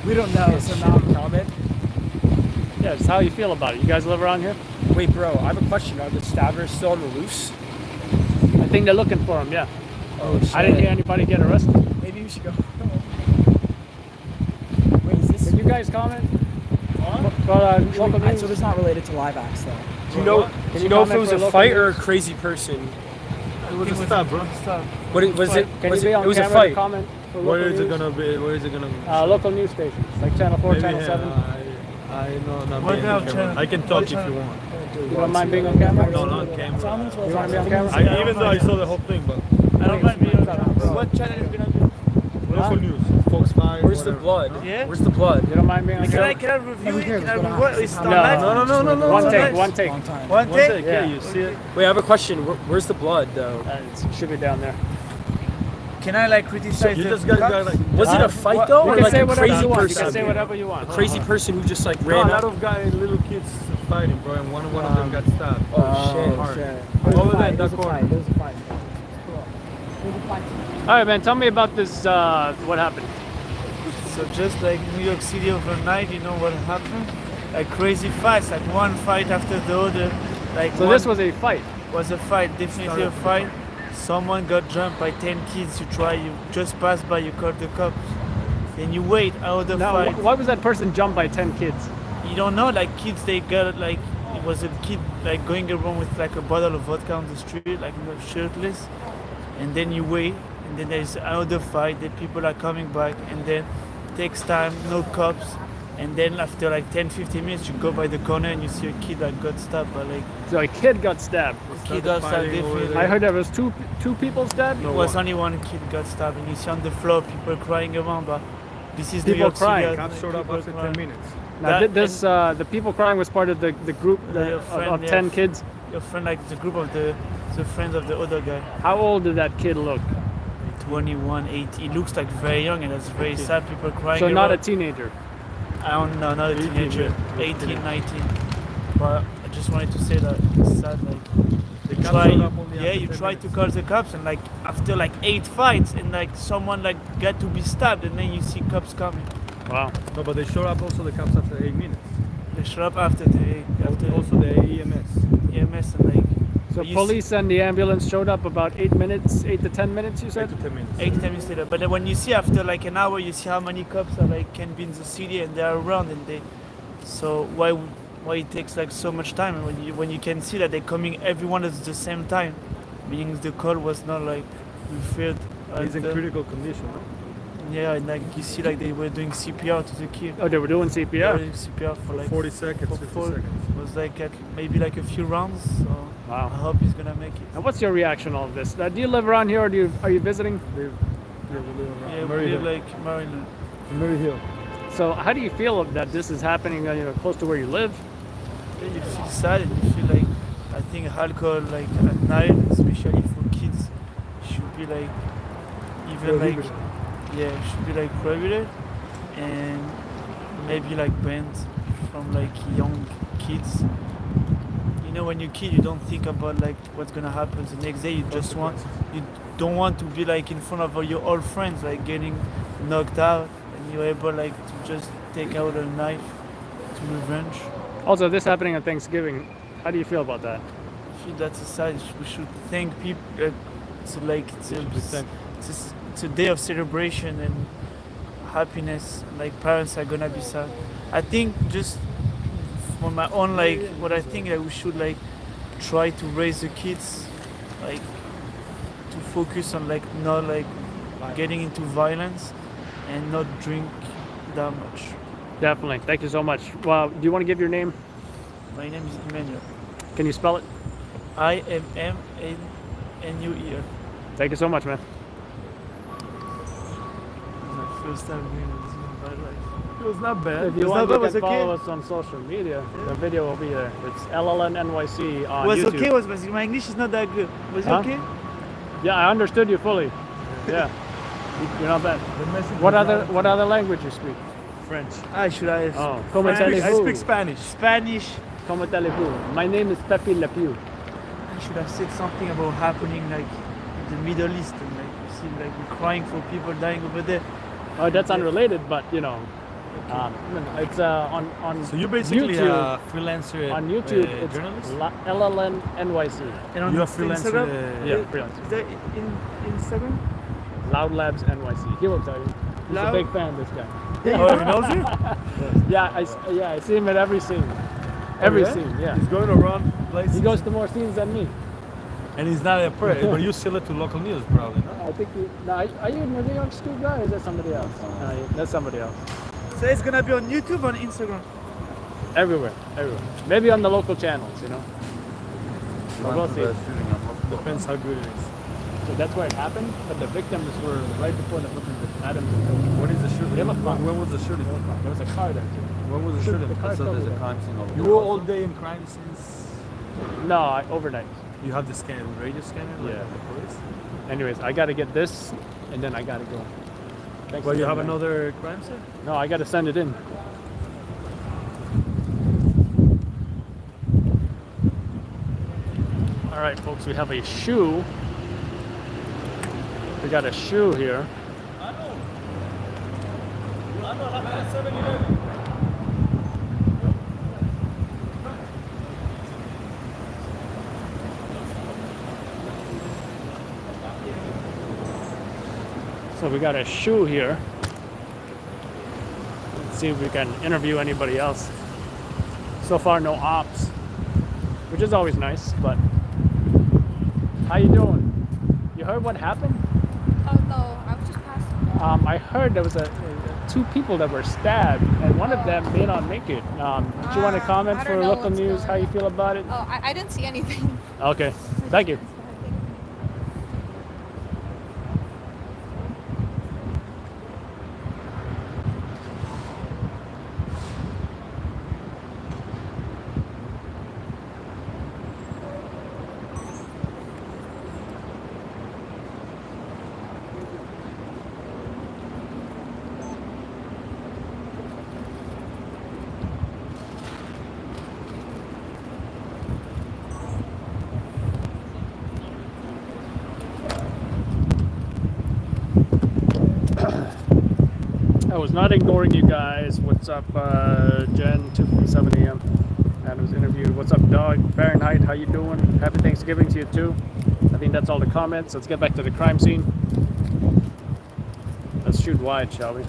We don't know, so now I'm comment. Yeah, it's how you feel about it. You guys live around here? Wait, bro, I have a question. Are the stabbers still on the loose? I think they're looking for him, yeah. Oh, shit. I didn't hear anybody get arrested. Maybe we should go. Wait, is this? Did you guys comment? Local news? So it's not related to live acts, though. Do you know? Can Do you you know if it comment was for a local fight or a news? crazy person? It was a stab, bro. What was it? Can Was you be it? on It was a camera to fight. comment for Where local is it news? gonna be? Where is it gonna be? Local news stations, like Channel 4, Maybe Channel here, 7. I know not What being about on camera. channel? I can talk if you want. You don't mind being on camera? No, not on camera. You want to be on camera? Even though I saw the whole thing, but I don't mind being on camera. What channel is gonna be? local news, Fox 5. Where's the whatever. blood? Yeah? Where's the blood? You don't mind being on Can I camera? review it? Can I what's review what? It's going on on. live? No. One It's take, on one live? take. Long time. One One take? take, yeah, you see it. Wait, I have a question. Where's the blood, though? It should be down there. Can I like criticize You the just got cops? like. Was it a fight though, You or can like say a whatever crazy you want. You can person? say whatever you want. A crazy person who just like No, a ran lot up. of guys, little kids fighting, bro, and one of them got stabbed. Oh shit! Hard. There's Over a there fight, in there's that a corner. fight, there's a fight. Cool. There's a fight. All right, man. Tell me about this. What happened? So just like New York City overnight, you know what happened? Like crazy fights, like one fight after the other. Like So this was a fight. was a fight, definitely a fight. Someone got jumped by 10 kids. You just pass by, you call the cops. And you wait out the Now, fight. why was that person jumped by 10 kids? you don't know, like kids, they got like, it was a kid like going around with like a bottle of vodka on the street, like shirtless, and then you wait, and then there's another fight, the people are coming back, and then takes time, no cops, and then after like 10-15 minutes you go by the corner and you see a kid that got stabbed by like So a kid got stabbed. kid got stabbed definitely. I heard there was two people stabbed. It was only one kid got stabbed, and you see on the floor people crying around, but this is New People York crying. City. Cops showed up people after crying. 10 minutes. Now, That- this the people crying was part of the group Your friend, of yeah. 10 kids. Your friend, like the group of the friends of the other guy. How old did that kid look? 21, 18. He looks like very young, and that's very sad. People crying. So not a around. teenager. I don't know, not a 18, teenager. yeah. 18, 19. But I just wanted to say that it's sad. Like, The you cops try, showed up only yeah, after you 10 try to minutes. call the cops, and like after like 8 fights, and like someone like got to be stabbed, and then you see cops coming. Wow. No, but they showed up also the cops after 8 minutes. They show up after the Also the EMS. EMS, and like So you police and the ambulance showed up about 8 to 10 minutes. You 8 said. to 10 minutes. 8 10 minutes later. But then when you see after like an hour, you see how many cops are like can be in the city and they are around, and they. So why it takes like so much time, and when you can see that they're coming everyone at the same time, meaning the call was not like referred. He's in at the- critical condition. Yeah, and like you see like they were doing CPR to the kid. Oh, they were doing They were CPR. doing CPR for like 40 seconds, for 50 four- seconds. It was like maybe like a few rounds. So Wow. I hope he's gonna make it. And what's your reaction to all of this? Do you live around here, or are you visiting? Yeah, we live around Yeah, we Murray live Hill. like Maryland. Murray Hill. So how do you feel that this is happening? Close to where you live? Yeah, you feel sad, and you feel like I think alcohol like at night, especially for kids, should be like even like it should be like prohibited, and maybe like banned from like young kids. You know, when you're a kid, you don't think about like what's gonna happen the next day. You don't want to be like in front of all your old friends like getting knocked out, and you're able like to just take out a knife to revenge. Also, this happening on Thanksgiving. How do you feel about that? I feel that's a side. We should thank people. To like it's a day of celebration and happiness. Like parents are gonna be sad. I think just for my own like what I think that we should like try to raise the kids like to focus on like not like getting into violence and not drink that much. Definitely. Thank you so much. Well, do you want to give your name? My name is Emmanuel. Can you spell it? IMMANUEL. Thank you so much, man. My first time doing this in my life. It was not bad. If you want, you can follow us on social media. The video will be there. It's LLN NYC on Was YouTube. okay. Was my English is not that good. Was it Huh? okay? Yeah, I understood you fully. Yeah, you're not bad. What other language you speak? French. I should I. Oh, como I speak allez-vous? Spanish. Spanish. Como allez-vous? My name is Pepe Le Pew. I should have said something about happening like in the Middle East, and like you see like we're crying for people dying over there. Oh, that's unrelated, but it's on So you're basically YouTube. a freelancer On YouTube, it's journalist? LLN NYC. And on You're a freelancer, Instagram? Yeah, Is- freelance. Is that in Instagram? Loud Labs NYC. He will tell you. He's Loud- a big fan. This guy. Oh, he knows you? Yeah, I see him at every scene. Every yeah? scene. Yeah. He's going around places. He goes to more scenes than me. And he's not a pro, but you sell it to local news, probably, no? I think are you a New York School guy, or is that somebody else? No, that's somebody else. So it's gonna be on YouTube or on Instagram? Everywhere. Maybe on the local channels, you know. We'll see. Depends how good it is. So that's where it happened, but the victims were right before the Adams. When is the shooting? They look fun. When was the shooting? There was a car there too. When was the Shoot, shooting? the car So there's over a there. crime scene over there. You were all day in crime scenes? No, overnight. You have the radio scanner? Like Yeah. the police? Anyways, I gotta get this, and then I gotta go. Thanks Well, you again, have man. another crime scene? No, I gotta send it in. All right, folks, we have a shoe. We got a shoe here. So we got a shoe here. Let's see if we can interview anybody else. So far, no ops, which is always nice. But how you doing? You heard what happened? Oh no, I was just passing. I heard there was two people that were stabbed, and one of them may not make it. Did you want to comment I for don't know local what's news? going How you on. feel about it? Oh, I didn't see anything. Okay, thank you. I was not ignoring you guys. What's up, Jen? 2:47 a.m. And was interviewed. What's up, dog? Fahrenheit, how you doing? Happy Thanksgiving to you too. I think that's all the comments. Let's get back to the crime scene. Let's shoot wide, shall we?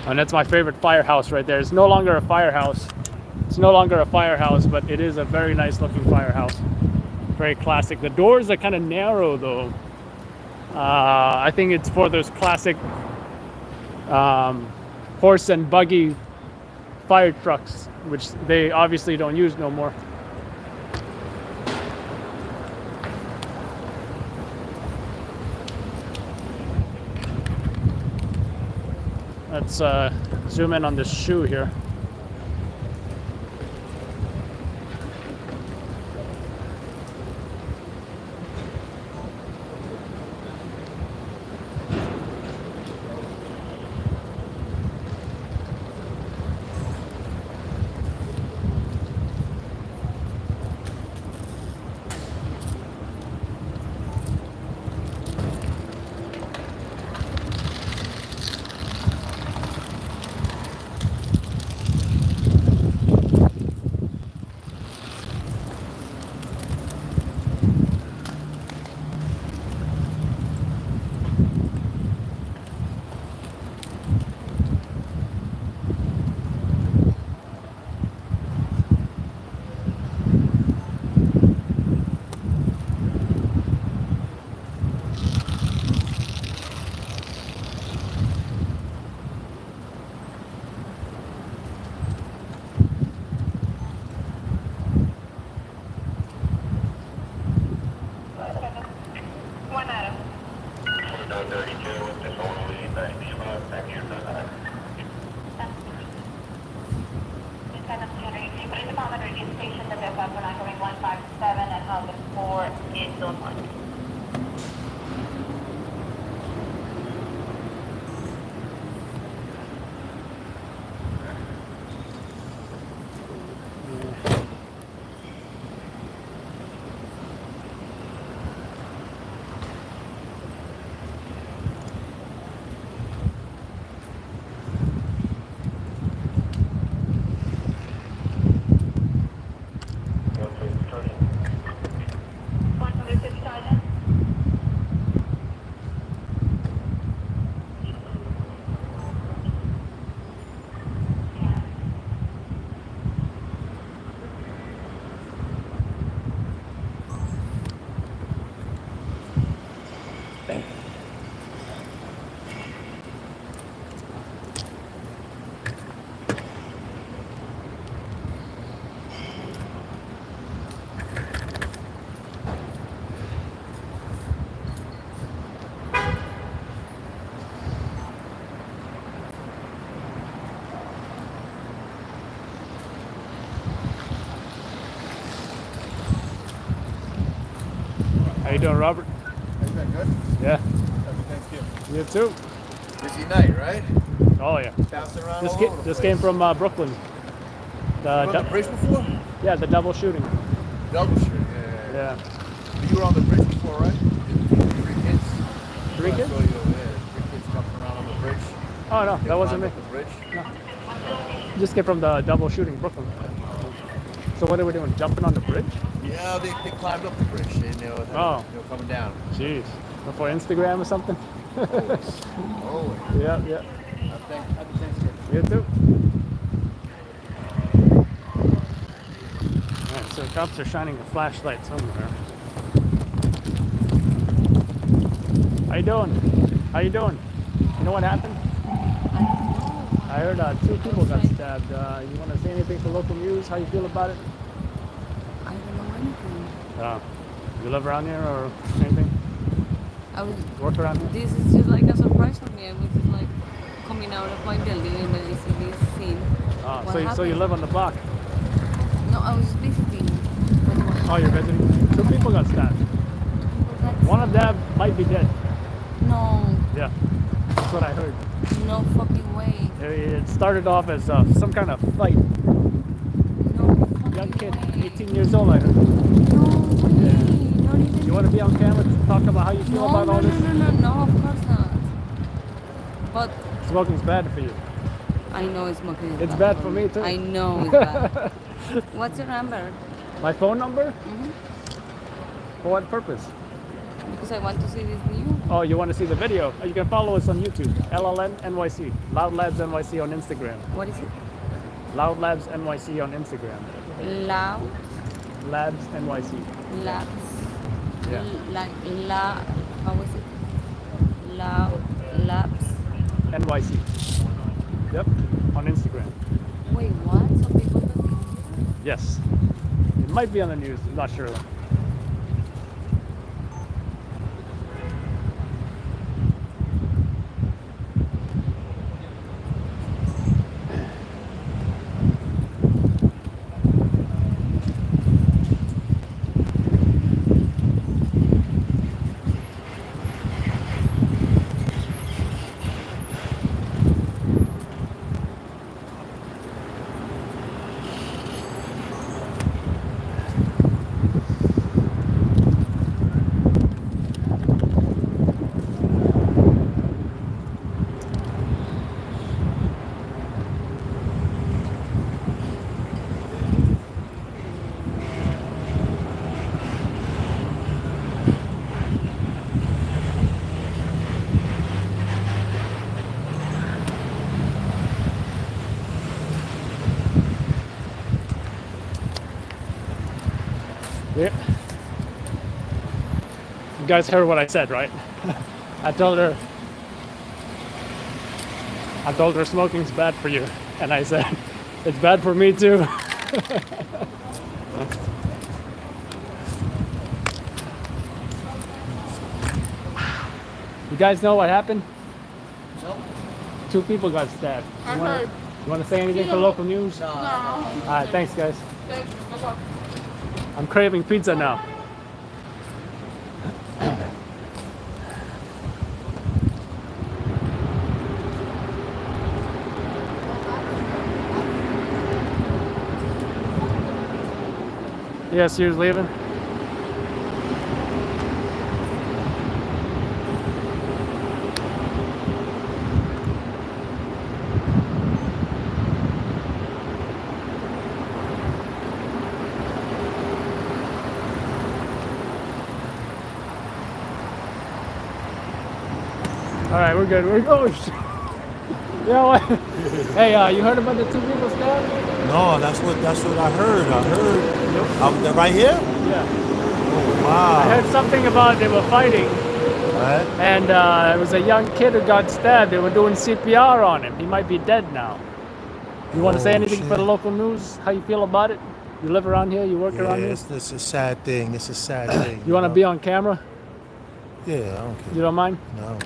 And that's my favorite firehouse right there. It's no longer a firehouse. It's no longer a firehouse, but it is a very nice looking firehouse. Very classic. The doors are kind of narrow though. I think it's for those classic horse and buggy fire trucks, which they obviously don't use no more. Let's zoom in on this shoe here. How you doing, Robert? How you been, good? Yeah. Happy Thanksgiving. You too. Busy night, right? Oh yeah. Bouncing around Just all over the just place. came from Brooklyn. You were on the bridge before? Yeah, the double shooting. Double shooting, yeah. Yeah. You were on the bridge before, right? 3 kids. Three kids? I saw you over there. 3 kids jumping around on the bridge. Oh no, that wasn't me. The bridge. No. Just came from the double shooting, Brooklyn. So what are we doing? Jumping on the bridge? Yeah, they climbed up the bridge and they were coming down. Jeez. For Instagram or something? Always. Yeah, yeah. Happy Thanksgiving. You too. Alright, so the cops are shining the flashlight somewhere. How you doing? How you doing? You know what happened? I heard 2 people got stabbed. You want to say anything for local news? How you feel about it? I don't know anything. You live around here or anything? I was Work around here? This is just like a surprise for me. I was just like coming out of my building and then I see this scene. What So you happened? live on the block? No, I was visiting. Oh, you're visiting? 2 people got stabbed. One of them might be dead. No, Yeah, that's what I heard. no fucking way. It started off as some kind of fight. Young kid, 18 years old, I heard. You want to be on camera to talk about how you feel about all this? No, of course not. But Smoking's bad for you. I know smoking is It's bad for me too. I know it's bad. What's your number? My phone number? Mm-hmm. For what purpose? Because I want to see this new. Oh, you want to see the video? You can follow us on YouTube. LLN NYC. Loud Labs NYC on Instagram. What is it? Loud Labs NYC on Instagram. Loud Labs NYC. Labs. Yeah. How is it? Loud Labs. NYC. Yep. On Instagram. Wait, what? Some people don't. Yes. It might be on the news. I'm not sure. Yeah. You guys heard what I said, right? I told her smoking's bad for you. And I said, it's bad for me too. You guys know what happened? Nope. 2 people got stabbed. I heard. You want to say anything for local news? No. Alright, thanks guys. Thanks. Bye-bye. I'm craving pizza now. Yes, you're leaving? All right, we're good. We're going. Yeah, what? Hey, you heard about the 2 people stabbed? No, that's what I heard. They're right here? Yeah. Oh, wow. I heard something about they were fighting. Right. And it was a young kid who got stabbed. They were doing CPR on him. He might be dead now. You want to say anything for the local news? How you feel about it? You live around here? You work around here? It's a sad thing. It's a sad thing. You want to be on camera? Yeah, I don't care. You don't mind? No, man.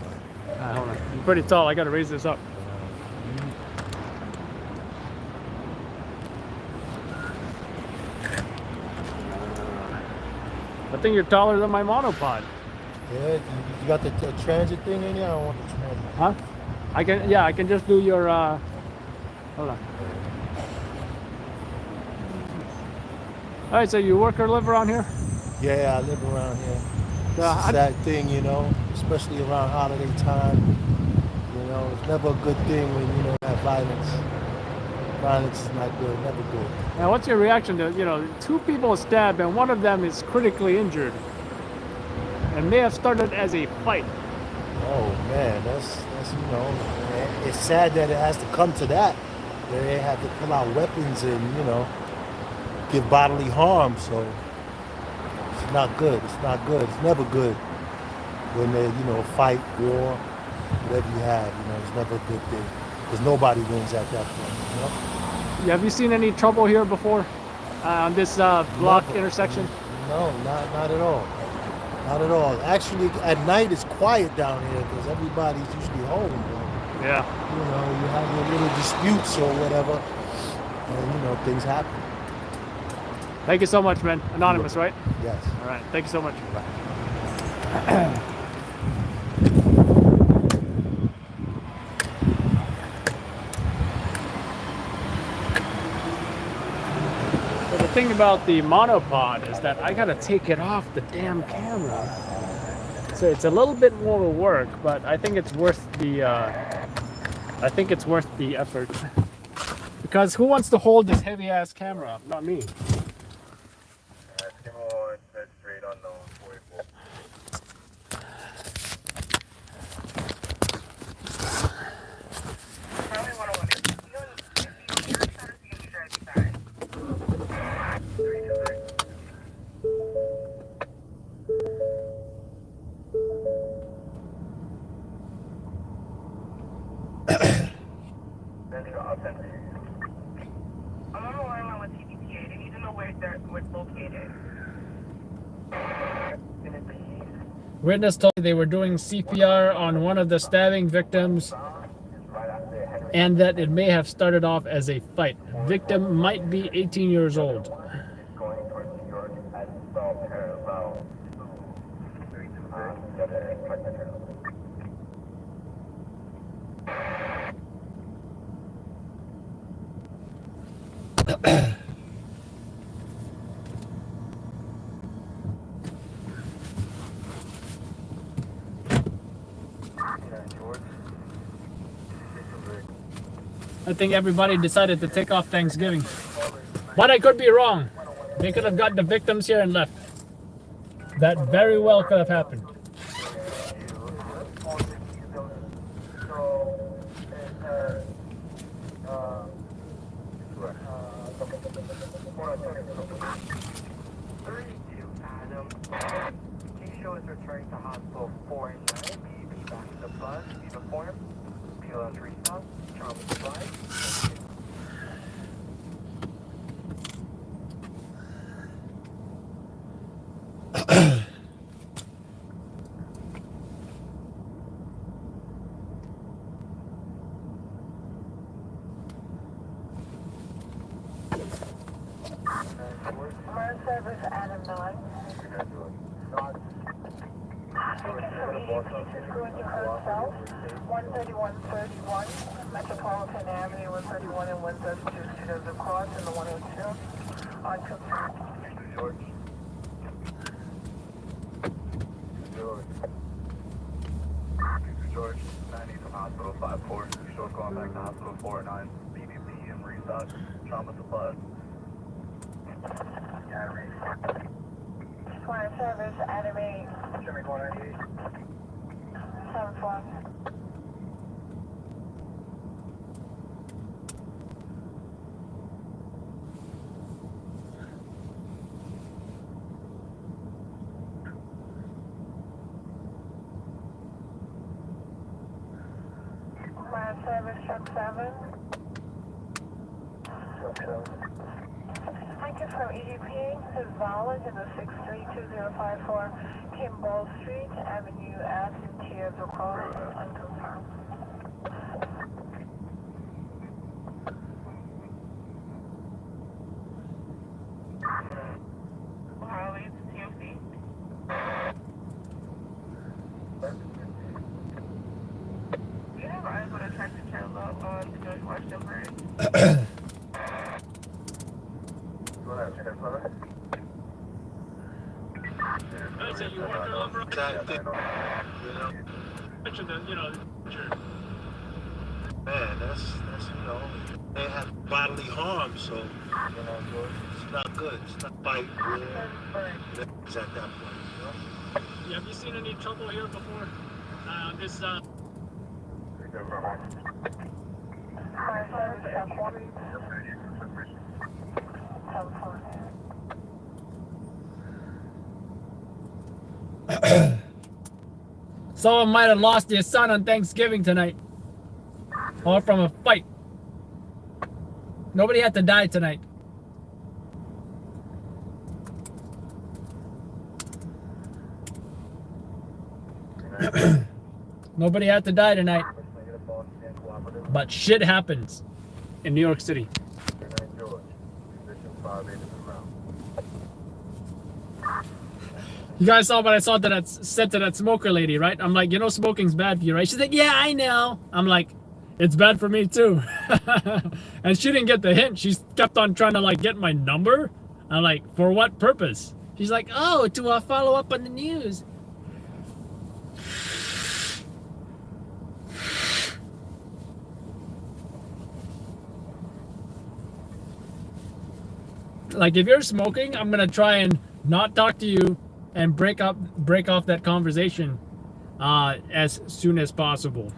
Hold on. You're pretty tall. I got to raise this up. I think you're taller than my monopod. Yeah, you got the transit thing in here? I don't want the transit. Huh? I can just do your, hold on. All right, so you work or live around here? Yeah, I live around here. It's So a sad thing, especially around holiday time. It's never a good thing when, that violence. Violence is not good, never good. Now, what's your reaction to, you know, 2 people stabbed and one of them is critically injured? And may have started as a fight. Oh man, that's you know, it's sad that it has to come to that. They have to pull out weapons and, you know, give bodily harm. So it's not good. It's not good. It's never good when they, you know, fight, war, whatever you have. You know, it's never a good thing because nobody wins at that point. You know. Yeah, have you seen any trouble here before on this block intersection? No, not at all. Not at all. Actually, at night it's quiet down here because everybody's usually home. But, yeah. You know, you have your little disputes or whatever, and you know things happen. Thank you so much, man. Anonymous, right? Yes. All right. Thank you so much. So the thing about the monopod is that I gotta take it off the damn camera. So it's a little bit more work, but I think it's worth the effort. Because who wants to hold this heavy ass camera? Not me. I'm on the line with TDPA. They need to know where it's located. Witness told me they were doing CPR on one of the stabbing victims and that it may have started off as a fight. Victim might be 18 years old. I think everybody decided to take off Thanksgiving. But I could be wrong. They could have got the victims here and left. That very well could have happened. Returning to hospital 4 and 9. Be back in the bus. Uniform. PLS restock. Trauma supplies. Fire service Adam 9. Going to Hurst South, 13131, Metropolitan Avenue, 131 and 132 Studios across in the 102. On to George. George, 90 from hospital 54. Short going back to hospital 49. BBP and restock. Trauma supplies. Fire service Adam 8. Jimmy 198. 7-4. Fire service truck 7. Thank you from EDP. His Volage in the 632054 Kimball Street, Avenue S in Tears across, unconfirmed. Harley, TMC. Do you have eyes with a tractor trailer on the George Washington Bridge? Man, that's you know, they have bodily harm, so it's not good. It's not fight it's at that point, you know. Yeah, have you seen any trouble here before? This someone might have lost their son on Thanksgiving tonight, or from a fight. Nobody had to die tonight. Nobody had to die tonight. But shit happens in New York City. You guys saw what I said to that smoker lady, right? I'm like, you know, smoking's bad for you, right? She's like, yeah, I know. I'm like, it's bad for me too. And she didn't get the hint. She kept on trying to like get my number. I'm like, for what purpose? She's like, oh, to follow up on the news. Like, if you're smoking, I'm gonna try and not talk to you and break off that conversation as soon as possible.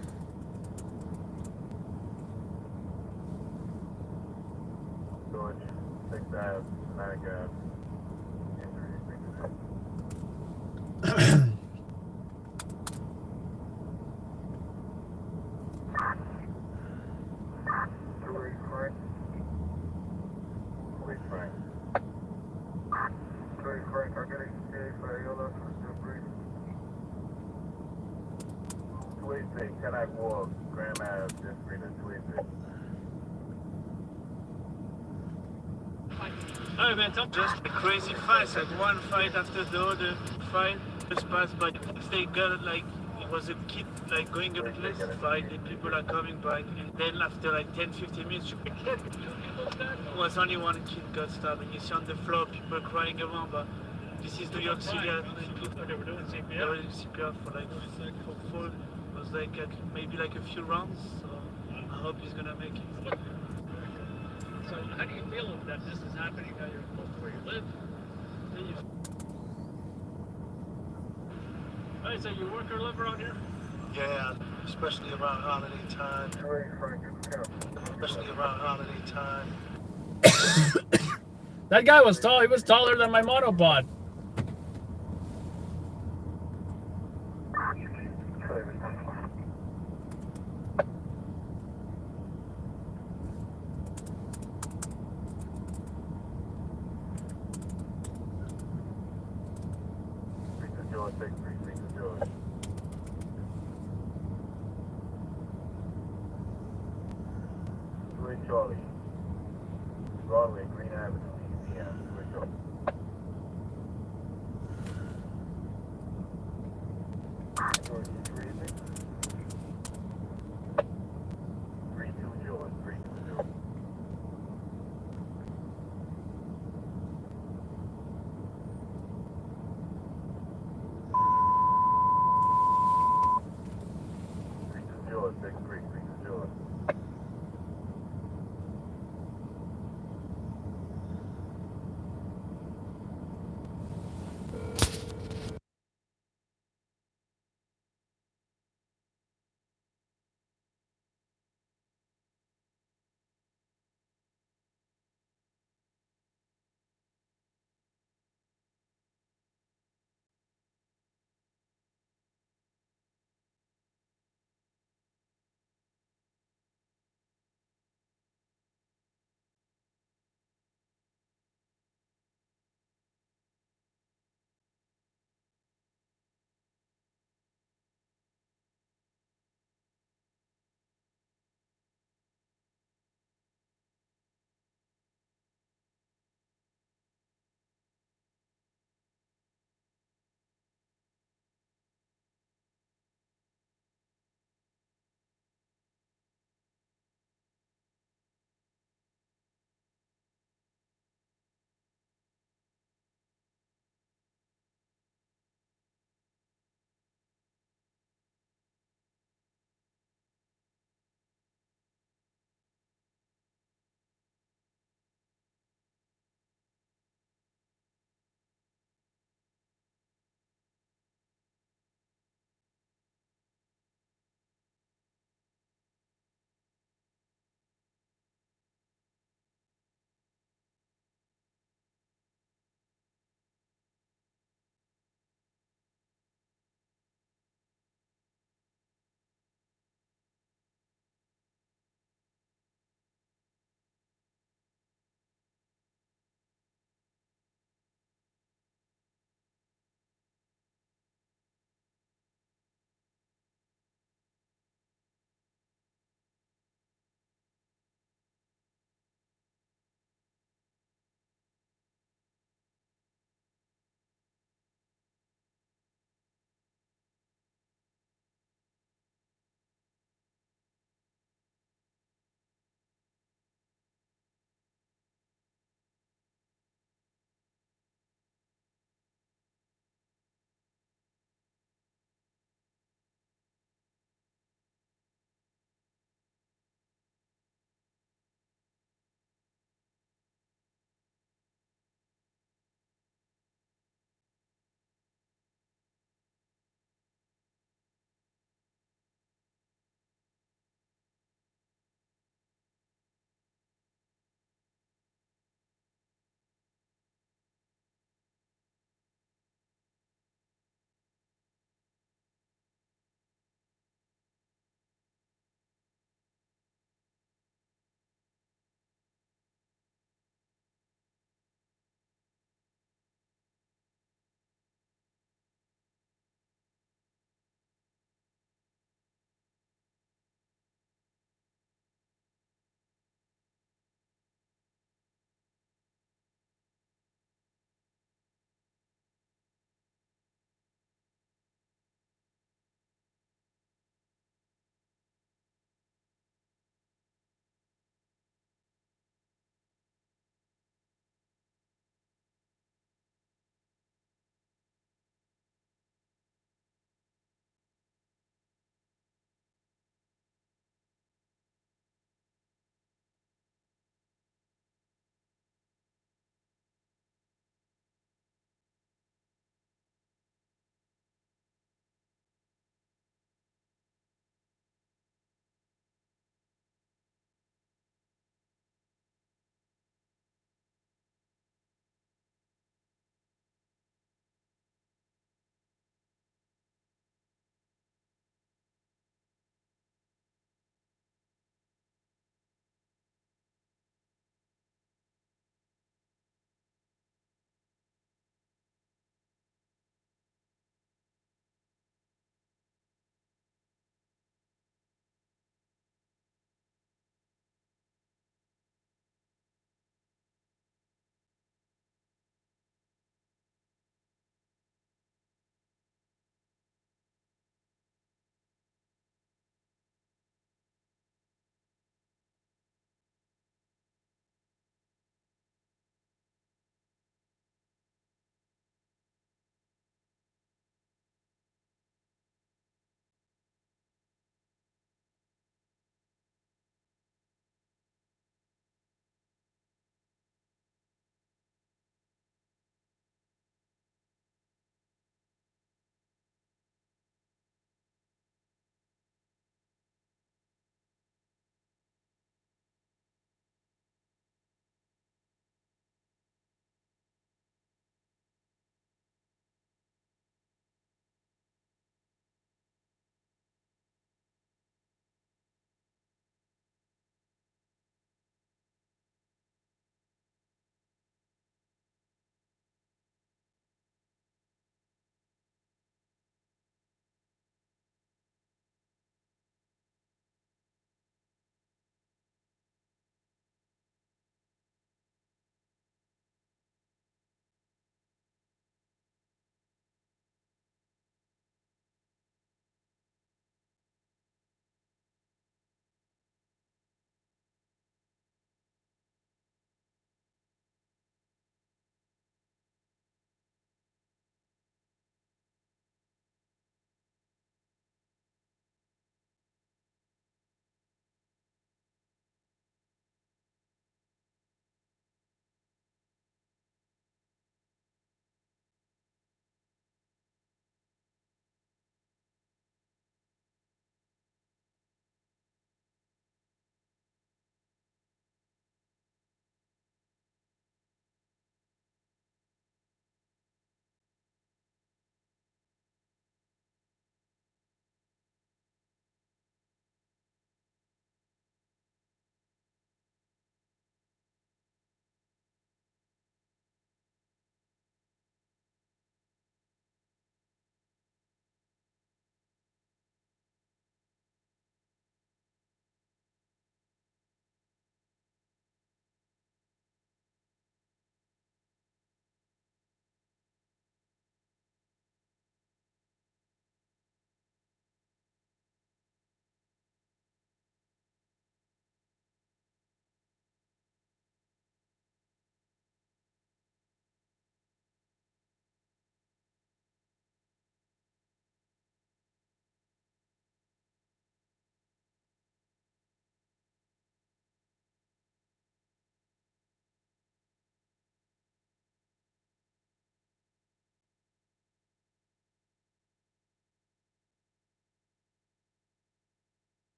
George, 6 Ave, Atlantic Ave. Cannot walk, Graham Ave, District of Tweezy. Hey man, just a crazy fight, like one fight after the other fight just passed by. They got like, it was a kid like going a place fight, the people are coming by, and then after like 10-15 minutes, you can get it was only one kid got stabbed, and you see on the floor people crying around, but this is New York City, people, they were doing CPR for like, for full, it was like maybe like a few rounds, so I hope he's gonna make it. So how do you feel that this is happening now you're close to where you live? Hey, so you work or live around here? Yeah, especially around holiday time. Especially around holiday time. That guy was tall. He was taller than my monopod. Charlie, Broadway, Green Avenue, yeah, Charlie. George, you breathing? 3-2 George, 3-2 George. George, 6-3, 3-2 George.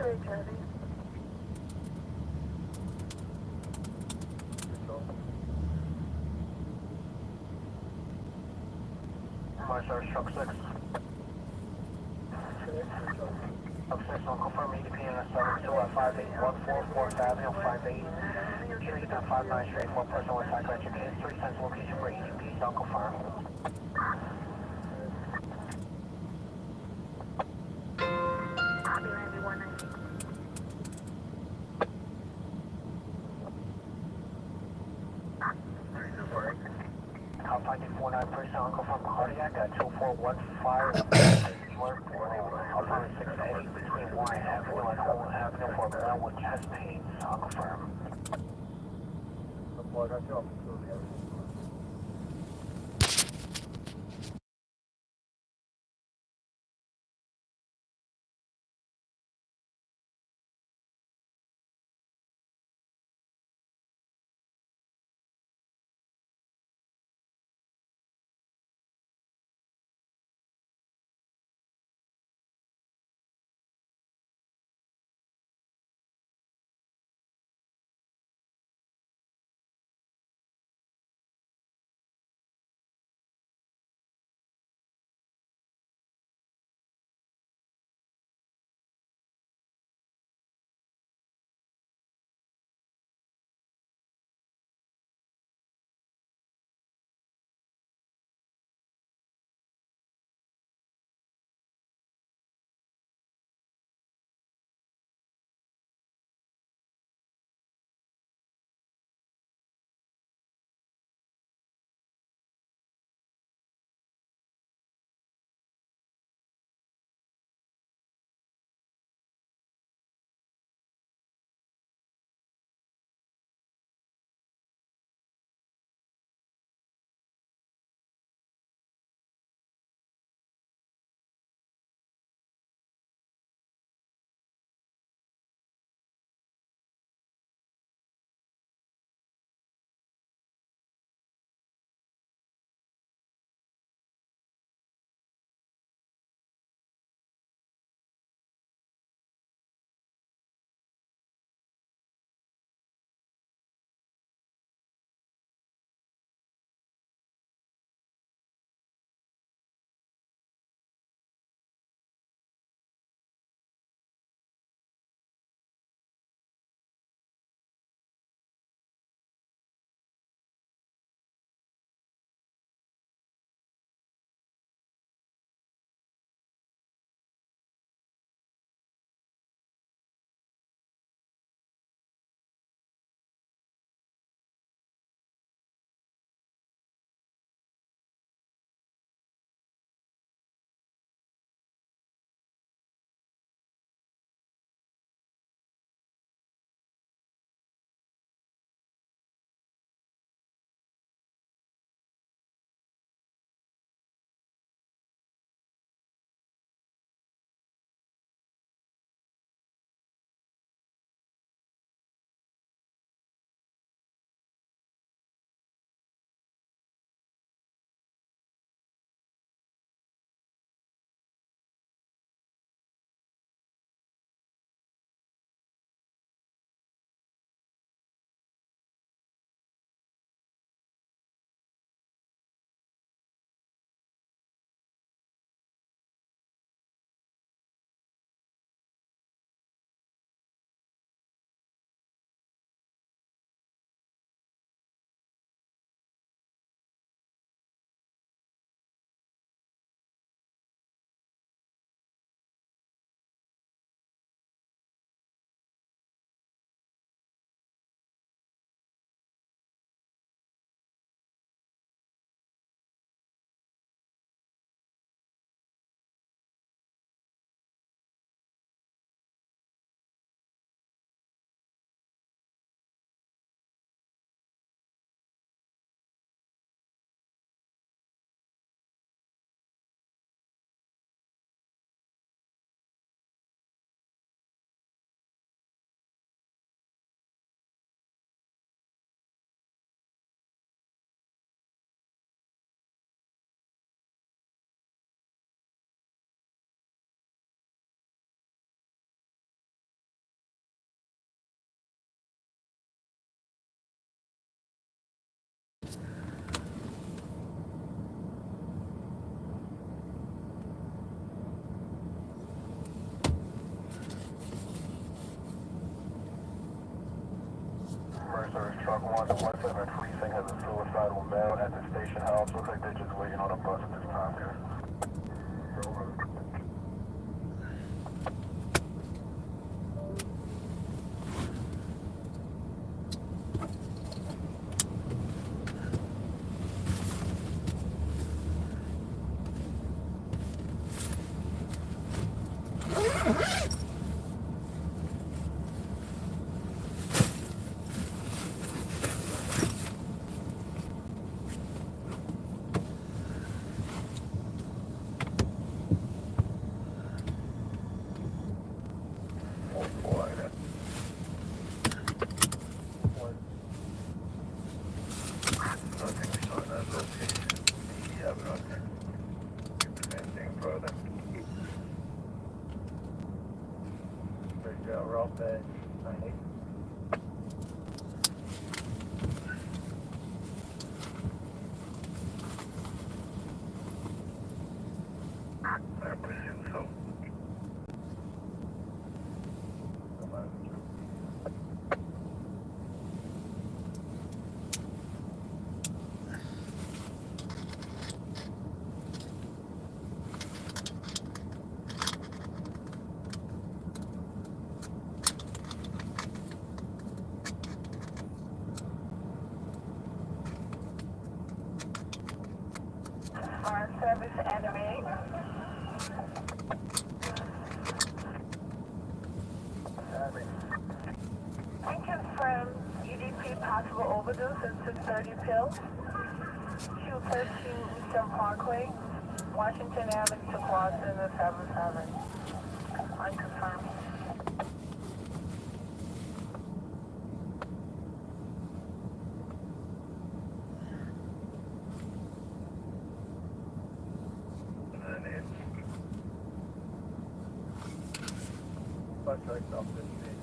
Okay, Kennedy. My service truck 6. Truck 6, I'll confirm EDP and 72 at 5814 4th Avenue, 58. Can you get 59 straight for a person with psychiatric history, sense location for EDP, I'll confirm. I'll find you 49 person, I'll confirm cardiac at 2415. I'll find 680 between Warren Avenue and Holland Avenue for a man with chest pains, I'll confirm. 1 to 17 precinct has a suicidal male at the station house. Looks like they're just waiting on a bus at this time here. Fire service animate. I confirm EDP possible overdose at 630 pills. 213 Eastern Parkway, Washington Avenue to Boston, 77. Unconfirmed. Suspect off this street.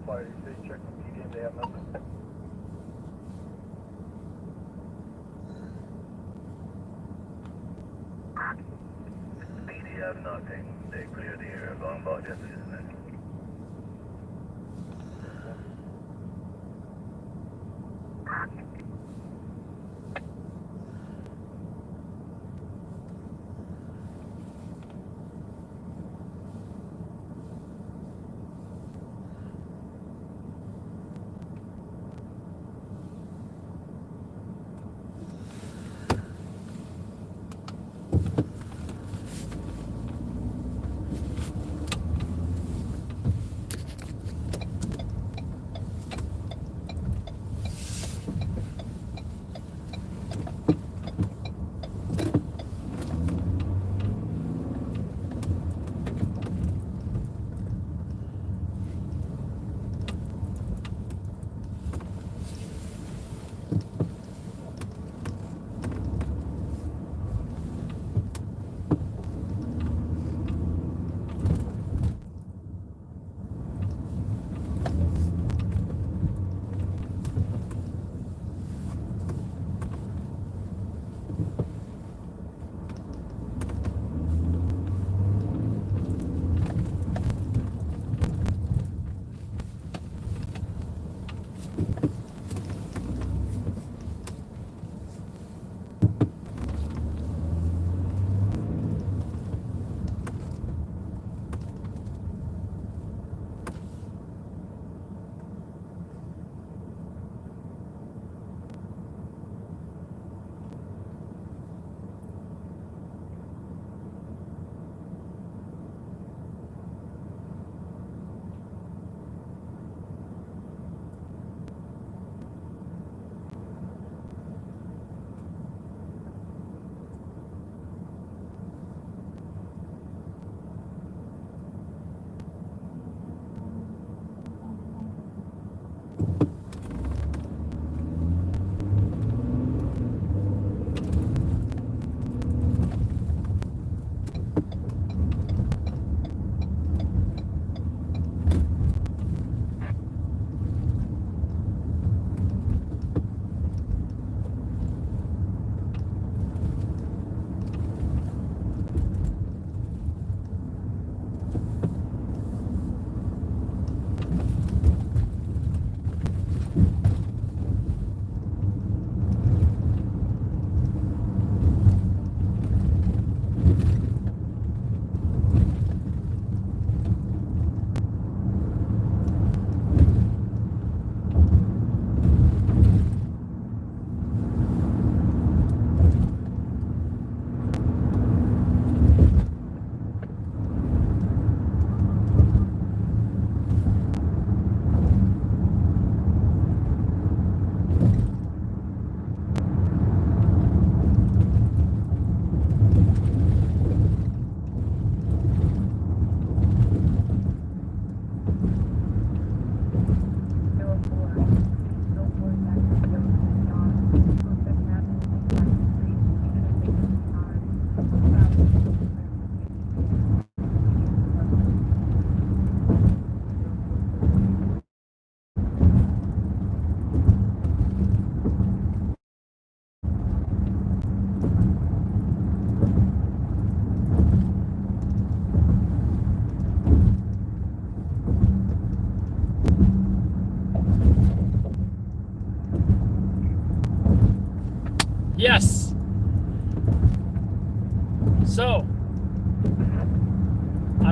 Fire, you say check the PD and they have nothing. PD have nothing. They cleared the area. Going about their business.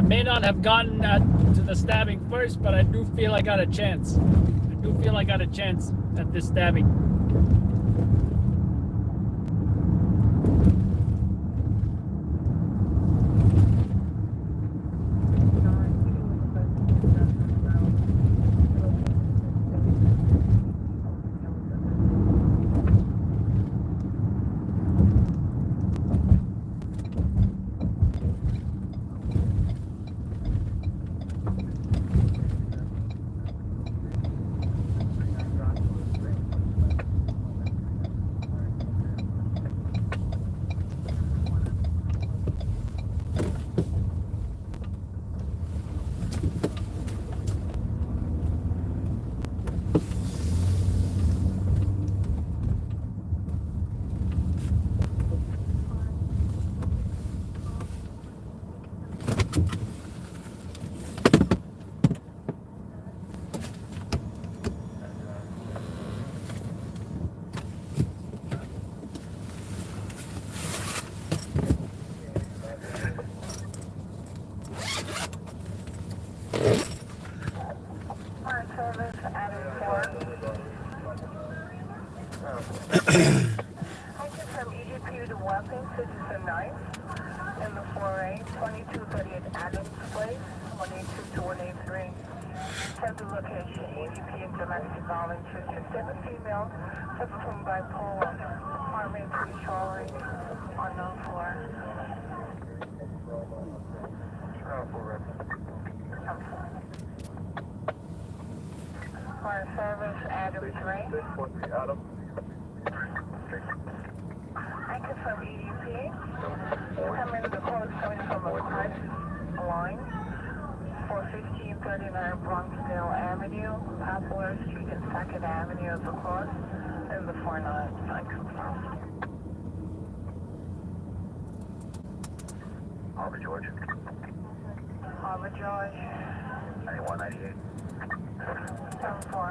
may not have gotten to the stabbing first, but I do feel I got a chance. I do feel I got a chance at this stabbing. I just from EGP to weapons, citizen 9, in the 4A, 2238 Adams Place, 182 to 183. Have the location, EGP and domestic violence, 7 female, suffer from bipolar, apartment 3 Charlie, unknown floor. Fire service, Adams Ray. I confirm EDP. Coming, the call is coming from a Christ line for 1539 Bronxdale Avenue, Poplar Street and 2nd Avenue of the Cross, and the 49. I confirm. Harvey George. Harvey George. 9198. 74.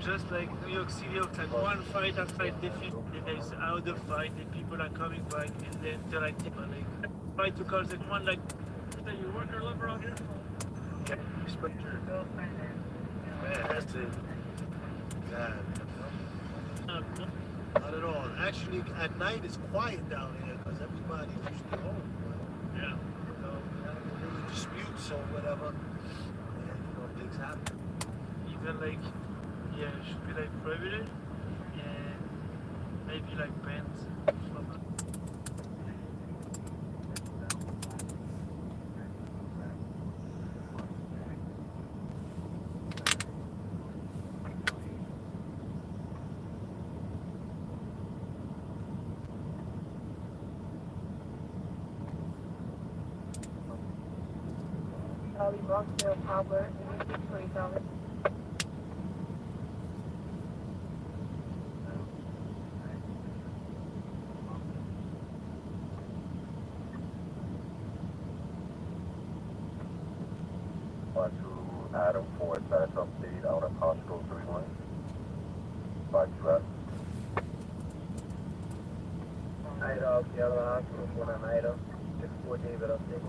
Just like New York City, like one fight after defeat, there's another fight, and people are coming back and then interacting. Like, try to call that one like, is that your worker live around here? Yeah, Inspector. Man, that's it. God. Not at all. Actually, at night it's quiet down here because everybody's usually home. But, Yeah. you know, little disputes or whatever, and you know, things happen. Even like, yeah, it should be like prohibited and maybe like banned. Charlie Bronxdale Poplar, please tell me. To Adam for status update out of Costco 31. 52 Night off, Seattle Hospital for a night off. 64 David update.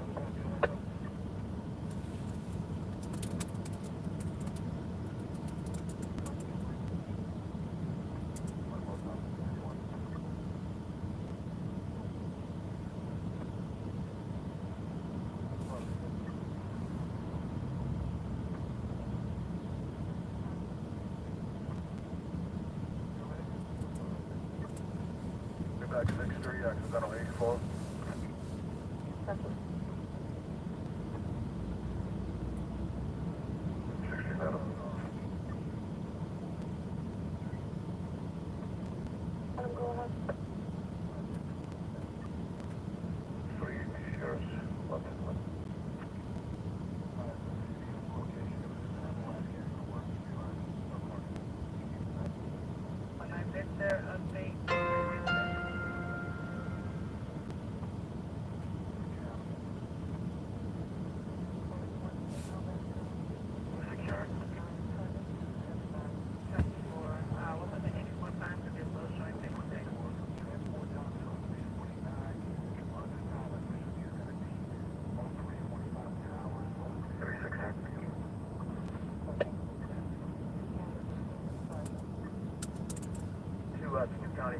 Back 6-3, accidental 84. When I get there, update.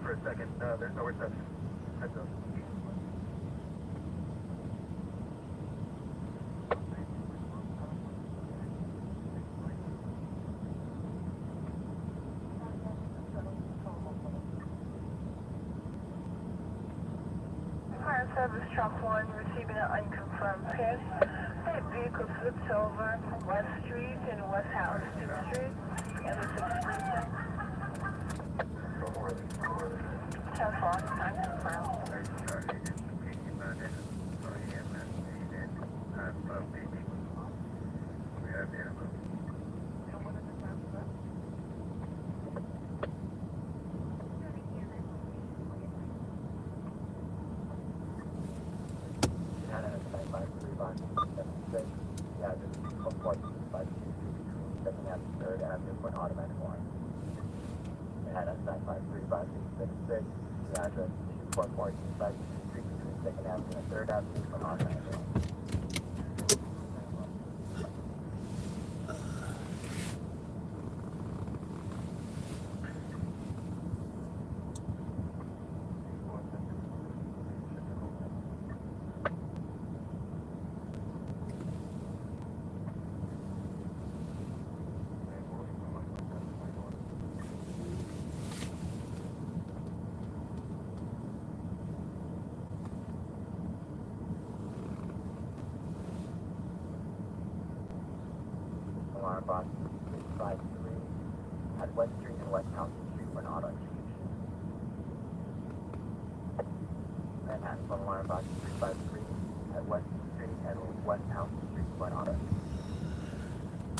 for a second. There's no reception. Heads up. Fire service truck 1 receiving an unconfirmed pit. That vehicle flips over from West Street and West Houston Street and it's experiencing 10-4, unconfirmed. Alarm box 653 at West Street and West Houston Street for an auto execution. Manhattan from alarm box 353 at West Street and West Houston Street for an auto execution.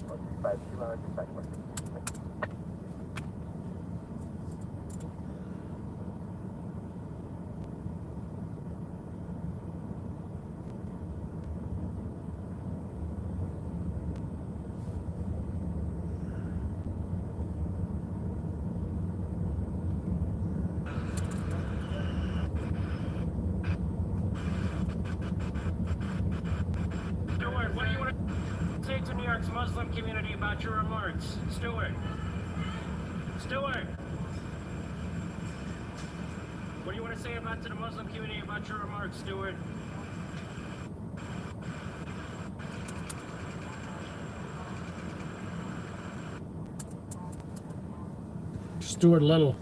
352 hours and back West Street. Stewart, what do you want to say to New York's Muslim community about your remarks? Stewart. Stewart. What do you want to say to the Muslim community about your remarks, Stewart? Stuart Little.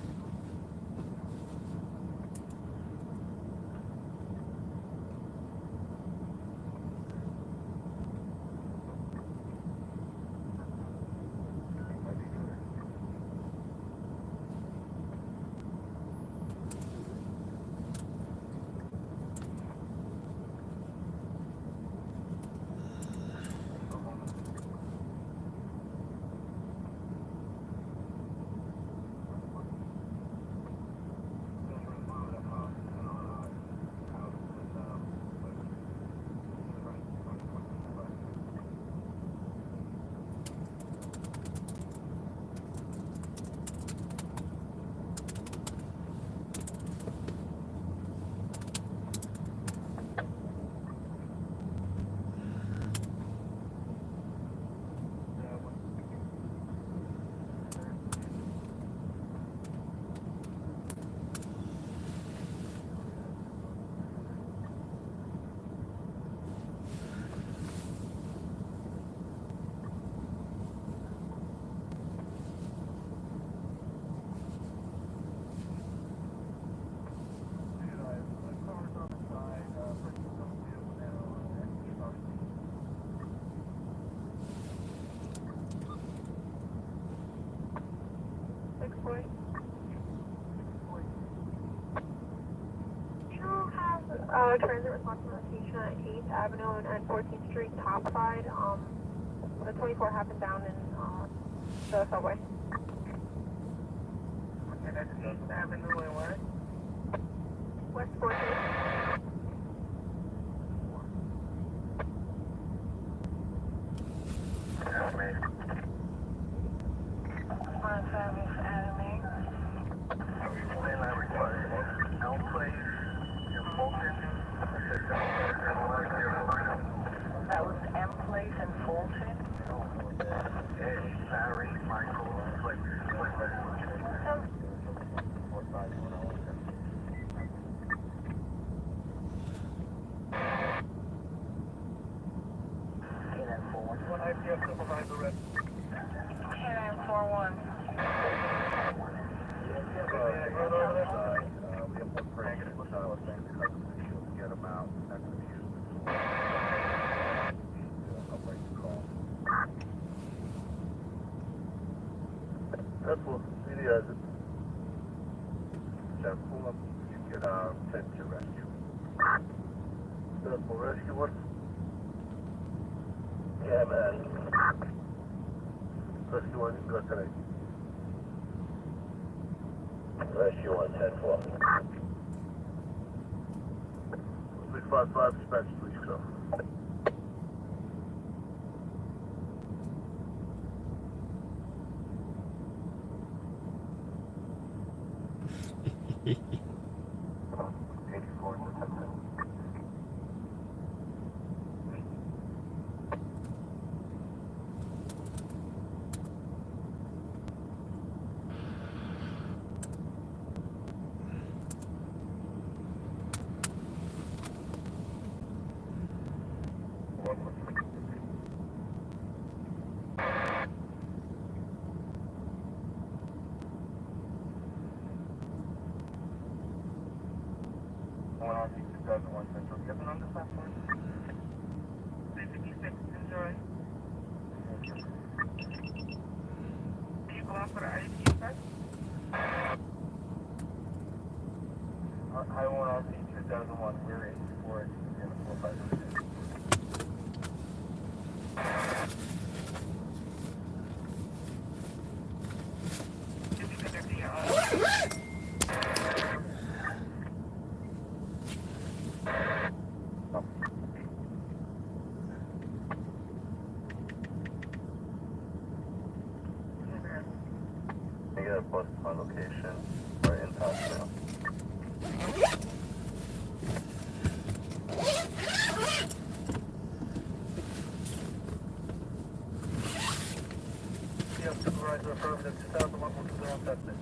Transit responsive location at 8th Avenue and 14th Street, top side. The 24 happened down in the subway. Okay, that's 8th Avenue and what? West 14th. On service enemy. Mainline required. Elm Place. That was M Place in Fulton. Eddie, Larry, Michael, That's what it is. Jeff, pull up. You can send to rescue. That's for rescue one? Yeah, man. Rescue one, go today. Rescue one, 10-4. 655, dispatch, please go. I want RC 2001, we're in for it in the 455. Negative plus my location or in touch now. Supervisor affirmative 2001 will clear on suspect.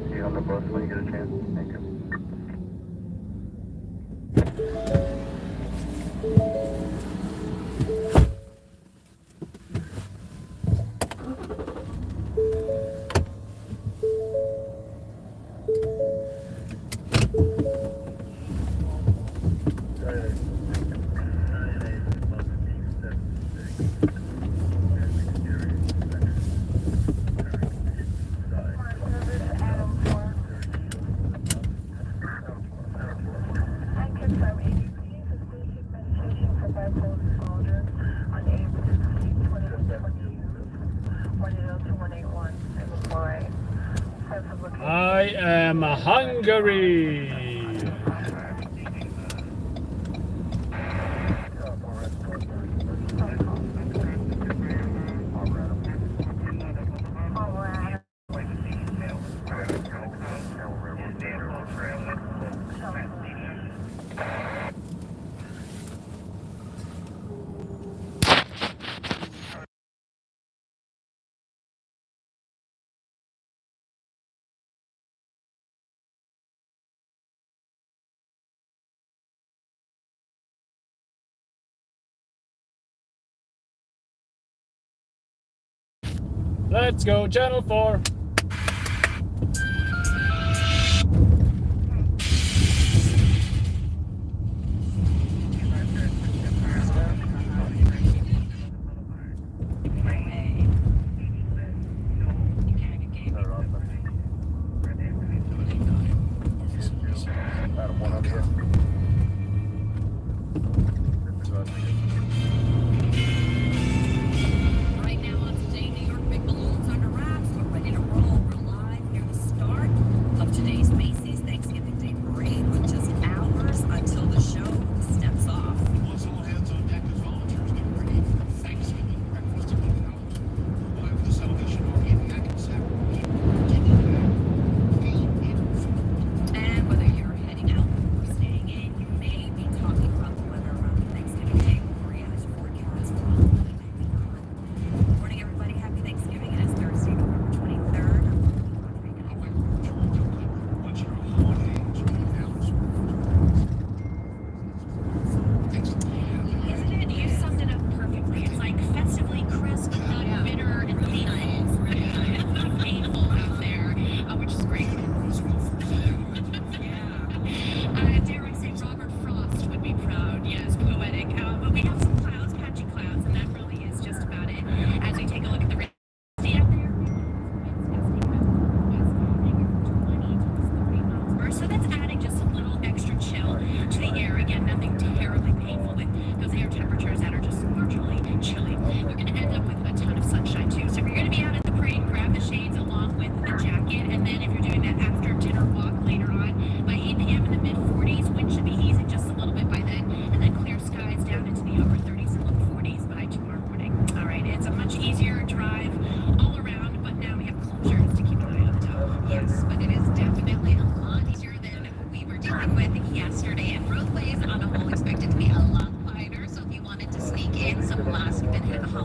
See you on the bus when you get a chance. Thank you. I am hungry. Let's go, Channel 4.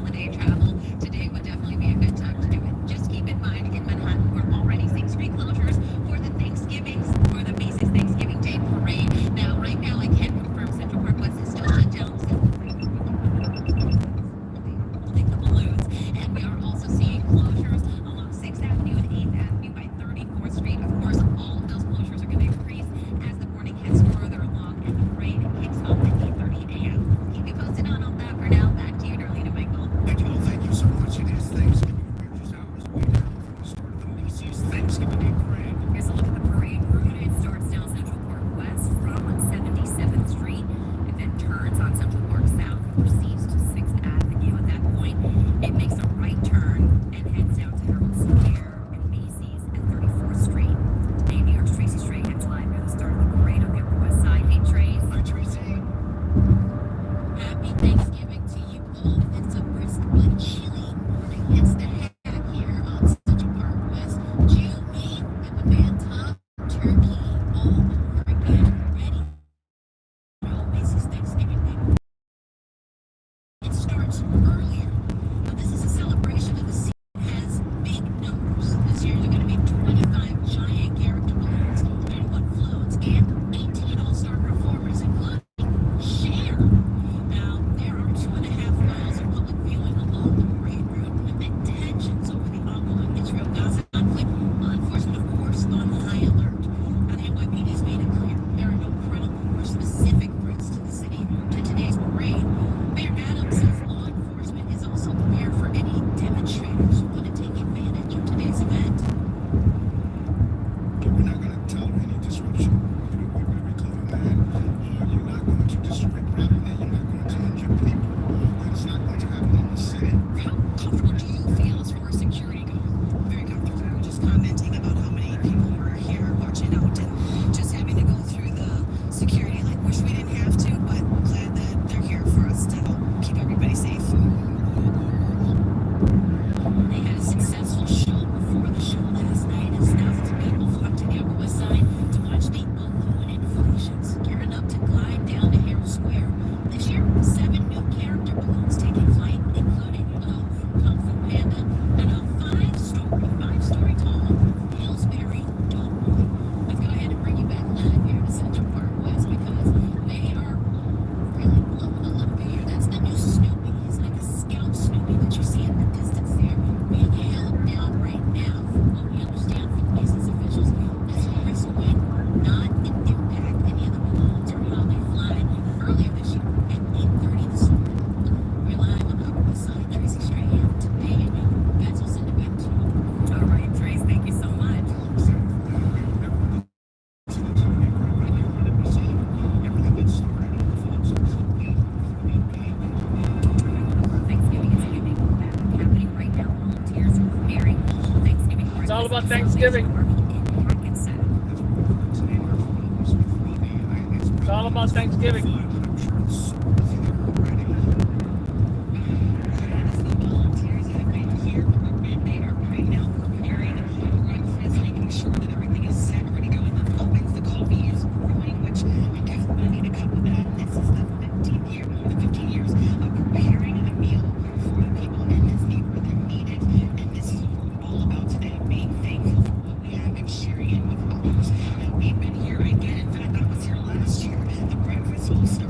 holiday travel, today would definitely be a good time to do it. Just keep in mind, in Manhattan, we're already seeing street closures for the Macy's Thanksgiving Day Parade. Now, right now, I can't confirm Central Park West is still shut down. Holding the balloons, and we are also seeing closures along 6th Avenue and 8th Avenue by 34th Street. Of course, all of those closures are going to increase as the morning heads further along and the parade kicks off at 8:30 a.m. Keep you posted on all that. For now, back to you, Darlene Michael. Thank you so much. It is Thanksgiving. We're just hours away now from the start of the Macy's Thanksgiving Day Parade. Here's a look at the parade route. It starts down Central Park West from 77th Street and then turns on Central Park South and proceeds to 6th Avenue. At that point, it makes a right turn and heads down to Herald Square and Macy's at 34th Street. Today, New York's Tracy Strait heads live near the start of the parade on the Upper West Side. Hey, Trace. Hi, Tracy. Happy Thanksgiving to you both. It's a brisk but chilly morning. It's the heck here on Central Park West. Jill, me, and the band Top Turkey all are again ready. Macy's Thanksgiving Day. It starts earlier. Now, this is a celebration of the season. It has big numbers. This year, they're going to be 25 giant character balloons, 31 floats, and 18 all-star performers, including Cher. Now, there are 2.5 miles of public viewing along the parade route amid tensions over the ongoing Israel-Gaza conflict. Law enforcement, of course, on high alert. Now, the NYPD has made it clear there are no credible or specific threats to the city to today's parade. Mayor Adams says law enforcement is also prepared for any demonstrators who want to take advantage of today's event. We're not going to tolerate any disruption. We're very clear on that. You're not going to disrupt property. You're not going to injure people. That's not going to happen in the city. How comfortable do you feel as far as security goes? Very comfortable. We were just commenting about how many people were here watching out and just having to go through the security. Like, wish we didn't have to, but glad that they're here for us to help keep everybody safe. They had a successful show before the show last night as thousands of people flocked to the Upper West Side to watch the balloon inflations, gearing up to glide down to Herald Square. This year, 7 new character balloons taking flight, including from Kung Fu Panda and a 5-story tall Pillsbury dome. Let's go ahead and bring you back live here to Central Park West because they are really blowing a little bit here. That's the new Snoopy. He's like a scout Snoopy that you see in the distance there, being held down right now. What we understand from business officials, this risk would not impact any of the balloons or how they fly. Earlier this year, at 8:30 this morning, we're live on the Upper West Side. Tracy Strait here today, and guys will send it back to you. All right, Trace, thank you so much. Thanksgiving is happening right now. Volunteers are preparing Thanksgiving. It's all about Thanksgiving. It's all about Thanksgiving. Volunteers have been here. They are right now preparing breakfast, making sure that everything is set, ready to go in the ovens. The coffee is brewing, which I definitely need a cup of that. This is the 15th year, more than 15 years of preparing a meal for the people in this neighborhood that need it. And this is what we're all about today, being thankful for what we have and sharing it with others. And we've been here again. In fact, I was here last year. The breakfast will start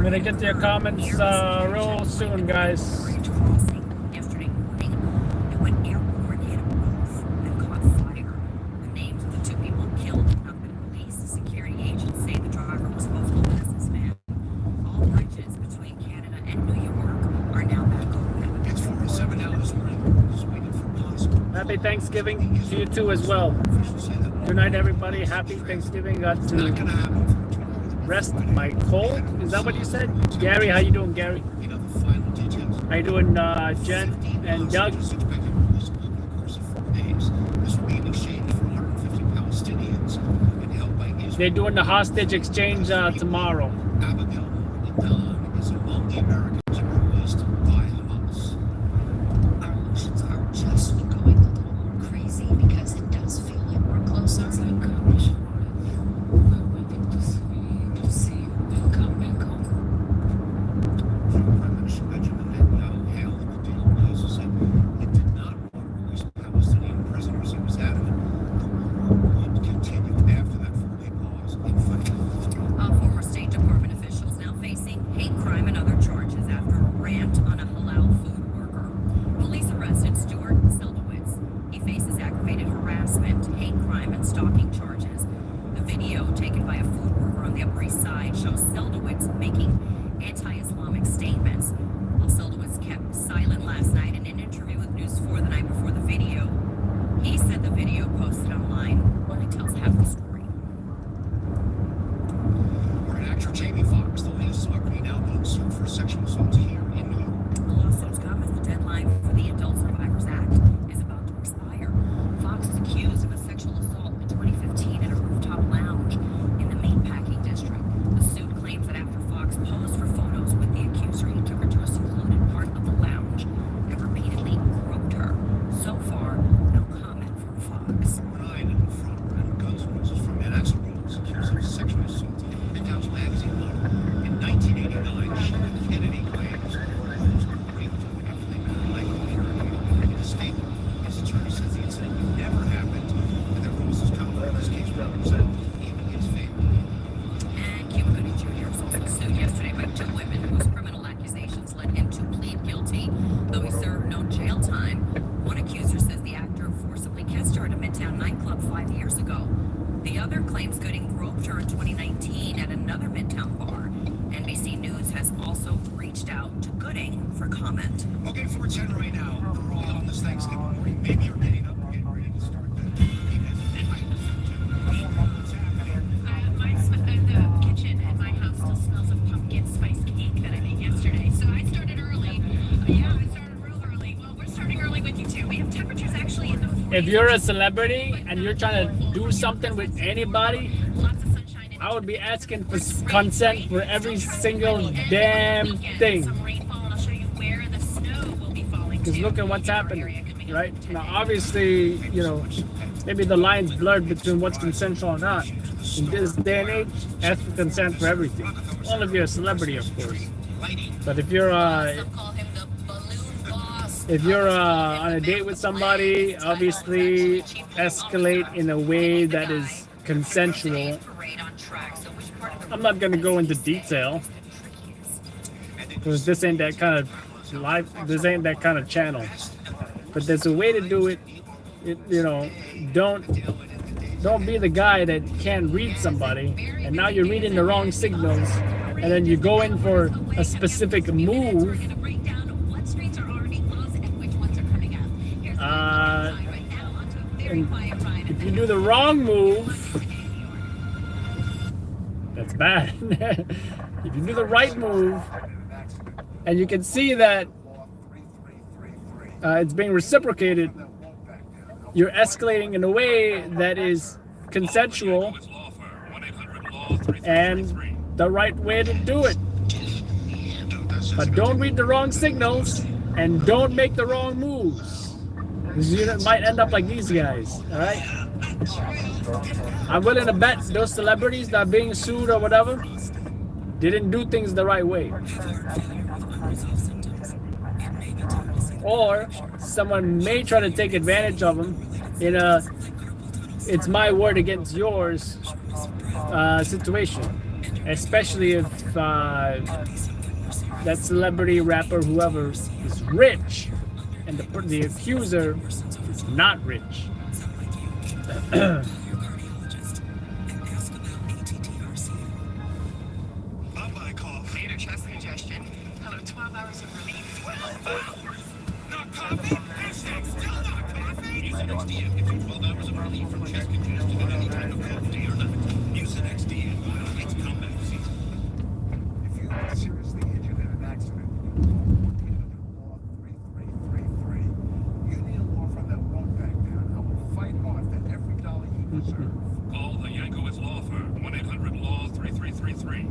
gonna get to your comments real soon, guys. Yesterday morning, and when airport hit a roof and caught fire. The names of the two people killed have not been released. Security agents say the driver was a local businessman. All bridges between Canada and New York are now back open. It's 4:07 now this morning. Just waiting for possible. Happy Thanksgiving to you too as well. Good night, everybody. Happy Thanksgiving. Got to rest my cold. Is that what you said? Gary, how you doing, Gary? How you doing, Jen and Doug? They're doing the hostage exchange tomorrow. Is among the Americans released by Hamas. Our emotions are just going a little crazy because it does feel like we're closer. It's like we're waiting to see them come back home. Prime Minister Benjamin Netanyahu hailed the deal. He also said he did not want to release Palestinian prisoners. He was adamant the war would continue after that 4-day pause in fighting. Former State Department officials now facing hate crime and other charges after a rant on a halal food worker. Police arrested Stuart Seldowitz. He faces aggravated harassment, hate crime, and stalking charges. The video taken by a food worker on the Upper East Side shows Seldowitz making anti-Islamic statements. While Seldowitz kept silent last night in an interview with News 4 the night before the video, he said the video posted online only tells half the story. Actor Jamie Foxx, the latest celebrity now being sued for sexual assault here in New York. The lawsuits come as the deadline for the Adult Survivors Act is about to expire. Fox is accused of a sexual assault in 2015 at a rooftop lounge in the meatpacking district. The suit claims that after Fox posed for photos with the accuser, he took her to a secluded part of the lounge and repeatedly groped her. So far, no comment from Fox. Ryan in front and guns bruises from an Axl Rose accused of sexual assault. Down's magazine letter. In 1989, Sheriff Kennedy claims Rose raped everything like in a statement. His attorney says the incident never happened and that Rose's counsel in this case represented in his favor. And Cuba Gooding Jr. was also sued yesterday by two women whose criminal accusations led him to plead guilty, though he served no jail time. One accuser says the actor forcibly kissed her at a Midtown nightclub 5 years ago. The other claims Gooding groped her in 2019 at another Midtown bar. NBC News has also reached out to Gooding for comment. Okay, 410 right now. We're all on this Thanksgiving morning. Maybe you're getting up and getting ready to start the The kitchen at my house still smells of pumpkin spice cake that I made yesterday. So I started early. I started real early. Well, we're starting early with you too. We have temperatures actually in the 40s. If you're a celebrity and you're trying to do something with anybody, I would be asking for consent for every single damn thing. Because look at what's happening, right? Now, obviously, you know, maybe the line's blurred between what's consensual or not. In this day and age, ask for consent for everything. Well, if you're a celebrity, of course. But if you're on a date with somebody, obviously escalate in a way that is consensual. I'm not going to go into detail because this ain't that kind of live. This ain't that kind of channel. But there's a way to do it. You know, don't be the guy that can't read somebody, and now you're reading the wrong signals, and then you go in for a specific move. And if you do the wrong move, that's bad. If you do the right move, and you can see that it's being reciprocated, you're escalating in a way that is consensual and the right way to do it. But don't read the wrong signals and don't make the wrong moves. Because you might end up like these guys, all right? I'm willing to bet those celebrities that are being sued or whatever didn't do things the right way. Or someone may try to take advantage of them in a it's my word against yours situation. especially if that celebrity, rapper, whoever is rich, and the accuser is not rich. Bye-bye cough. Later chest congestion. Hello, 12 hours of relief. 12 hours? Not coffee? Hashtag still not coffee? Use an XDM. Gives you 12 hours of relief from chest congestion at any time of coffee or not. Use an XDM. It's comeback season. If you've been seriously injured in an accident, you need Law 3333. You need a law firm that won't back down. I will fight hard for every dollar you deserve. Call the Yankowitz Law Firm, 1-800-LAW-3333.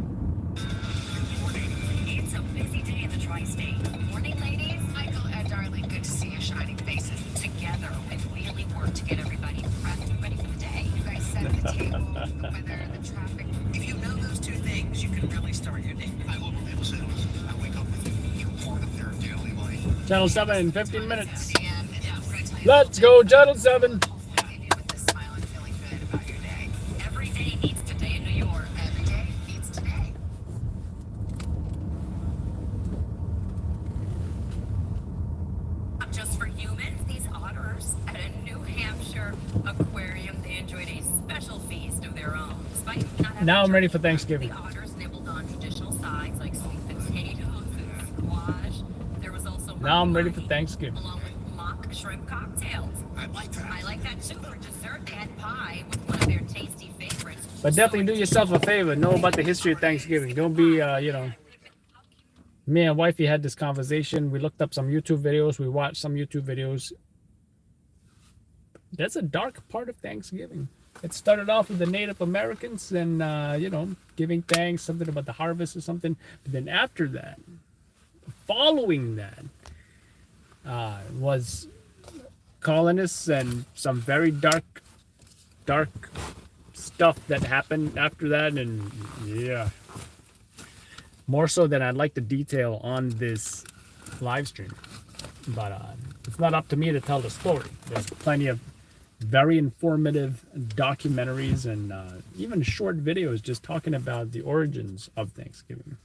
It's a busy day in the tri-state. Morning, ladies. Michael and Darling, good to see your shining faces. Together, we really work to get everybody prepped and ready for the day. You guys set the table, the weather, the traffic. If you know those two things, you can really start your day. I love real sales. I wake up with you. You're part of their daily life. Channel 7 in 15 minutes. Let's go, Channel 7. Every day needs today in New York. Every day needs today. Not just for humans, these otters at a New Hampshire aquarium, they enjoyed a special feast of their own. Despite not having Now I'm ready for Thanksgiving. the otters nibbled on traditional sides like sweet potatoes and squash. There was also Now I'm ready for Thanksgiving. along with mock shrimp cocktails. I like that too. For dessert, they had pie with one of their tasty favorites. But definitely do yourself a favor. Know about the history of Thanksgiving. Don't be, you know. Me and wifey had this conversation. We looked up some YouTube videos. We watched some YouTube videos. That's a dark part of Thanksgiving. It started off with the Native Americans and, you know, giving thanks, something about the harvest or something. But then after that, following that, was colonists and some very dark stuff that happened after that. And yeah, more so than I'd like to detail on this live stream. But it's not up to me to tell the story. There's plenty of very informative documentaries and even short videos just talking about the origins of Thanksgiving.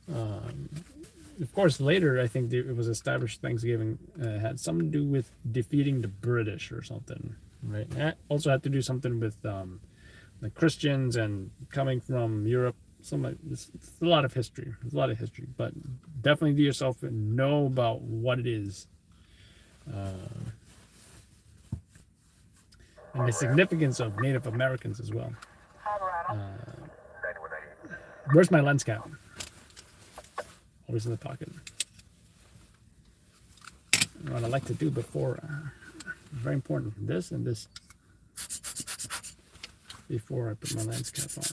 Of course, later I think it was established Thanksgiving had something to do with defeating the British or something, right? That also had to do something with the Christians and coming from Europe. It's a lot of history. There's a lot of history, but definitely do yourself and know about what it is. And the significance of Native Americans as well. Where's my lens cap? Always in the pocket. What I like to do before, very important, this and this, before I put my lens cap on.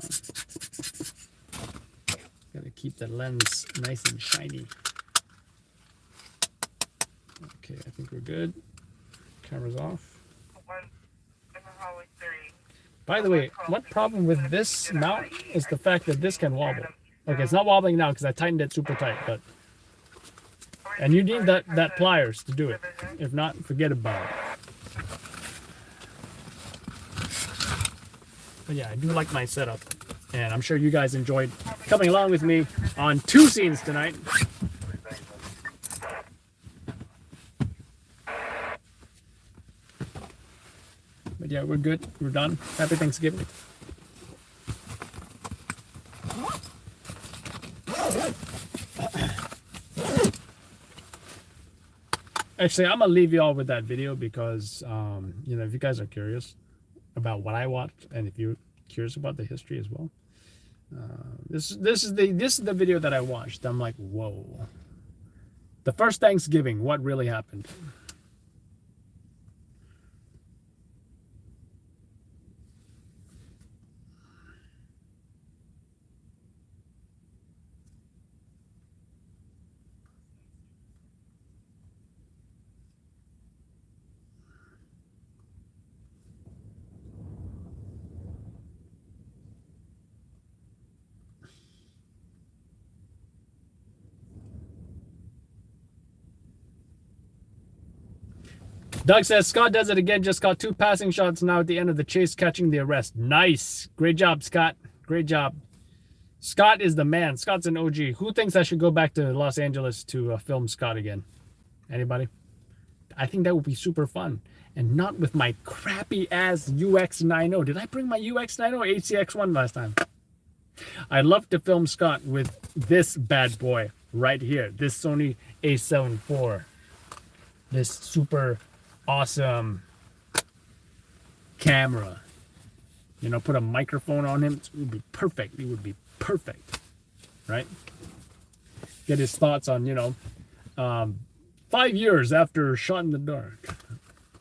Gotta keep the lens nice and shiny. Okay, I think we're good. Camera's off. By the way, one problem with this mount is the fact that this can wobble. Okay, it's not wobbling now because I tightened it super tight, but and you need that pliers to do it. If not, forget about it. But yeah, I do like my setup, and I'm sure you guys enjoyed coming along with me on 2 scenes tonight. But yeah, we're good. We're done. Happy Thanksgiving. Actually, I'm gonna leave you all with that video because you know, if you guys are curious about what I watched and if you're curious about the history as well, this is the video that I watched. I'm like, whoa. The first Thanksgiving, what really happened? Doug says, Scott does it again, just got 2 passing shots now at the end of the chase, catching the arrest. Nice. Great job, Scott. Great job. Scott is the man. Scott's an OG. Who thinks I should go back to Los Angeles to film Scott again? Anybody? I think that would be super fun. And not with my crappy ass UX90. Did I bring my UX90 or HCX1 last time? I'd love to film Scott with this bad boy right here. This Sony a7 IV. This super awesome camera. You know, put a microphone on him. It would be perfect. It would be perfect. Right? Get his thoughts on, you know, 5 years after Shot in the Dark.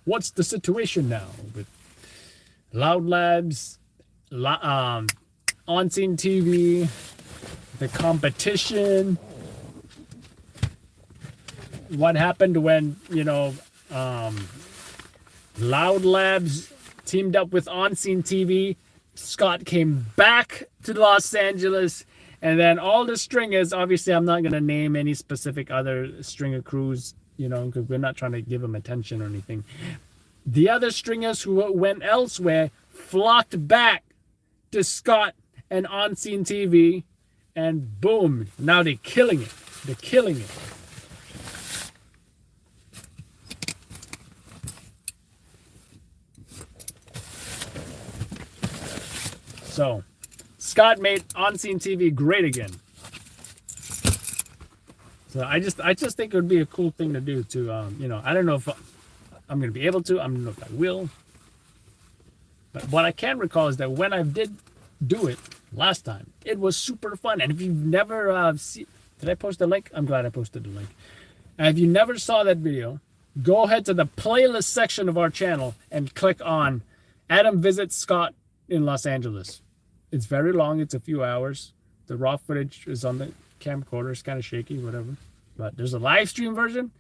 What's the situation now with Loud Labs, on-scene TV, the competition? What happened when, you know, Loud Labs teamed up with on-scene TV? Scott came back to Los Angeles, and then all the stringers, obviously I'm not going to name any specific other stringer crews, you know, because we're not trying to give them attention or anything. The other stringers who went elsewhere flocked back to Scott and on-scene TV, and boom, now they're killing it. They're killing it. So, Scott made on-scene TV great again. So I just think it would be a cool thing to do to, you know, I don't know if I'm going to be able to. I don't know if I will. But what I can recall is that when I did do it last time, it was super fun. And if you've never seen, did I post a link? I'm glad I posted the link. And if you never saw that video, go ahead to the playlist section of our channel and click on Adam Visits Scott in Los Angeles. It's very long. It's a few hours. The raw footage is on the camcorder. It's kind of shaky, whatever. But there's a live stream version,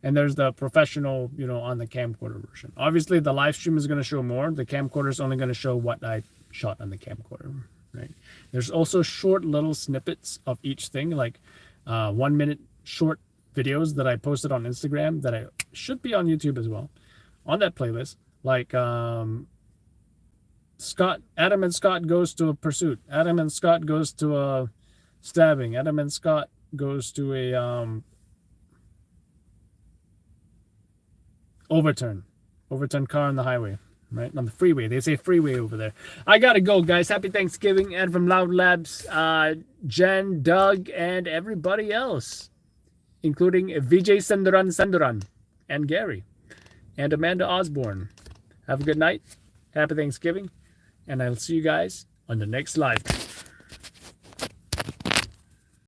and there's the professional, you know, on the camcorder version. Obviously, the live stream is going to show more. The camcorder is only going to show what I shot on the camcorder, right? There's also short little snippets of each thing, like 1 minute short videos that I posted on Instagram that I should be on YouTube as well, on that playlist. Like Adam and Scott goes to a pursuit. Adam and Scott goes to a stabbing. Adam and Scott goes to a overturn car on the highway, right on the freeway. They say freeway over there. I gotta go, guys. Happy Thanksgiving. And from Loud Labs, Jen, Doug, and everybody else, including Vijay Sandaran and Gary and Amanda Osborne. Have a good night. Happy Thanksgiving. And I'll see you guys on the next live.